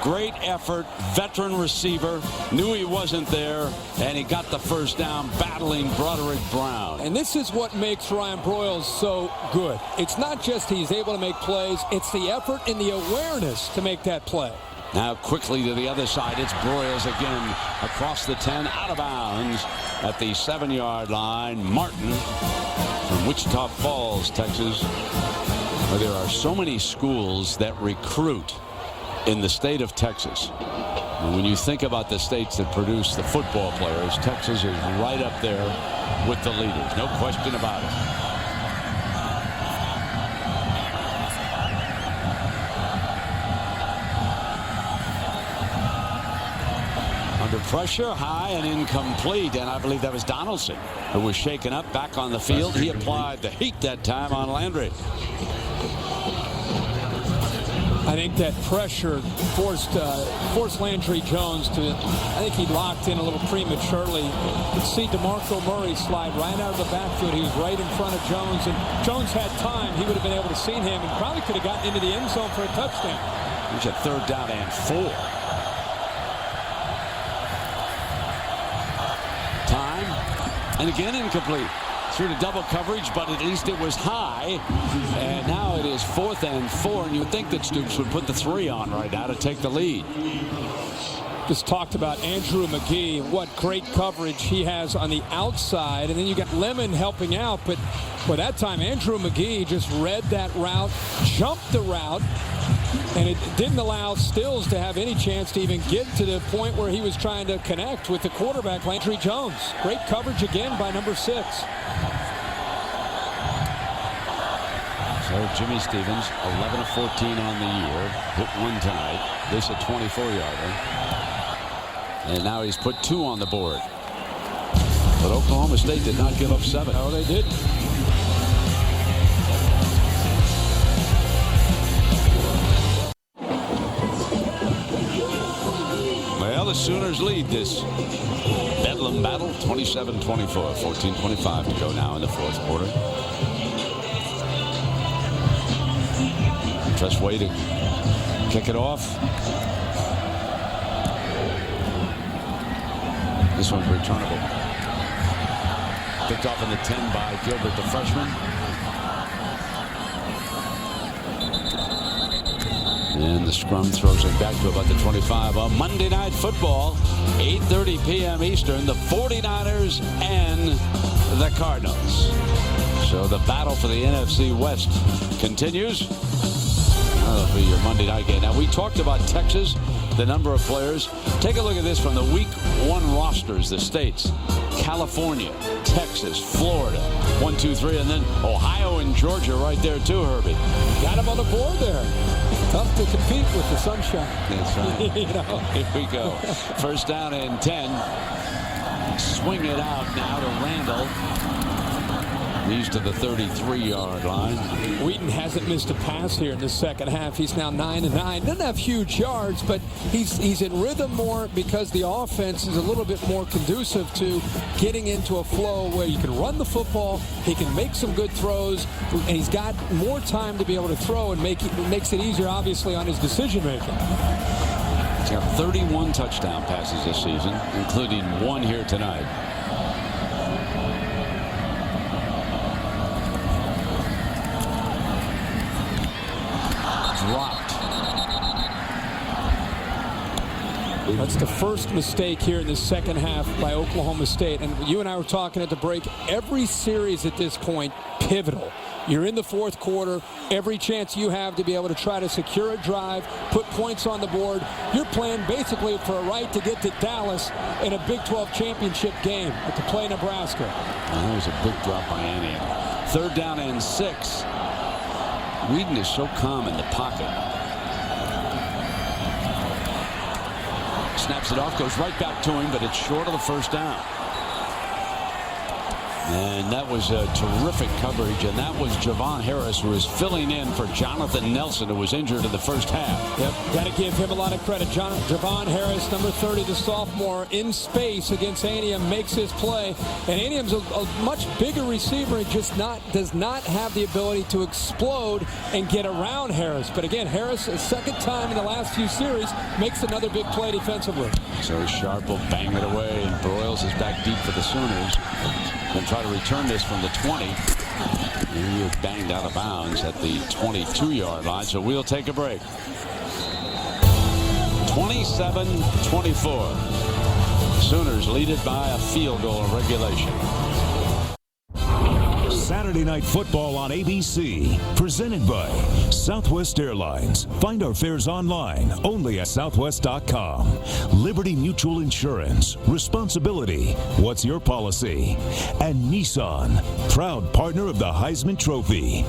Great effort, veteran receiver, knew he wasn't there, and he got the first down battling Broderick Brown. And this is what makes Ryan Broyles so good. It's not just he's able to make plays, it's the effort and the awareness to make that play. Now quickly to the other side. It's Broyles again across the 10, out of bounds at the 7-yard line. Martin from Wichita Falls, Texas. Where there are so many schools that recruit in the state of Texas. And when you think about the states that produce the football players, Texas is right up there with the leaders. No question about it. Under pressure, high and incomplete, and I believe that was Donaldson who was shaken up back on the field. He applied the heat that time on Landry. I think that pressure forced Landry Jones to, I think he locked in a little prematurely. You could see DeMarco Murray slide right out of the backfield. He was right in front of Jones, and Jones had time. He would have been able to see him and probably could have gotten into the end zone for a touchdown. He's at 3rd down and 4. And again incomplete. Through to double coverage, but at least it was high. And now it is 4th and 4. And you would think that Stoops would put the 3 on right now to take the lead. Just talked about Andrew McGee. What great coverage he has on the outside. And then you got Lemon helping out. But by that time, Andrew McGee just read that route, jumped the route. And it didn't allow Stills to have any chance to even get to the point where he was trying to connect with the quarterback, Landry Jones. Great coverage again by number 6. So Jimmy Stevens, 11 of 14 on the year. Hit 1 tonight. This a 24-yarder. And now he's put 2 on the board. But Oklahoma State did not give up 7. No, they didn't. Well, the Sooners lead this Bedlam battle 27-24. 14:25 to go now in the 4th quarter. Just waiting. Kick it off. This one's returnable. Picked off in the 10 by Gilbert, the freshman. And the scrum throws it back to about the 25. On Monday Night Football, 8:30 p.m. Eastern, the 49ers and the Cardinals. So the battle for the NFC West continues. That'll be your Monday night game. Now, we talked about Texas, the number of players. Take a look at this from the Week 1 rosters, the states. California, Texas, Florida, 1, 2, 3, and then Ohio and Georgia right there too, Herbie. Got him on the board there. Tough to compete with the sunshine. That's right. You know. Here we go. 1st down and 10. Swing it out now to Randall. He's to the 33-yard line. Wheaton hasn't missed a pass here in the second half. He's now 9-9. Doesn't have huge yards, but he's in rhythm more because the offense is a little bit more conducive to getting into a flow where you can run the football, he can make some good throws, and he's got more time to be able to throw, and makes it easier, obviously, on his decision-making. He's got 31 touchdown passes this season, including 1 here tonight. Dropped. That's the first mistake here in the second half by Oklahoma State. And you and I were talking at the break, every series at this point, pivotal. You're in the 4th quarter. Every chance you have to be able to try to secure a drive, put points on the board. You're playing basically for a right to get to Dallas in a Big 12 championship game, to play Nebraska. And that was a big drop by Annie. 3rd down and 6. Wheaton is so calm in the pocket. Snaps it off, goes right back to him, but it's short of the 1st down. And that was a terrific coverage, and that was Javon Harris, who was filling in for Jonathan Nelson, who was injured in the first half. Yep, got to give him a lot of credit. Javon Harris, number 30, the sophomore, in space against Anium, makes his play. And Anium's a much bigger receiver. He just does not have the ability to explode and get around Harris. But again, Harris, a second time in the last few series, makes another big play defensively. So Sharp will bang it away, and Broyles is back deep for the Sooners. And try to return this from the 20. And he is banged out of bounds at the 22-yard line, so we'll take a break. 27-24. Sooners lead it by a field goal in regulation. Saturday Night Football on ABC, presented by Southwest Airlines. Find our fares online, only at southwest.com. Liberty Mutual Insurance, responsibility, what's your policy? And Nissan, proud partner of the Heisman Trophy.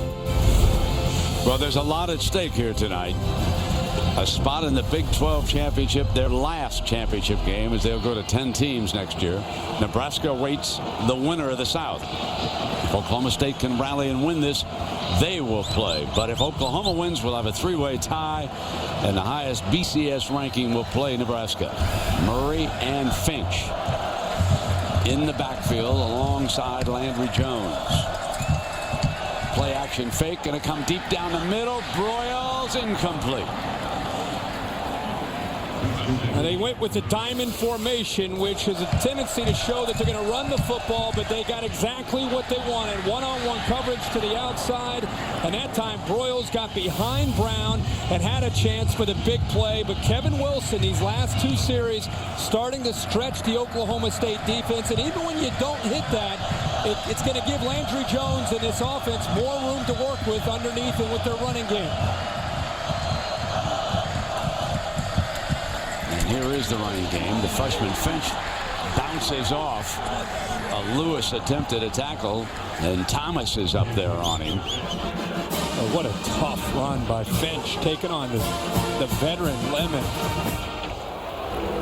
Well, there's a lot at stake here tonight. A spot in the Big 12 championship, their last championship game, as they'll go to 10 teams next year. Nebraska waits the winner of the South. If Oklahoma State can rally and win this, they will play. But if Oklahoma wins, we'll have a three-way tie, and the highest BCS ranking will play Nebraska. Murray and Finch in the backfield alongside Landry Jones. Play action fake, going to come deep down the middle. Broyles incomplete. And they went with the diamond formation, which has a tendency to show that they're going to run the football, but they got exactly what they wanted. One-on-one coverage to the outside, and that time Broyles got behind Brown and had a chance for the big play. But Kevin Wilson, these last two series, starting to stretch the Oklahoma State defense. And even when you don't hit that, it's going to give Landry Jones and this offense more room to work with underneath and with their running game. Here is the running game. The freshman Finch bounces off a Lewis attempted a tackle, and Thomas is up there on him. Oh, what a tough run by Finch, taking on the veteran Lemon.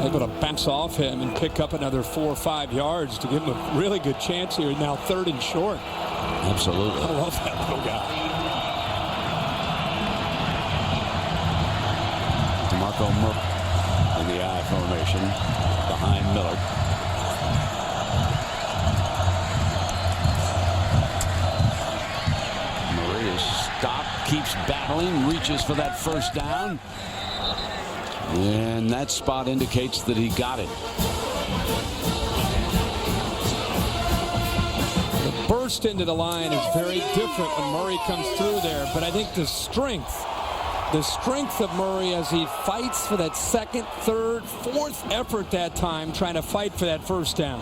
Able to bounce off him and pick up another 4 or 5 yards to give him a really good chance here. Now 3rd and short. Absolutely. I love that little guy. DeMarco Murray in the I formation behind Miller. Murray is stopped, keeps battling, reaches for that first down. And that spot indicates that he got it. The burst into the line is very different when Murray comes through there, but I think the strength of Murray as he fights for that 2nd, 3rd, 4th effort that time, trying to fight for that first down.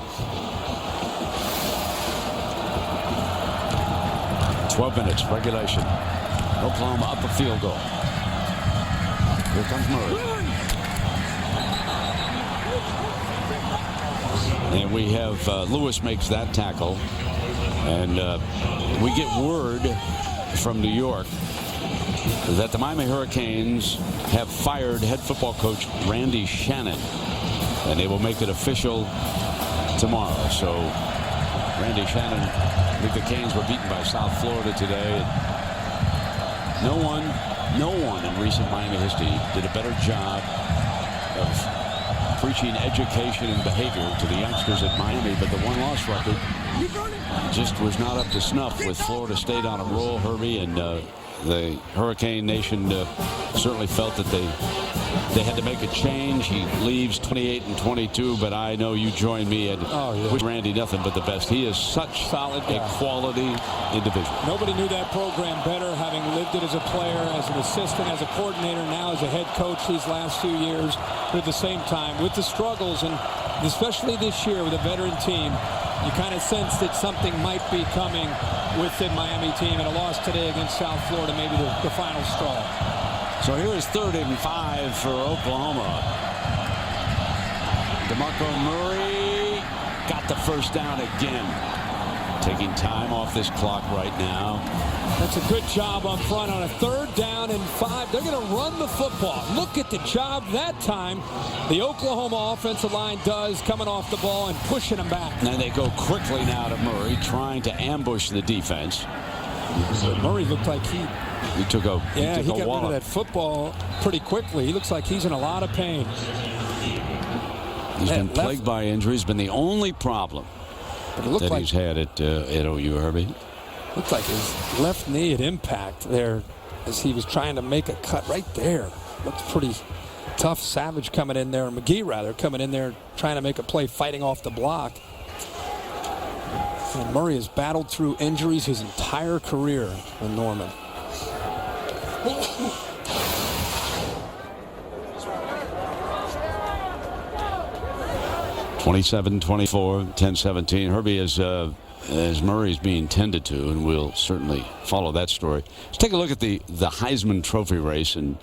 12 minutes, regulation. Oklahoma up a field goal. Here comes Murray. And we have Lewis makes that tackle. And we get word from New York that the Miami Hurricanes have fired head football coach Randy Shannon, and they will make it official tomorrow. So Randy Shannon, I think the Canes were beaten by South Florida today. No one in recent Miami history did a better job of preaching education and behavior to the youngsters at Miami, but the one-loss record just was not up to snuff with Florida State on a roll, Herbie, and the Hurricane Nation certainly felt that they had to make a change. He leaves 28-22, but I know you join me and wish Randy nothing but the best. He is such solid a quality individual. Nobody knew that program better, having lived it as a player, as an assistant, as a coordinator, now as a head coach these last few years. But at the same time, with the struggles, and especially this year with a veteran team, you kind of sense that something might be coming with the Miami team, and a loss today against South Florida, maybe the final straw. So here is 3rd and 5 for Oklahoma. DeMarco Murray got the first down again. Taking time off this clock right now. That's a good job up front on a 3rd down and 5. They're going to run the football. Look at the job that time the Oklahoma offensive line does, coming off the ball and pushing them back. And they go quickly now to Murray, trying to ambush the defense. Murray looked like he took a he got rid wallop. of that football pretty quickly. He looks like he's in a lot of pain. He's been plagued by injuries. Been the only problem that he's had at OU, Herbie. Looked like his left knee had impact there as he was trying to make a cut right there. Looked pretty tough. Savage coming in there, McGee rather, coming in there trying to make a play, fighting off the block. And Murray has battled through injuries his entire career in Norman. 27-24, 10-17. Herbie, as Murray's being tended to, and we'll certainly follow that story. Let's take a look at the Heisman Trophy race and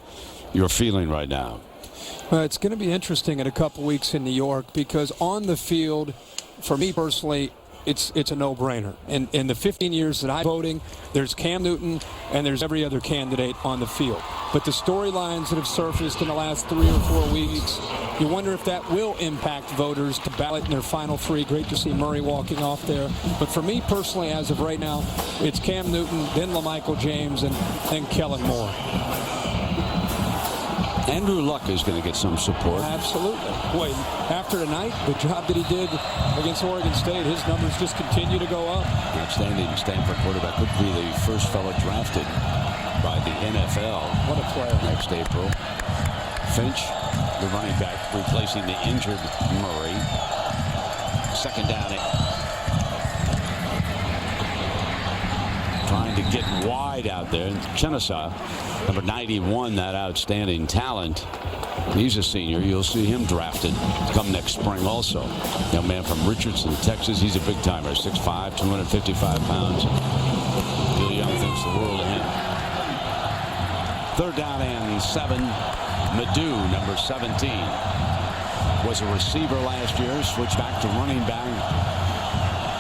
your feeling right now. Well, it's going to be interesting in a couple weeks in New York because on the field, for me personally, it's a no-brainer. And in the 15 years that I'm voting, there's Cam Newton and there's every other candidate on the field. But the storylines that have surfaced in the last 3 or 4 weeks, you wonder if that will impact voters to ballot in their final 3. Great to see Murray walking off there. But for me personally, as of right now, it's Cam Newton, then LaMichael James, and then Kellen Moore. Andrew Luck is going to get some support. Absolutely. Boy, after tonight, the job that he did against Oregon State, his numbers just continue to go up. Outstanding Stanford quarterback. Could be the first fellow drafted by the NFL. What a player. Next April. Finch, the running back, replacing the injured Murray. Second down. Trying to get wide out there. Chenoweth, number 91, that outstanding talent. He's a senior. You'll see him drafted come next spring also. Young man from Richardson, Texas. He's a big timer. 6'5", 255 pounds. Bill Young thinks the world of him. Third down and 7. Madu, number 17. Was a receiver last year. Switched back to running back.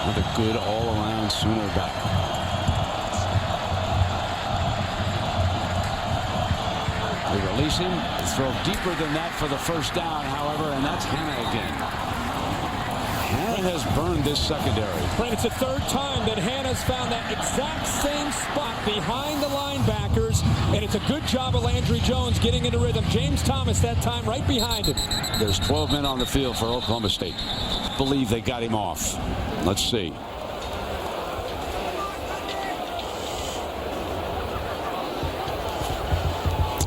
With a good all-around Sooner back. They release him, throw deeper than that for the first down, however, and that's Hanna again. Hanna has burned this secondary. Right, it's the third time that Hanna's found that exact same spot behind the linebackers, and it's a good job of Landry Jones getting into rhythm. James Thomas that time right behind him. There's 12 men on the field for Oklahoma State. Believe they got him off. Let's see.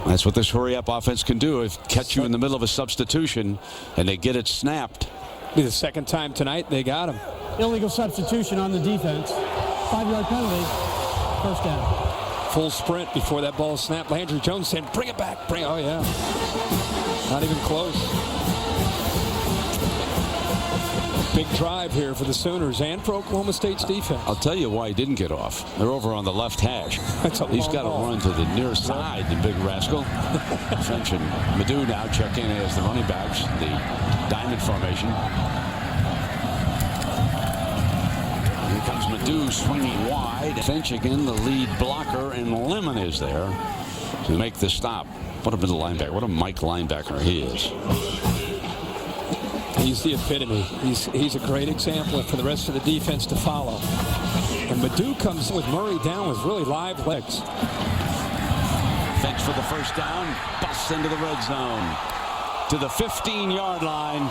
That's what this hurry-up offense can do. If catch you in the middle of a substitution and they get it snapped. Be the second time tonight they got him. Illegal substitution on the defense. 5-yard penalty. First down. Full sprint before that ball snapped. Landry Jones saying, bring it back. Oh, yeah. Not even close. Big drive here for the Sooners and for Oklahoma State's defense. I'll tell you why he didn't get off. They're over on the left hash. He's got to run to the near side, the big rascal. Finch and Madu now checking as the running backs, the diamond formation. Here comes Madu swinging wide. Finch again, the lead blocker, and Lemon is there to make the stop. What a middle linebacker. What a Mike linebacker he is. He's the epitome. He's a great example for the rest of the defense to follow. And Madu comes with Murray down with really live legs. Finch for the first down. Busts into the red zone. To the 15-yard line.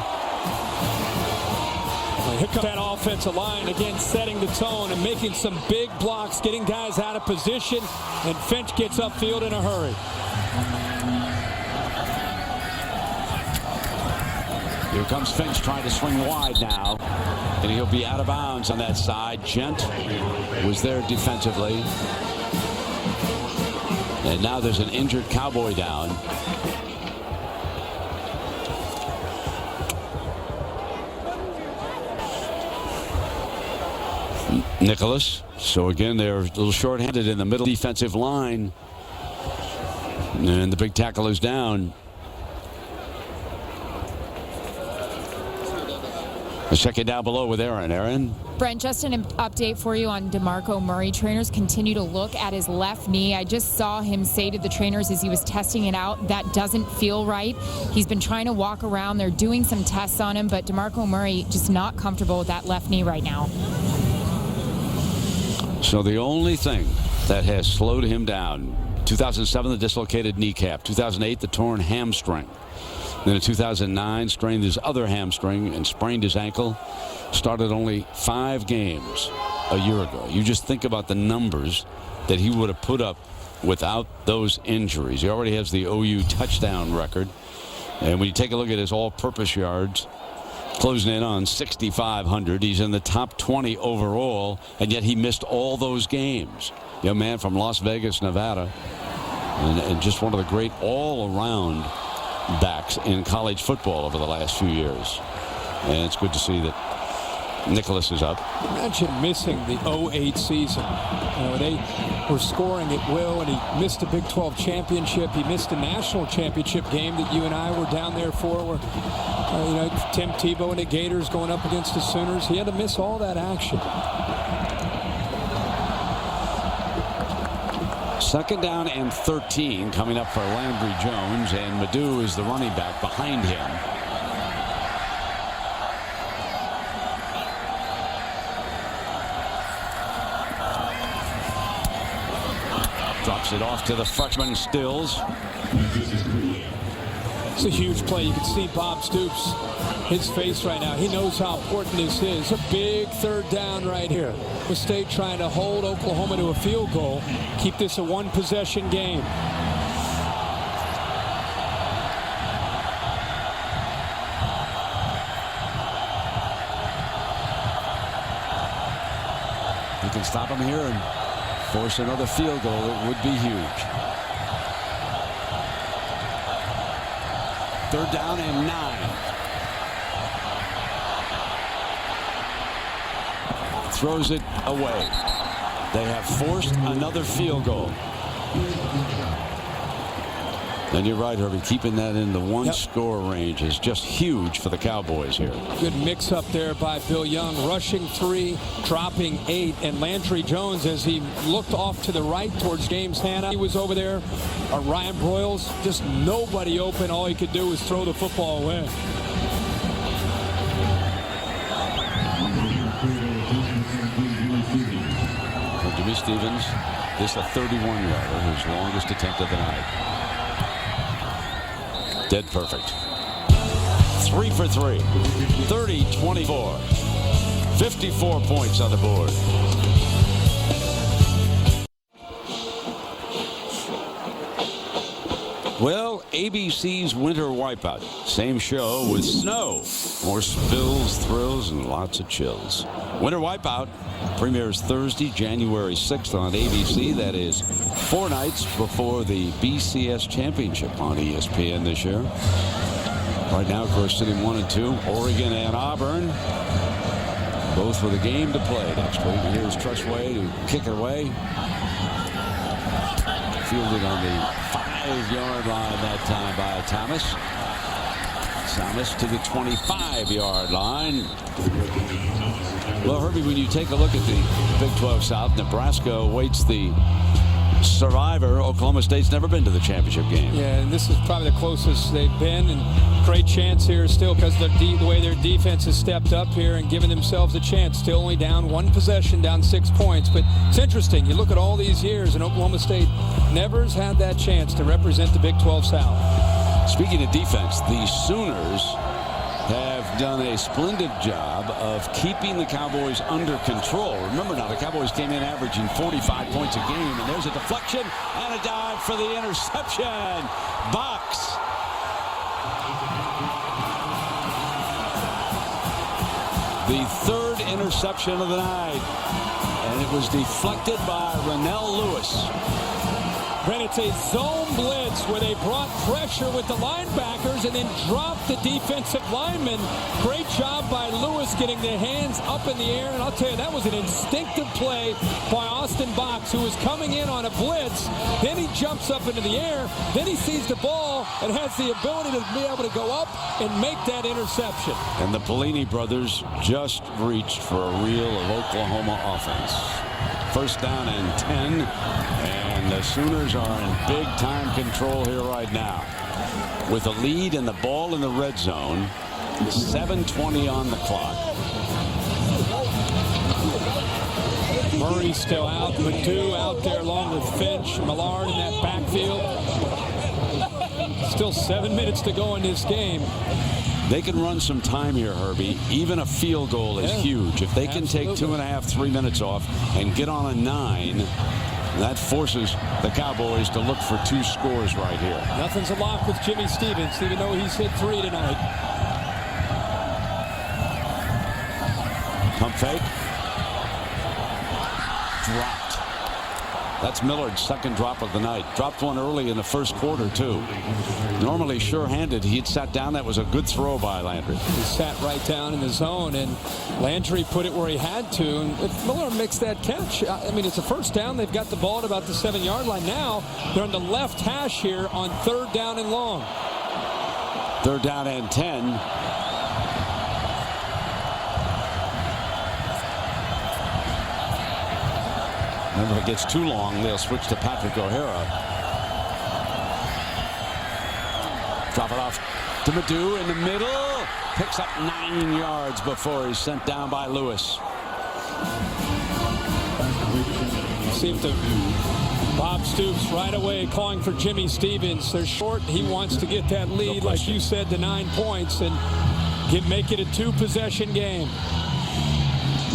Here comes that offensive line again, setting the tone and making some big blocks, getting guys out of position. And Finch gets upfield in a hurry. Here comes Finch trying to swing wide now. And he'll be out of bounds on that side. Gent was there defensively. And now there's an injured Cowboy down. Nicholas. So again, they're a little short-handed in the middle defensive line. And the big tackle is down. A second down below with Aaron. Aaron? Brent, just an update for you on DeMarco Murray. Trainers continue to look at his left knee. I just saw him say to the trainers as he was testing it out, that doesn't feel right. He's been trying to walk around. They're doing some tests on him, but DeMarco Murray just not comfortable with that left knee right now. So the only thing that has slowed him down, 2007, the dislocated kneecap. 2008, the torn hamstring. Then in 2009, strained his other hamstring and sprained his ankle. Started only 5 games a year ago. You just think about the numbers that he would have put up without those injuries. He already has the OU touchdown record. And when you take a look at his all-purpose yards, closing in on 6,500. He's in the top 20 overall, and yet he missed all those games. Young man from Las Vegas, Nevada, and just one of the great all-around backs in college football over the last few years. And it's good to see that Nicholas is up. Imagine missing the 08 season. They were scoring at will, and he missed a Big 12 championship. He missed a national championship game that you and I were down there for, where Tim Tebow and the Gators going up against the Sooners. He had to miss all that action. Second down and 13 coming up for Landry Jones, and Madu is the running back behind him. Drops it off to the freshman Stills. It's a huge play. You can see Bob Stoops, his face right now. He knows how important this is. A big third down right here. The State trying to hold Oklahoma to a field goal. Keep this a one-possession game. You can stop him here and force another field goal. It would be huge. Third down and 9. Throws it away. They have forced another field goal. And you're right, Herbie. Keeping that in the one-score range is just huge for the Cowboys here. Good mix-up there by Bill Young. Rushing 3, dropping 8. And Landry Jones, as he looked off to the right towards James Hanna, he was over there. Ryan Broyles, just nobody open. All he could do was throw the football away. For Jimmy Stevens, this a 31-yarder, his longest attempt of the night. Dead perfect. 3 for 3. 30-24. 54 points on the board. Well, ABC's Winter Wipeout. Same show with snow. More spills, thrills, and lots of chills. Winter Wipeout premieres Thursday, January 6th on ABC. That is 4 nights before the BCS Championship on ESPN this year. Right now, of course, sitting 1 and 2, Oregon and Auburn. Both with a game to play next week. And here's Tressway to kick it away. Fielded on the 5-yard line that time by Thomas. Thomas to the 25-yard line. Well, Herbie, when you take a look at the Big 12 South, Nebraska awaits the survivor. Oklahoma State's never been to the championship game. Yeah, and this is probably the closest they've been, and great chance here still because the way their defense has stepped up here and given themselves a chance. Still only down 1 possession, down 6 points. But it's interesting. You look at all these years, and Oklahoma State never has had that chance to represent the Big 12 South. Speaking of defense, the Sooners have done a splendid job of keeping the Cowboys under control. Remember now, the Cowboys came in averaging 45 points a game, and there's a deflection and a dive for the interception. Box. The 3rd interception of the night, and it was deflected by Rennell Lewis. Then it's a zone blitz where they brought pressure with the linebackers and then dropped the defensive lineman. Great job by Lewis getting their hands up in the air. And I'll tell you, that was an instinctive play by Austin Box, who was coming in on a blitz. Then he jumps up into the air. Then he sees the ball and has the ability to be able to go up and make that interception. And the Pelini brothers just reached for a reel of Oklahoma offense. First down and 10. And the Sooners are in big-time control here right now. With a lead and the ball in the red zone. 7:20 on the clock. Murray's still out. Madu out there along with Finch. Millard in that backfield. Still 7 minutes to go in this game. They can run some time here, Herbie. Even a field goal is huge. If they can take 2.5, 3 minutes off and get on a 9, that forces the Cowboys to look for 2 scores right here. Nothing's a lock with Jimmy Stevens, even though he's hit 3 tonight. Pump fake. Dropped. That's Millard's second drop of the night. Dropped one early in the first quarter, too. Normally sure-handed. He'd sat down. That was a good throw by Landry. He sat right down in the zone, and Landry put it where he had to. And if Miller makes that catch, I mean, it's a first down. They've got the ball at about the 7-yard line. Now they're on the left hash here on 3rd down and long. 3rd down and 10. Remember, if it gets too long, they'll switch to Patrick O'Hara. Drop it off to Madu in the middle. Picks up 9 yards before he's sent down by Lewis. See if Bob Stoops right away calling for Jimmy Stevens. They're short. He wants to get that lead, like you said, to 9 points and make it a 2-possession game.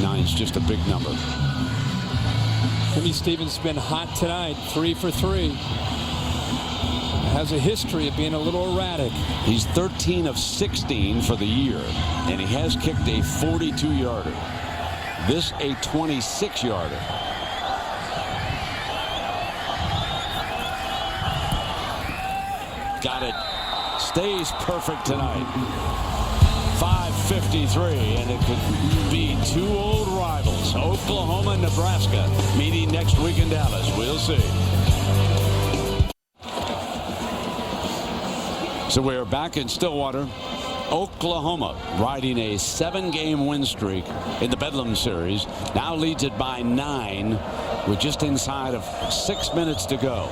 9's just a big number. Jimmy Stevens has been hot tonight, 3 for 3. Has a history of being a little erratic. He's 13 of 16 for the year, and he has kicked a 42-yarder. This a 26-yarder. Got it. Stays perfect tonight. 5:53, and it could be 2 old rivals, Oklahoma and Nebraska, meeting next week in Dallas. We'll see. So we're back in Stillwater. Oklahoma riding a 7-game win streak in the Bedlam Series. Now leads it by 9 with just inside of 6 minutes to go.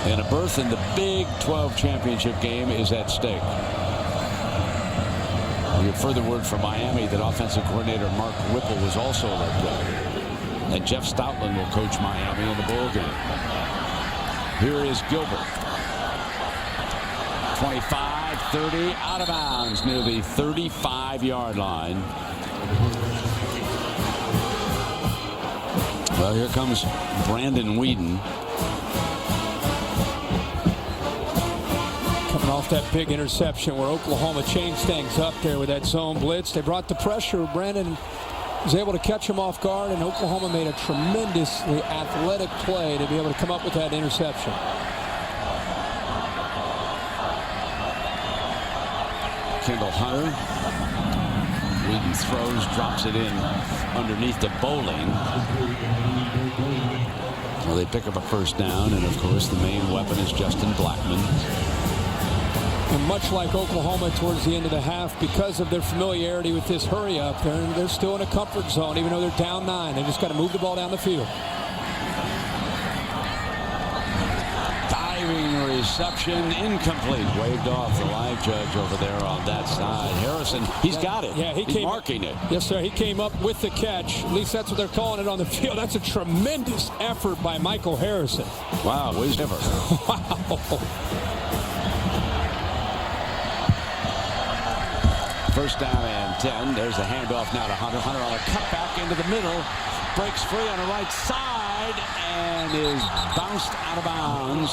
And a berth in the Big 12 championship game is at stake. We get further word from Miami that offensive coordinator Mark Whipple was also let go. And Jeff Stoutland will coach Miami in the bowl game. Here is Gilbert. 25, 30, out of bounds near the 35-yard line. Well, here comes Brandon Whedon. Coming off that big interception where Oklahoma changed things up there with that zone blitz. They brought the pressure. Brandon was able to catch him off guard, and Oklahoma made a tremendously athletic play to be able to come up with that interception. Kendall Hunter. Whedon throws, drops it in underneath the Bowling. Well, they pick up a first down, and of course the main weapon is Justin Blackman. And much like Oklahoma towards the end of the half, because of their familiarity with this hurry up, they're still in a comfort zone, even though they're down 9. They just got to move the ball down the field. Diving reception, incomplete. Waved off the live judge over there on that side. Harrison, he's got it. Yeah, he's marking it. Yes, sir. He came up with the catch. At least that's what they're calling it on the field. That's a tremendous effort by Michael Harrison. Wow, whiz ever. Wow. First down and 10. There's the handoff now to Hunter. Hunter on a cutback into the middle. Breaks free on the right side and is bounced out of bounds.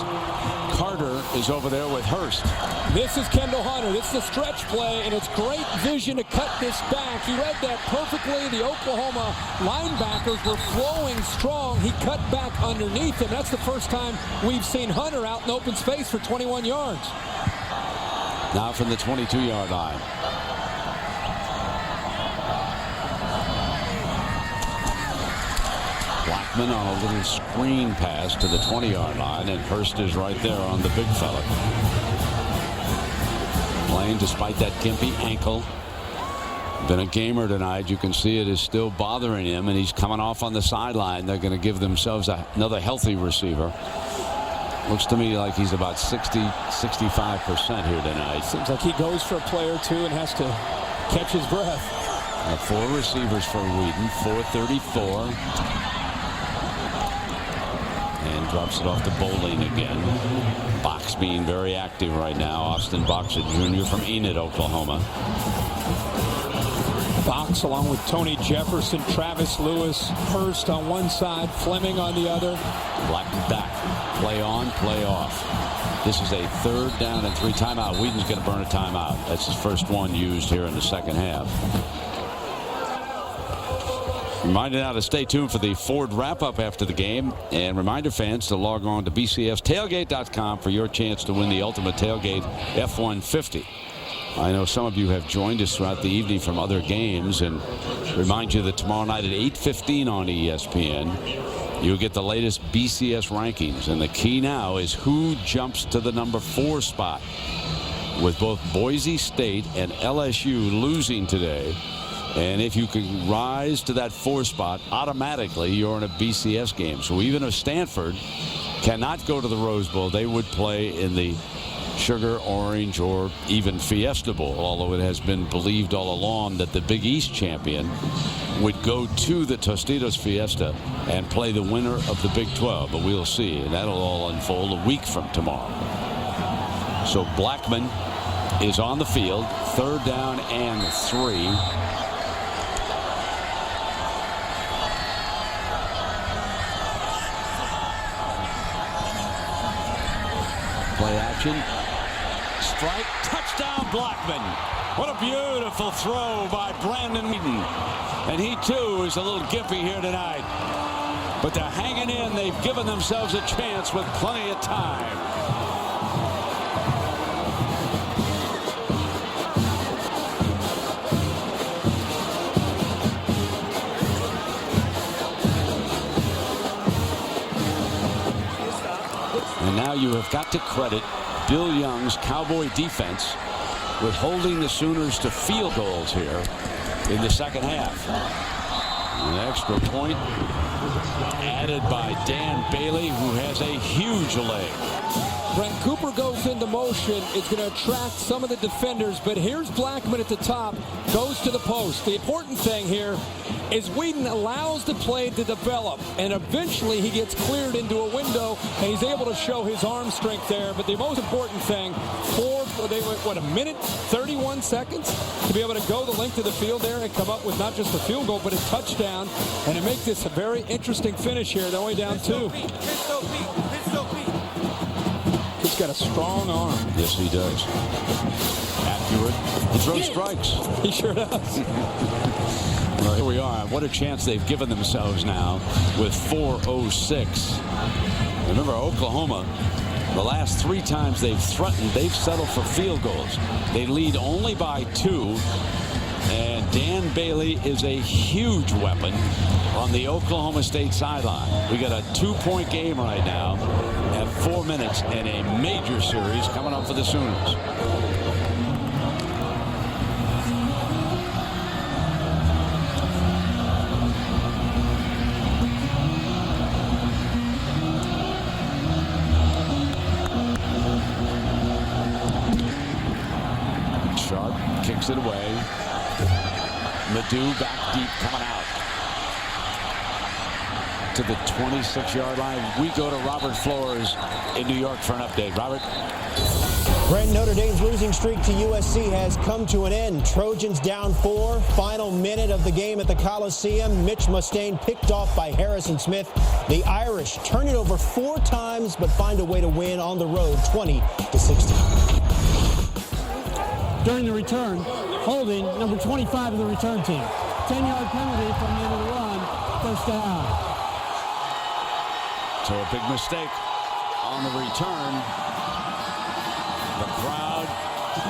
Carter is over there with Hurst. This is Kendall Hunter. This is a stretch play, and it's great vision to cut this back. He read that perfectly. The Oklahoma linebackers were flowing strong. He cut back underneath them. That's the first time we've seen Hunter out in open space for 21 yards. Now from the 22-yard line. Blackman on a little screen pass to the 20-yard line, and Hurst is right there on the big fella. Playing despite that gimpy ankle. Been a gamer tonight. You can see it is still bothering him, and he's coming off on the sideline. They're going to give themselves another healthy receiver. Looks to me like he's about 60-65% here tonight. Seems like he goes for a play or two and has to catch his breath. 4 receivers for Whedon. 434. And drops it off to Bowling again. Box being very active right now. Austin Boxer Jr. from Enid, Oklahoma. Box along with Tony Jefferson, Travis Lewis, Hurst on one side, Fleming on the other. Blackman back. Play on, play off. This is a 3rd down and 3 timeout. Whedon's going to burn a timeout. That's his first one used here in the second half. Reminder now to stay tuned for the Ford wrap-up after the game. And reminder fans to log on to bcfstailgate.com for your chance to win the Ultimate Tailgate F-150. I know some of you have joined us throughout the evening from other games, and remind you that tomorrow night at 8:15 on ESPN, you'll get the latest BCS rankings. And the key now is who jumps to the number 4 spot. With both Boise State and LSU losing today, and if you can rise to that 4 spot, automatically you're in a BCS game. So even if Stanford cannot go to the Rose Bowl, they would play in the Sugar, Orange, or even Fiesta Bowl, although it has been believed all along that the Big East champion would go to the Tostitos Fiesta and play the winner of the Big 12. But we'll see, and that'll all unfold a week from tomorrow. So Blackman is on the field, 3rd down and 3. Play action. Strike. Touchdown, Blackman. What a beautiful throw by Brandon Whedon. And he, too, is a little gimpy here tonight. But they're hanging in. They've given themselves a chance with plenty of time. And now you have got to credit Bill Young's Cowboy defense with holding the Sooners to field goals here in the second half. An extra point added by Dan Bailey, who has a huge leg. Brent Cooper goes into motion. It's going to attract some of the defenders, but here's Blackman at the top, goes to the post. The important thing here is Whedon allows the play to develop, and eventually he gets cleared into a window, and he's able to show his arm strength there. But the most important thing, a minute, 31 seconds to be able to go the length of the field there and come up with not just a field goal, but a touchdown, and to make this a very interesting finish here. They're only down 2. He's got a strong arm. Yes, he does. Accurate. He throws strikes. He sure does. Well, here we are. What a chance they've given themselves now with 4:06. Remember, Oklahoma, the last 3 times they've threatened, they've settled for field goals. They lead only by 2. And Dan Bailey is a huge weapon on the Oklahoma State sideline. We got a 2-point game right now at 4 minutes and a major series coming up for the Sooners. Sharp kicks it away. Nadeau back deep, coming out to the 26-yard line. We go to Robert Flores in New York for an update. Robert. Brent, Notre Dame's losing streak to USC has come to an end. Trojans down 4. Final minute of the game at the Coliseum. Mitch Mustaine picked off by Harrison Smith. The Irish turn it over 4 times, but find a way to win on the road, 20-16. During the return, holding number 25 of the return team. 10-yard penalty from the end of the run, 1st down. So a big mistake on the return. The crowd,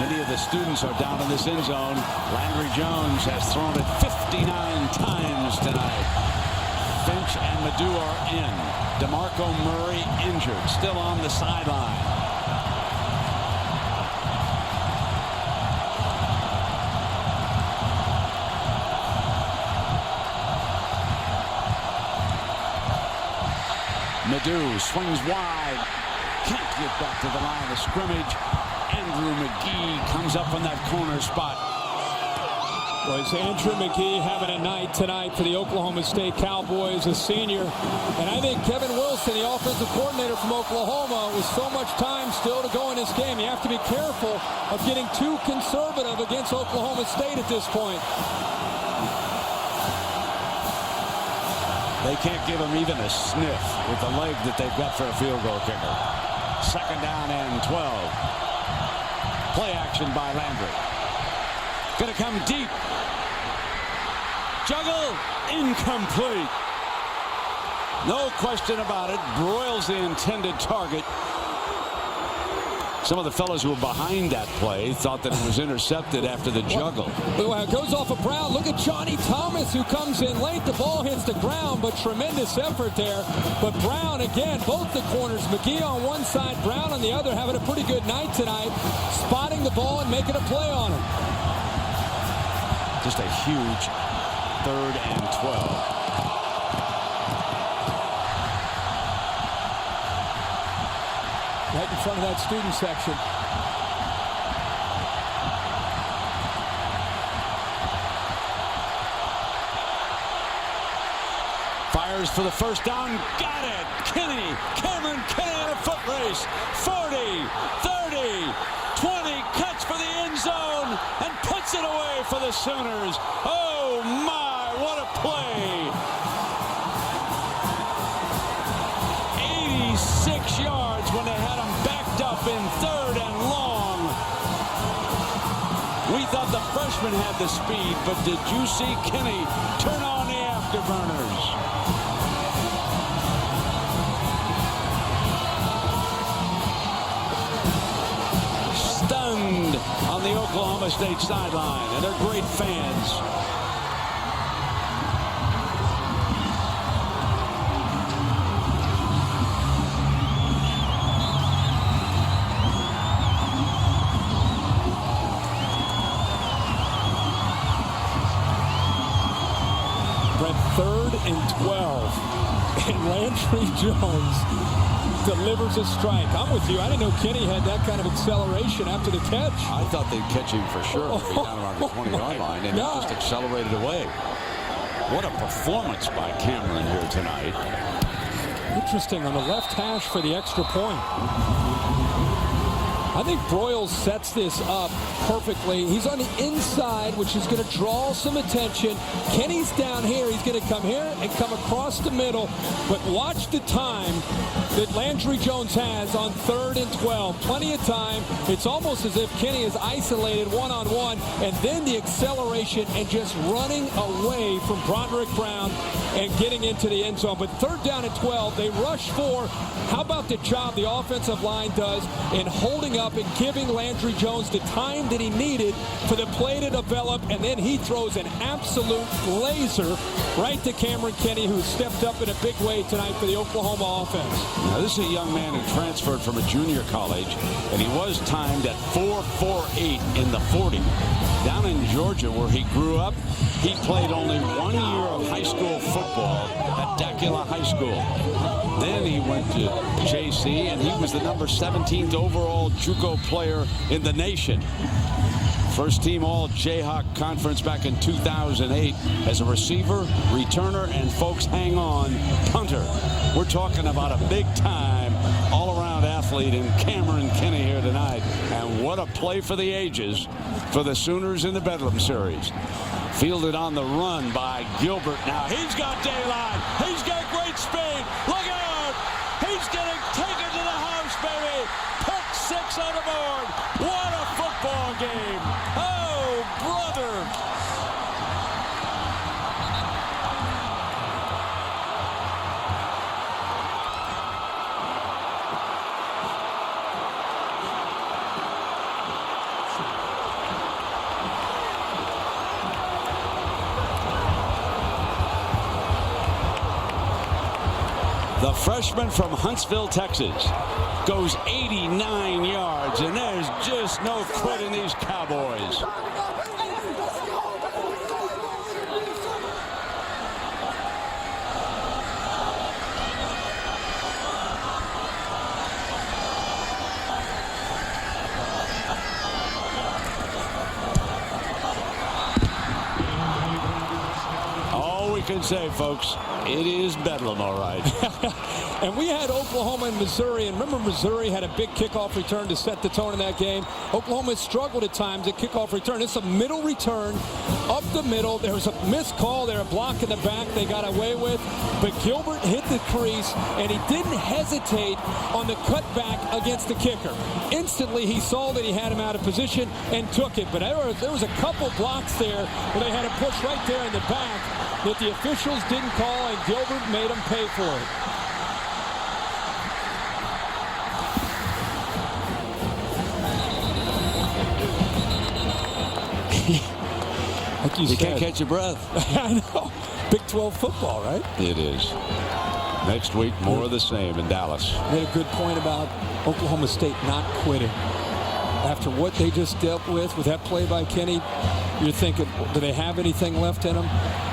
many of the students are down in this end zone. Landry Jones has thrown it 59 times tonight. Finch and Nadeau are in. DeMarco Murray injured, still on the sideline. Nadeau swings wide. Can't get back to the line of scrimmage. Andrew McGee comes up on that corner spot. Well, it's Andrew McGee having a night tonight for the Oklahoma State Cowboys, a senior. And I think Kevin Wilson, the offensive coordinator from Oklahoma, with so much time still to go in this game, you have to be careful of getting too conservative against Oklahoma State at this point. They can't give him even a sniff with the leg that they've got for a field goal kicker. 2nd down and 12. Play action by Landry. Going to come deep. Juggle, incomplete. No question about it. Broyles the intended target. Some of the fellows who were behind that play thought that it was intercepted after the juggle. Well, it goes off of Brown. Look at Johnny Thomas, who comes in late. The ball hits the ground, but tremendous effort there. But Brown, again, both the corners, McGee on one side, Brown on the other, having a pretty good night tonight, spotting the ball and making a play on him. Just a huge 3rd and 12. Right in front of that student section. Fires for the first down. Got it. Cameron Kenny in a foot race. 40, 30, 20. Cuts for the end zone and puts it away for the Sooners. Oh, my. What a play. 86 yards when they had him backed up in 3rd and long. We thought the freshman had the speed, but did you see Kenny turn on the afterburners? Stunned on the Oklahoma State sideline, and they're great fans. Brett, 3rd and 12. And Landry Jones delivers a strike. I'm with you. I didn't know Kenny had that kind of acceleration after the catch. I thought they'd catch him for sure. He'd be down around the 20-yard line, and he just accelerated away. What a performance by Cameron here tonight. Interesting on the left hash for the extra point. I think Broyles sets this up perfectly. He's on the inside, which is going to draw some attention. Kenny's down here. He's going to come here and come across the middle. But watch the time that Landry Jones has on 3rd and 12. Plenty of time. It's almost as if Kenny is isolated one-on-one. And then the acceleration and just running away from Broderick Brown and getting into the end zone. But 3rd down and 12, they rush 4. How about the job the offensive line does in holding up and giving Landry Jones the time that he needed for the play to develop, and then he throws an absolute laser right to Cameron Kenny, who stepped up in a big way tonight for the Oklahoma offense. Now, this is a young man who transferred from a junior college, and he was timed at 4.48 in the 40. Down in Georgia, where he grew up, he played only 1 year of high school football at Dacula High School. Then he went to JC, and he was the number 17th overall JUCO player in the nation. First team all Jayhawk Conference back in 2008 as a receiver, returner, and folks, hang on, punter. We're talking about a big-time all-around athlete in Cameron Kenny here tonight. And what a play for the ages for the Sooners in the Bedlam Series. Fielded on the run by Gilbert. Now he's got daylight. He's got great speed. Look out! He's getting taken to the house, baby. Pick 6 on the board. What a football game. Oh, brother. The freshman from Huntsville, Texas, goes 89 yards, and there's just no quit in these Cowboys. All we can say, folks, it is Bedlam, all right. And we had Oklahoma and Missouri, and remember Missouri had a big kickoff return to set the tone in that game. Oklahoma struggled at times at kickoff return. It's a middle return, up the middle. There was a missed call there, a block in the back they got away with. But Gilbert hit the crease, and he didn't hesitate on the cutback against the kicker. Instantly, he saw that he had him out of position and took it. But there was a couple blocks there where they had to push right there in the back. that the officials didn't call, and Gilbert made them pay for it. Like you can't catch your breath. I know. Big 12 football, right? It is. Next week, more of the same in Dallas. Made a good point about Oklahoma State not quitting. After what they just dealt with that play by Kenny, you're thinking, do they have anything left in them?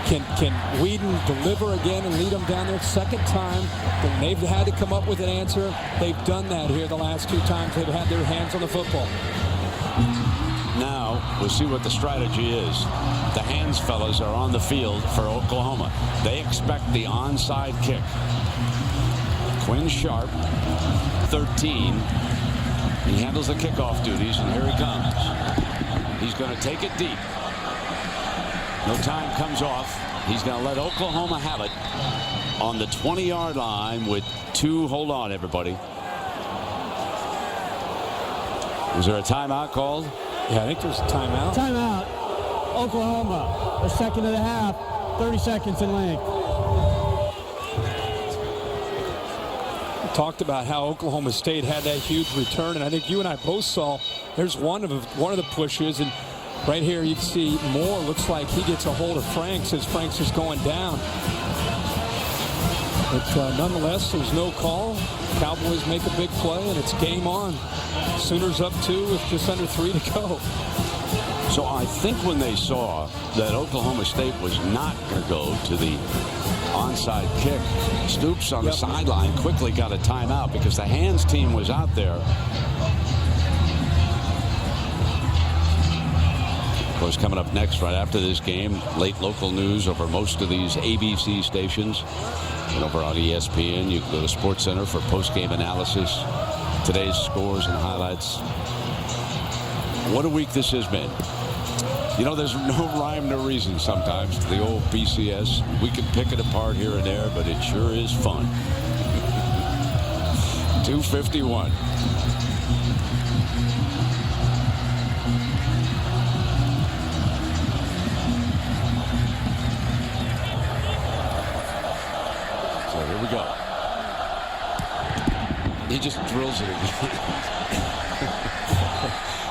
Can Whedon deliver again and lead them down there? Second time, but they've had to come up with an answer. They've done that here the last 2 times they've had their hands on the football. Now, we'll see what the strategy is. The hands fellas are on the field for Oklahoma. They expect the onside kick. Quinn Sharp, 13. He handles the kickoff duties, and here he comes. He's going to take it deep. No time comes off. He's going to let Oklahoma have it on the 20-yard line with 2. Hold on, everybody. Was there a timeout called? Yeah, I think there's a timeout. Timeout. Oklahoma. A second and a half. 30 seconds in length. We talked about how Oklahoma State had that huge return, and I think you and I both saw there's one of the pushes, and right here you can see Moore looks like he gets a hold of Franks as Franks is going down. But nonetheless, there's no call. Cowboys make a big play, and it's game on. Sooners up 2 with just under 3 to go. So I think when they saw that Oklahoma State was not going to go to the onside kick, Stoops on the sideline quickly got a timeout because the hands team was out there. Of course, coming up next right after this game, late local news over most of these ABC stations. And over on ESPN, you can go to SportsCenter for post-game analysis, today's scores and highlights. What a week this has been. You know, there's no rhyme, no reason sometimes to the old BCS. We can pick it apart here and there, but it sure is fun. 2:51. Here we go. He just drills it again.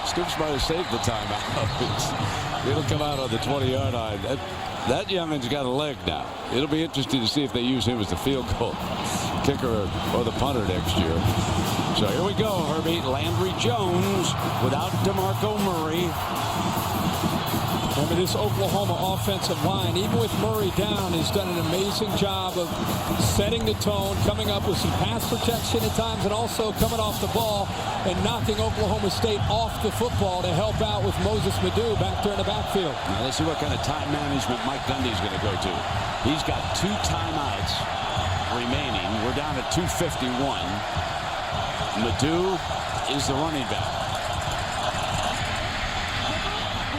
Stoops might have saved the timeout. It'll come out on the 20-yard line. That youngin's got a leg now. It'll be interesting to see if they use him as the field goal kicker or the punter next year. So here we go, Herbie. Landry Jones without DeMarco Murray. Remember, this Oklahoma offensive line, even with Murray down, has done an amazing job of setting the tone, coming up with some pass protection at times, and also coming off the ball and knocking Oklahoma State off the football to help out with Moses Madu back there in the backfield. Now let's see what kind of time management Mike Gundy's going to go to. He's got 2 timeouts remaining. We're down at 2:51. Madu is the running back.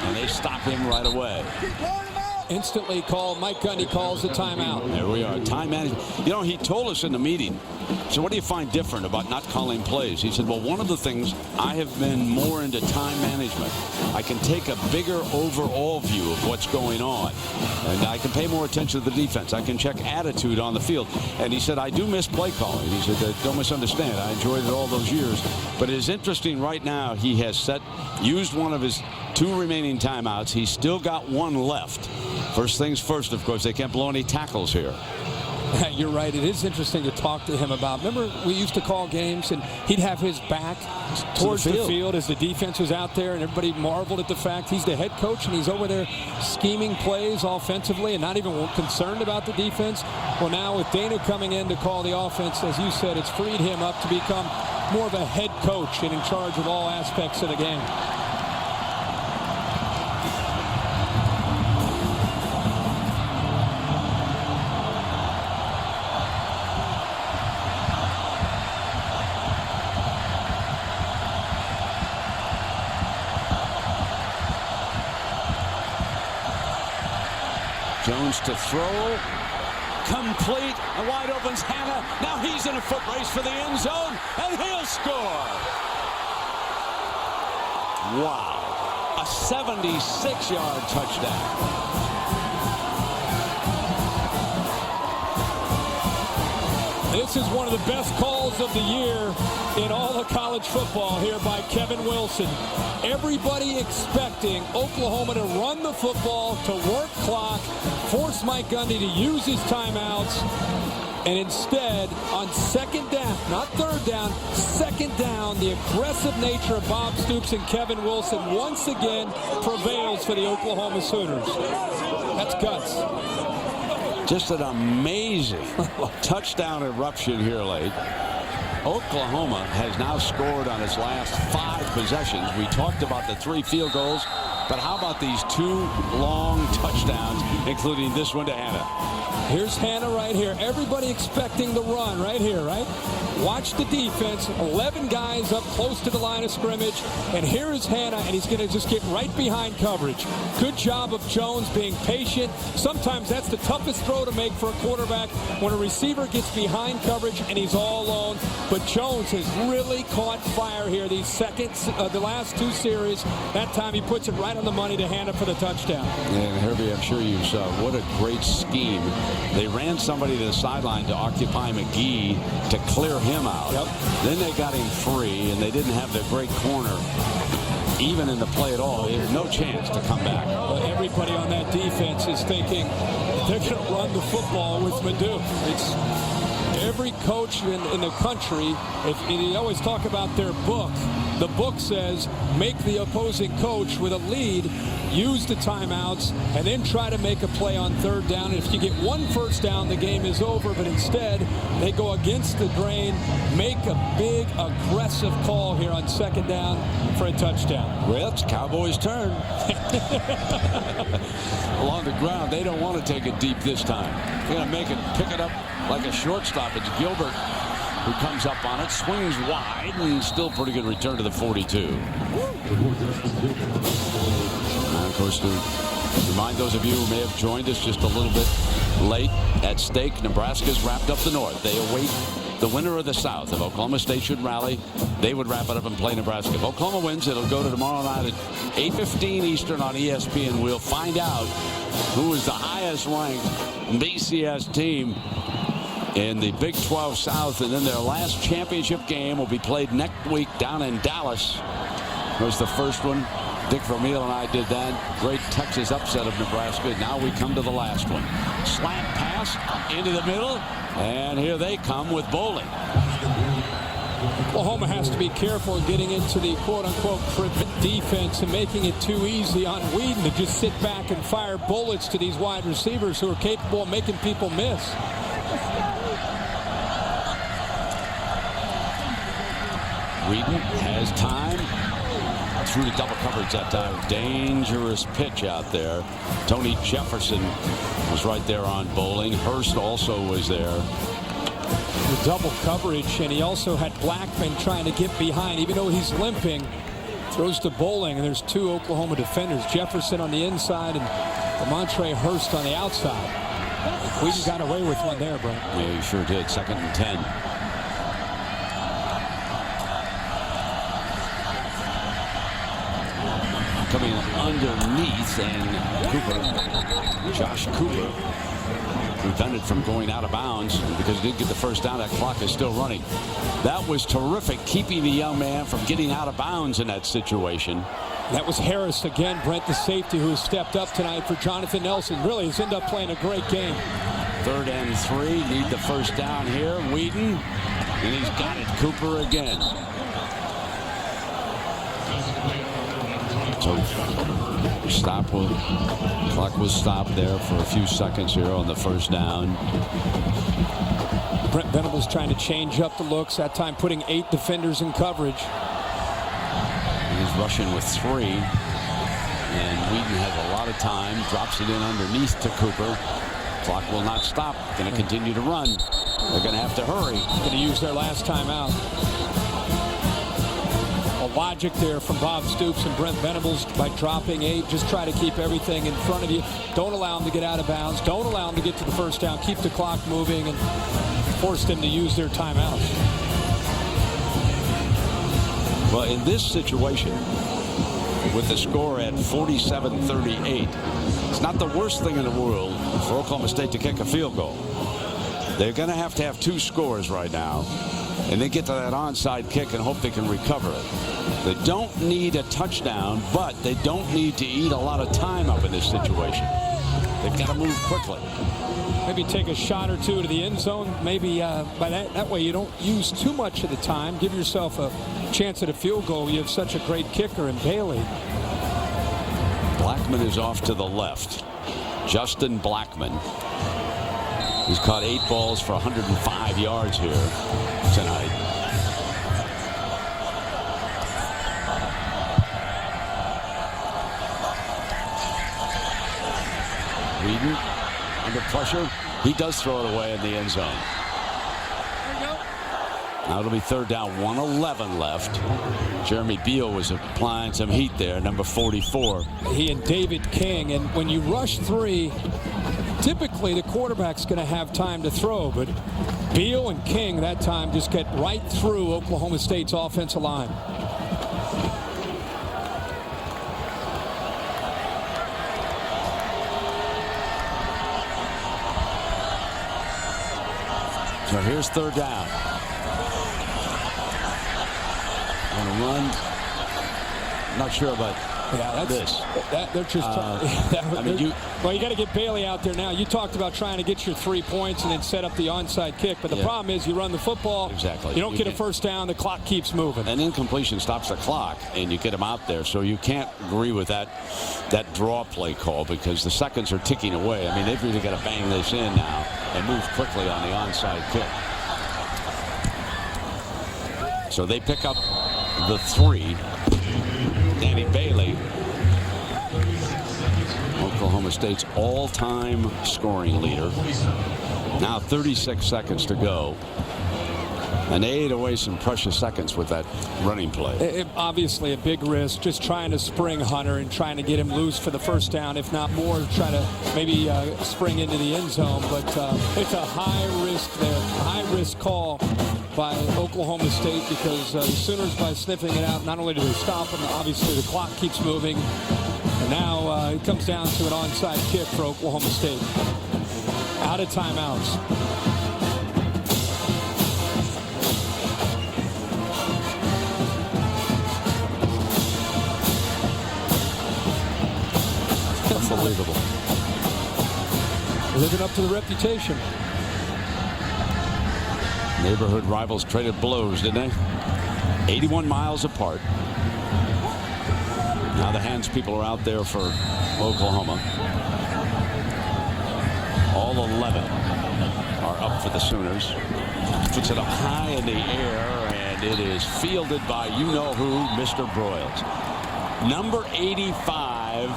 And they stop him right away. Instantly called. Mike Gundy calls the timeout. There we are. Time management. You know, he told us in the meeting, so what do you find different about not calling plays? He said, well, one of the things, I have been more into time management. I can take a bigger overall view of what's going on. And I can pay more attention to the defense. I can check attitude on the field. And he said, I do miss play calling. He said, don't misunderstand. I enjoyed it all those years. But it is interesting right now, he has used one of his 2 remaining timeouts. He's still got 1 left. First things first, of course, they can't blow any tackles here. You're right. It is interesting to talk to him about. Remember, we used to call games, and he'd have his back towards the field as the defense was out there, and everybody marveled at the fact he's the head coach, and he's over there scheming plays offensively and not even concerned about the defense. Well, now with Dana coming in to call the offense, as you said, it's freed him up to become more of a head coach and in charge of all aspects of the game. Jones to throw. Complete. A wide open Hannah. Now he's in a foot race for the end zone, and he'll score. Wow. A 76-yard touchdown. This is one of the best calls of the year in all of college football here by Kevin Wilson. Everybody expecting Oklahoma to run the football, to work clock, force Mike Gundy to use his timeouts. And instead, on second down, not third down, second down, the aggressive nature of Bob Stoops and Kevin Wilson once again prevails for the Oklahoma Sooners. That's guts. Just an amazing touchdown eruption here late. Oklahoma has now scored on its last 5 possessions. We talked about the 3 field goals, but how about these 2 long touchdowns, including this one to Hannah? Here's Hannah right here. Everybody expecting the run right here, right? Watch the defense. 11 guys up close to the line of scrimmage. And here is Hannah, and he's going to just get right behind coverage. Good job of Jones being patient. Sometimes that's the toughest throw to make for a quarterback when a receiver gets behind coverage and he's all alone. But Jones has really caught fire here these the last 2 series. That time he puts it right on the money to Hannah for the touchdown. And Herbie, I'm sure you saw what a great scheme. They ran somebody to the sideline to occupy McGee to clear him out. Yep. Then they got him free, and they didn't have the great corner even in the play at all. He had no chance to come back. Well, everybody on that defense is thinking they're going to run the football with Madu. It's every coach in the country, they always talk about their book. The book says make the opposing coach with a lead, use the timeouts, and then try to make a play on third down. And if you get 1 first down, the game is over. But instead, they go against the grain, make a big, aggressive call here on second down for a touchdown. Well, it's Cowboys' turn. Along the ground, they don't want to take it deep this time. They're going to pick it up like a shortstop. It's Gilbert who comes up on it, swings wide, and still pretty good return to the 42. And of course, to remind those of you who may have joined us just a little bit late, at stake, Nebraska's wrapped up the North. They await the winner of the South. If Oklahoma State should rally, they would wrap it up and play Nebraska. If Oklahoma wins, it'll go to tomorrow night at 8:15 Eastern on ESPN. We'll find out who is the highest ranked BCS team in the Big 12 South, and then their last championship game will be played next week down in Dallas. Was the first one. Dick Vermeil and I did that. Great Texas upset of Nebraska. Now we come to the last one. Slant pass into the middle, and here they come with Bowling. Oklahoma has to be careful getting into the quote-unquote prevent defense and making it too easy on Whedon to just sit back and fire bullets to these wide receivers who are capable of making people miss. Whedon has time. Through the double coverage that time. Dangerous pitch out there. Tony Jefferson was right there on Bowling. Hurst also was there. The double coverage, and he also had Blackman trying to get behind, even though he's limping. Throws to Bowling, and there's 2 Oklahoma defenders. Jefferson on the inside and Lamontre Hurst on the outside. Whedon got away with one there, Brent. Yeah, he sure did. 2nd and 10. Coming underneath, and Cooper, Josh Cooper, prevented from going out of bounds because he didn't get the first down. That clock is still running. That was terrific, keeping the young man from getting out of bounds in that situation. That was Harris again, Brent, the safety who has stepped up tonight for Jonathan Nelson. Really has ended up playing a great game. 3rd and 3, need the first down here. Whedon, and he's got it. Cooper again. So clock was stopped there for a few seconds here on the first down. Brent Venables trying to change up the looks, that time putting 8 defenders in coverage. He's rushing with 3. And Whedon has a lot of time, drops it in underneath to Cooper. Clock will not stop, going to continue to run. They're going to have to hurry. Going to use their last timeout. Logic there from Bob Stoops and Brent Venables by dropping 8. Just try to keep everything in front of you. Don't allow them to get out of bounds. Don't allow them to get to the first down. Keep the clock moving and force them to use their timeouts. Well, in this situation, with the score at 47-38, it's not the worst thing in the world for Oklahoma State to kick a field goal. They're going to have 2 scores right now, and then get to that onside kick and hope they can recover it. They don't need a touchdown, but they don't need to eat a lot of time up in this situation. They've got to move quickly. Maybe take a shot or 2 to the end zone. Maybe by that way you don't use too much of the time. Give yourself a chance at a field goal. You have such a great kicker in Bailey. Blackman is off to the left. Justin Blackman. He's caught 8 balls for 105 yards here tonight. Whedon under pressure. He does throw it away in the end zone. Now it'll be 3rd down, 1:11 left. Jeremy Beal was applying some heat there, number 44. He and David King, and when you rush 3, typically the quarterback's going to have time to throw, but Beal and King that time just get right through Oklahoma State's offensive line. So here's 3rd down. Want to run? Not sure about this. They're just. Well, you got to get Bailey out there now. You talked about trying to get your 3 points and then set up the onside kick, but the problem is you run the football. Exactly. You don't get a first down. The clock keeps moving. An incompletion stops the clock, and you get them out there. So you can't agree with that draw play call because the seconds are ticking away. I mean, they've really got to bang this in now and move quickly on the onside kick. So they pick up the 3. Danny Bailey, Oklahoma State's all-time scoring leader. Now 36 seconds to go. And they ate away some precious seconds with that running play. Obviously a big risk, just trying to spring Hunter and trying to get him loose for the first down, if not more, try to maybe spring into the end zone. But it's a high risk there, high risk call by Oklahoma State because the Sooners, by sniffing it out, not only do they stop them, obviously the clock keeps moving. And now it comes down to an onside kick for Oklahoma State. Out of timeouts. Unbelievable. Living up to the reputation. Neighborhood rivals traded blows, didn't they? 81 miles apart. Now the hands people are out there for Oklahoma. All 11 are up for the Sooners. Puts it up high in the air, and it is fielded by you-know-who, Mr. Broyles. Number 85,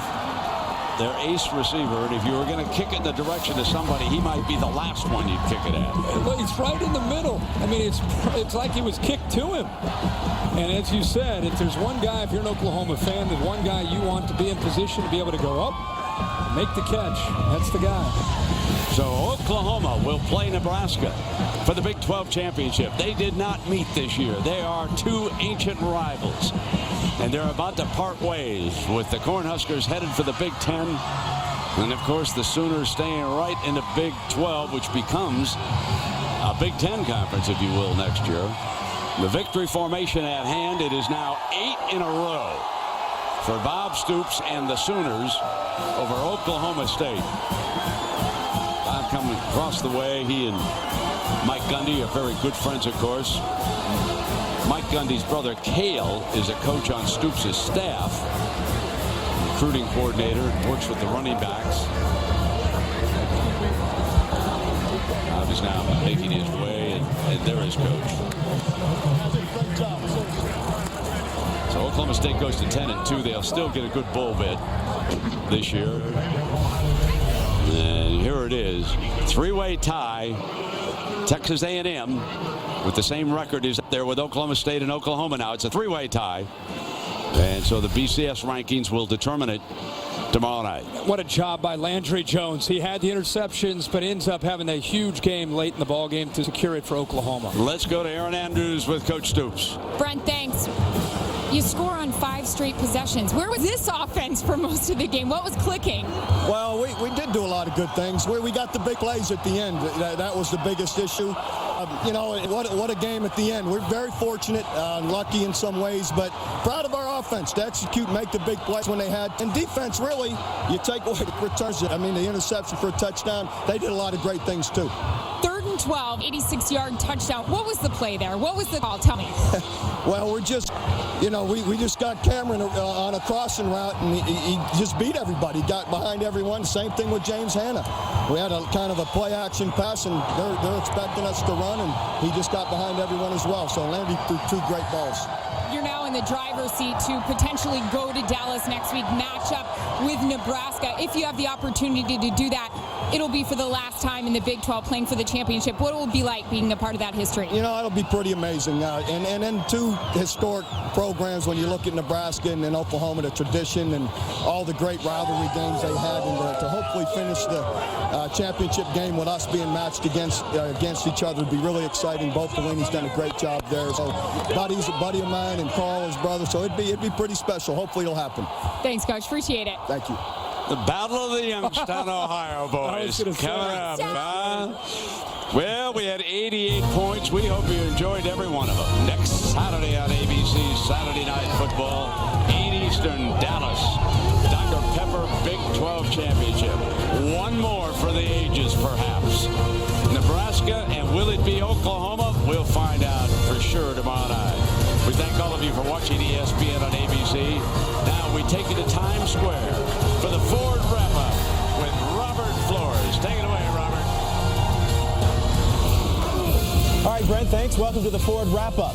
their ace receiver, and if you were going to kick it in the direction of somebody, he might be the last one you'd kick it at. But he's right in the middle. I mean, it's like he was kicked to him. And as you said, if there's one guy, if you're an Oklahoma fan, there's one guy you want to be in position to be able to go up and make the catch. That's the guy. So Oklahoma will play Nebraska for the Big 12 championship. They did not meet this year. They are 2 ancient rivals. And they're about to part ways with the Cornhuskers headed for the Big 10. And, of course, the Sooners staying right in the Big 12, which becomes a Big 10 conference, if you will, next year. The victory formation at hand. It is now 8 in a row for Bob Stoops and the Sooners over Oklahoma State. Bob coming across the way. He and Mike Gundy are very good friends, of course. Mike Gundy's brother, Cale, is a coach on Stoops' staff. Recruiting coordinator, works with the running backs. Bob is now making his way, and there is coach. So Oklahoma State goes to 10-2. They'll still get a good bowl bid this year. And here it is. 3-way tie. Texas A&M with the same record is up there with Oklahoma State and Oklahoma now. It's a 3-way tie. And so the BCS rankings will determine it tomorrow night. What a job by Landry Jones. He had the interceptions, but ends up having a huge game late in the ball game to secure it for Oklahoma. Let's go to Aaron Andrews with Coach Stoops. Brent, thanks. You score on 5 straight possessions. Where was this offense for most of the game? What was clicking? Well, we did do a lot of good things. We got the big plays at the end. That was the biggest issue. What a game at the end. We're very fortunate, lucky in some ways, but proud of our offense to execute, make the big plays when they had. And defense, really, you take away the returns. I mean, the interception for a touchdown, they did a lot of great things too. 3rd and 12, 86-yard touchdown. What was the play there? What was the call? Tell me. Well, we're just, we just got Cameron on a crossing route, and he just beat everybody. Got behind everyone. Same thing with James Hanna. We had a kind of a play-action pass, and they're expecting us to run, and he just got behind everyone as well. So Landy threw 2 great balls. You're now in the driver's seat to potentially go to Dallas next week, match up with Nebraska. If you have the opportunity to do that, it'll be for the last time in the Big 12 playing for the championship. What will it be like being a part of that history? It'll be pretty amazing. And then 2 historic programs when you look at Nebraska and Oklahoma, the tradition and all the great rivalry games they had, and to hopefully finish the championship game with us being matched against each other would be really exciting. Both Pelini's done a great job there. So Buddy's a buddy of mine, and Carl his brother. So it'd be pretty special. Hopefully it'll happen. Thanks, Coach. Appreciate it. Thank you. The Battle of the Youngstown, Ohio boys coming up. Well, we had 88 points. We hope you enjoyed every one of them. Next Saturday on ABC, Saturday Night Football, 8 Eastern, Dallas. Dr. Pepper Big 12 Championship. One more for the ages, perhaps. Nebraska, and will it be Oklahoma? We'll find out for sure tomorrow night. We thank all of you for watching ESPN on ABC. Now we take you to Times Square for the Ford Wrap-Up with Robert Flores. Take it away, Robert. All right, Brent, thanks. Welcome to the Ford Wrap-Up.